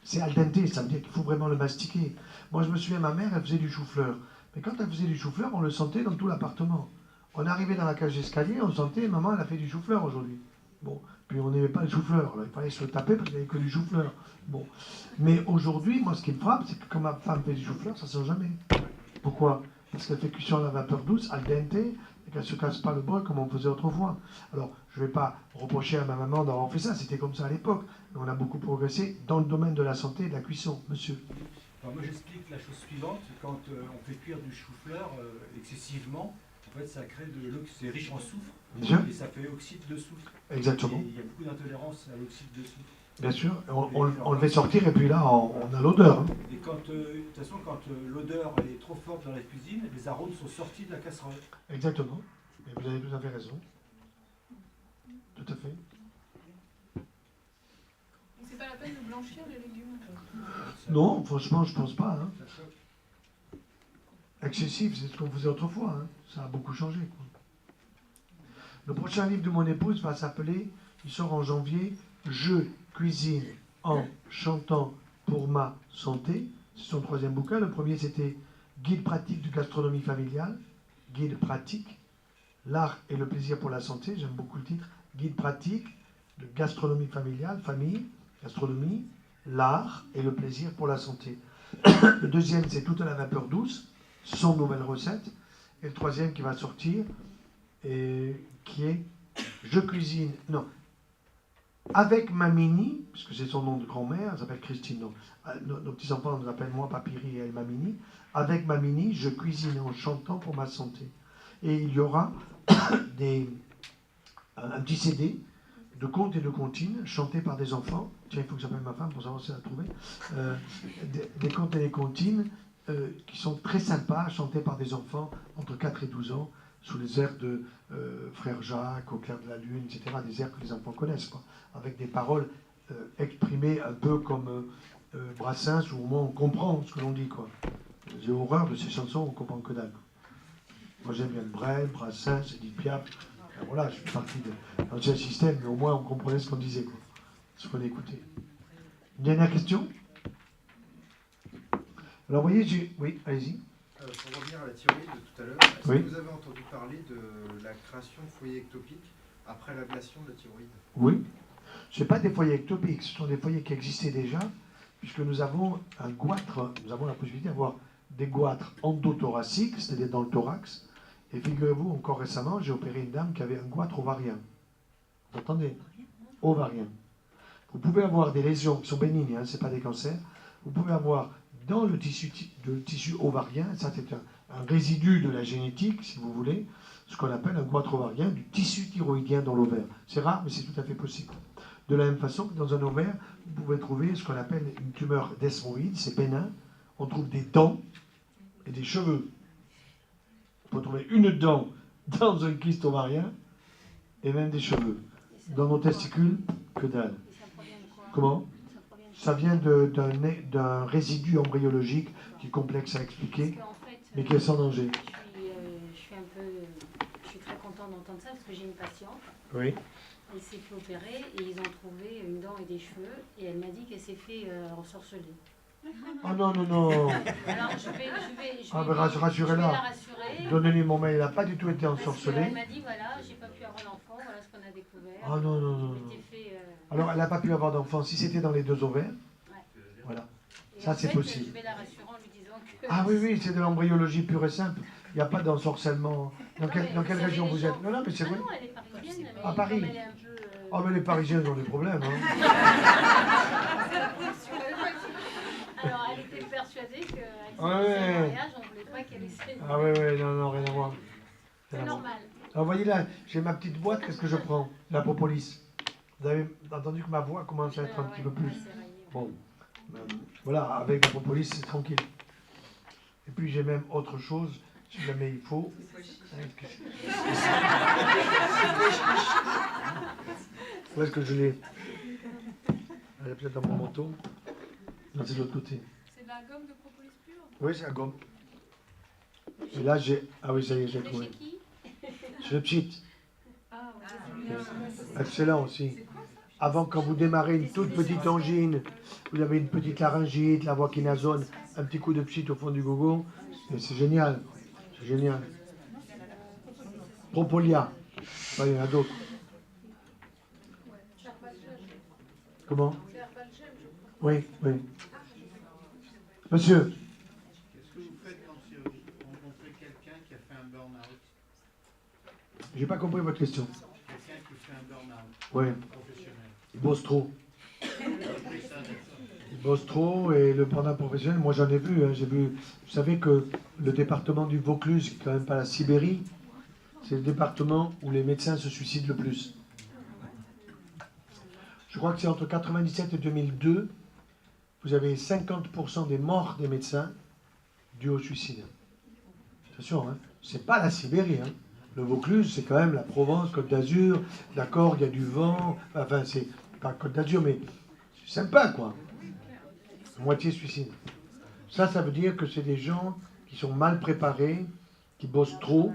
c'est al dente, ça veut dire qu'il faut vraiment le mastiquer. Moi je me souviens, ma mère, elle faisait du chou-fleur. Mais quand elle faisait du chou-fleur, on le sentait dans tout l'appartement. On arrivait dans la cage d'escalier, on sentait, maman, elle a fait du chou-fleur aujourd'hui. Bon, puis on n'aimait pas le chou-fleur, alors il fallait se le taper parce qu'il n'y avait que du chou-fleur. Bon. Mais aujourd'hui, moi ce qui me frappe, c'est que quand ma femme fait du chou-fleur, ça ne sent jamais. Pourquoi? Parce qu'elle fait cuisson à la vapeur douce, al dente, et qu'elle ne se casse pas le bol comme on faisait autrefois. Alors, je ne vais pas reprocher à ma maman d'avoir fait ça, c'était comme ça à l'époque. Mais on a beaucoup progressé dans le domaine de la santé et de la cuisson, monsieur. Alors moi j'explique la chose suivante, quand on fait cuire du chou-fleur excessivement, en fait ça crée de l'eau, c'est riche en soufre, Bien. et ça fait oxyde de soufre. Exactement. Et il y a beaucoup d'intolérance à l'oxyde de soufre. Bien sûr, on le fait sortir et puis là, on a l'odeur. Hein. Et quand, de toute façon, quand l'odeur est trop forte dans la cuisine, les arômes sont sortis de la casserole. Exactement. Et vous avez tout à fait raison. Tout à fait. C'est pas la peine de blanchir les légumes. Non, franchement, je pense pas. Hein. Excessif, c'est ce qu'on faisait autrefois. Hein. Ça a beaucoup changé. Quoi. Le prochain livre de mon épouse va s'appeler, il sort en janvier, Je cuisine en chantant pour ma santé. C'est son 3e bouquin. Le premier, c'était Guide pratique de gastronomie familiale. Guide pratique, l'art et le plaisir pour la santé. J'aime beaucoup le titre. Guide pratique de gastronomie familiale, famille, gastronomie, l'art et le plaisir pour la santé. Le deuxième, c'est Toute à la vapeur douce, 100 nouvelles recettes. Et le troisième qui va sortir, et qui est Je cuisine, non, avec Mamini, puisque c'est son nom de grand-mère, elle s'appelle Christine, donc, nos petits-enfants nous appellent moi Papyri et elle Mamini. Avec Mamini, je cuisine en chantant pour ma santé. Et il y aura un petit CD de contes et de comptines chantés par des enfants. Tiens, il faut que j'appelle ma femme pour savoir si elle a trouvé. Des contes et des comptines qui sont très sympas, chantés par des enfants entre 4 et 12 ans, sous les airs de Frère Jacques, Au clair de la lune, etc., des airs que les enfants connaissent, quoi, avec des paroles exprimées un peu comme Brassens, où au moins on comprend ce que l'on dit, quoi. J'ai horreur de ces chansons, on ne comprend que dalle. Moi j'aime bien le Brel, Brassens, Edith Piaf. Alors, voilà, je suis parti de l'ancien système, mais au moins on comprenait ce qu'on disait, quoi, ce qu'on écoutait. Une dernière question? Alors vous voyez, oui, allez-y. Pour revenir à la thyroïde de tout à l'heure, est-ce que vous avez entendu parler de la création de foyers ectopiques après l'ablation de la thyroïde? Oui. Ce n'est pas des foyers ectopiques, ce sont des foyers qui existaient déjà, puisque nous avons un goitre, nous avons la possibilité d'avoir des goitres endothoraciques, c'est-à-dire dans le thorax. Et figurez-vous, encore récemment, j'ai opéré une dame qui avait un goitre ovarien. Vous entendez? Ovarien. Vous pouvez avoir des lésions qui sont bénignes, hein, ce n'est pas des cancers. Vous pouvez avoir dans le tissu ovarien, ça c'est un résidu de la génétique, si vous voulez, ce qu'on appelle un goitre ovarien, du tissu thyroïdien dans l'ovaire. C'est rare, mais c'est tout à fait possible. De la même façon que dans un ovaire, vous pouvez trouver ce qu'on appelle une tumeur desmoïde, c'est bénin. On trouve des dents et des cheveux. On peut trouver une dent dans un kyste ovarien et même des cheveux. Dans nos testicules, que dalle. Comment? Ça vient d'un résidu embryologique qui est complexe à expliquer, mais qui est sans danger. Je suis très contente d'entendre ça parce que j'ai une patiente. Oui. Elle s'est fait opérer et ils ont trouvé une dent et des cheveux et elle m'a dit qu'elle s'est fait ensorceler. Oh non, non, non. Alors je vais rassurez-la. la rassurer. Donnez-lui mon mail, il n'a pas du tout été ensorcelé. Elle m'a dit voilà, j'ai pas pu avoir l'enfant, voilà ce qu'on a découvert. Oh non, non, non. Alors elle n'a pas pu avoir d'enfant si c'était dans les 2 ovaires. Ouais. Voilà. Et ça c'est possible. Je vais la rassurer en lui disant que... Ah oui, oui, c'est de l'embryologie pure et simple. Il n'y a pas d'ensorcellement. Dans quelle région vous êtes? Non, non, mais c'est vrai. Non, elle est parisienne. À Paris. Elle est un peu, Oh, mais les Parisiens ont des problèmes. Hein. Alors, elle était persuadée qu'elle s'était mariage, on ne voulait pas qu'elle essaie. Ah oui, oui, non, non, rien à voir. C'est normal. Alors, voyez là, j'ai ma petite boîte, qu'est-ce que je prends? La propolis. Vous avez entendu que ma voix commence à être un petit peu plus... Bon, voilà, avec la propolis, c'est tranquille. Et puis j'ai même autre chose, si jamais il faut. Où est-ce que je l'ai? Elle est peut-être dans mon manteau. Non, c'est de l'autre côté. C'est de la gomme de propolis pure? Oui, c'est la gomme. Et là, j'ai... Ah oui, ça y est, j'ai trouvé. Chez qui? C'est le pchit. Ah, ouais. Excellent aussi. Avant, quand vous démarrez une toute petite angine, vous avez une petite laryngite, la voix qui nasonne, un petit coup de pchit au fond du gogo, et c'est génial. C'est génial. Propolia. Il y en a d'autres. Comment? Oui, oui. Monsieur. Qu'est-ce que vous faites quand vous rencontrez quelqu'un qui a fait un burn-out? J'ai pas compris votre question. Quelqu'un qui fait un burn-out Oui. professionnel. Il bosse trop. Il bosse trop et le burn-out professionnel, moi j'en ai vu. Hein, j'ai vu. Vous savez que le département du Vaucluse, qui est quand même pas la Sibérie, c'est le département où les médecins se suicident le plus. Je crois que c'est entre 1997 et 2002, vous avez 50% des morts des médecins dus au suicide. Attention, hein, c'est pas la Sibérie. Hein. Le Vaucluse, c'est quand même la Provence, Côte d'Azur. D'accord, il y a du vent. Enfin, c'est pas Côte d'Azur, mais c'est sympa, quoi. Moitié suicide. Ça veut dire que c'est des gens qui sont mal préparés, qui bossent trop,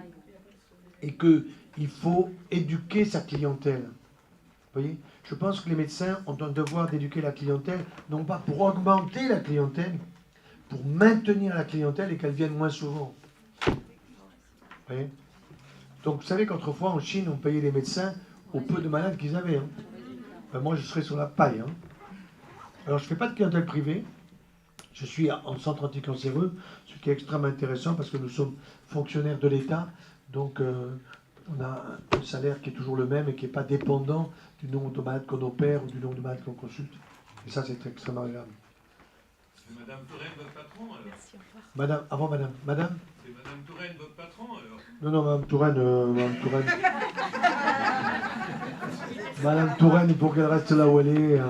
et qu'il faut éduquer sa clientèle. Vous voyez? Je pense que les médecins ont un devoir d'éduquer la clientèle, non pas pour augmenter la clientèle, pour maintenir la clientèle et qu'elle vienne moins souvent. Vous voyez? Donc vous savez qu'autrefois en Chine, on payait les médecins au peu de malades qu'ils avaient. Hein. Ben, moi, je serais sur la paille. Hein. Alors, je ne fais pas de clientèle privée. Je suis en centre anticancéreux, ce qui est extrêmement intéressant parce que nous sommes fonctionnaires de l'État. Donc, on a un salaire qui est toujours le même et qui n'est pas dépendant du nombre de malades qu'on opère ou du nombre de malades qu'on consulte. Et ça, c'est extrêmement agréable. C'est Madame Touraine, votre patron, alors? Merci, au revoir. Madame, avant Madame. Madame? C'est Madame Touraine, votre patron, alors? Non, Madame Touraine, Madame Touraine. Madame Touraine, il faut qu'elle reste là où elle est.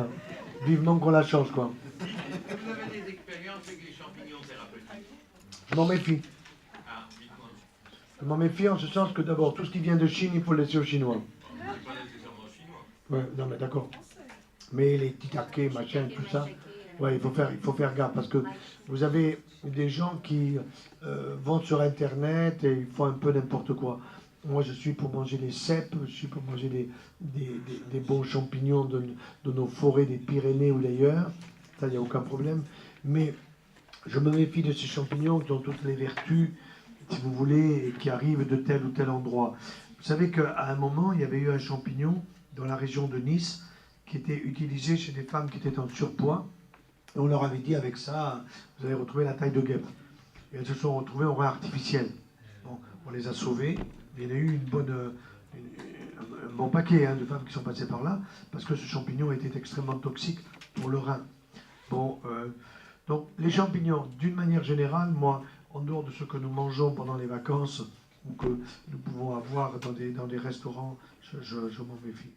Vivement qu'on la change, quoi. Est-ce que vous avez des expériences avec les champignons thérapeutiques? Je m'en méfie. Ah, dites-moi. Je m'en méfie en ce sens que d'abord, tout ce qui vient de Chine, il faut le laisser aux Chinois. C'est pas nécessairement chinois. Ouais, non, mais d'accord. Mais les titaqués, machin, tout ça, ouais, il faut faire gaffe parce que vous avez des gens qui vont sur Internet et ils font un peu n'importe quoi. Moi, je suis pour manger les cèpes, je suis pour manger des bons champignons de nos forêts des Pyrénées ou d'ailleurs. Ça, il n'y a aucun problème. Mais je me méfie de ces champignons qui ont toutes les vertus, si vous voulez, et qui arrivent de tel ou tel endroit. Vous savez qu'à un moment, il y avait eu un champignon dans la région de Nice qui était utilisé chez des femmes qui étaient en surpoids. Et on leur avait dit, avec ça, vous allez retrouver la taille de guêpe. Et elles se sont retrouvées en rein artificiel. Bon, on les a sauvées. Il y en a eu un bon paquet de femmes qui sont passées par là, parce que ce champignon était extrêmement toxique pour le rein. Bon, donc les champignons, d'une manière générale, moi, en dehors de ce que nous mangeons pendant les vacances, ou que nous pouvons avoir dans des restaurants, je m'en méfie.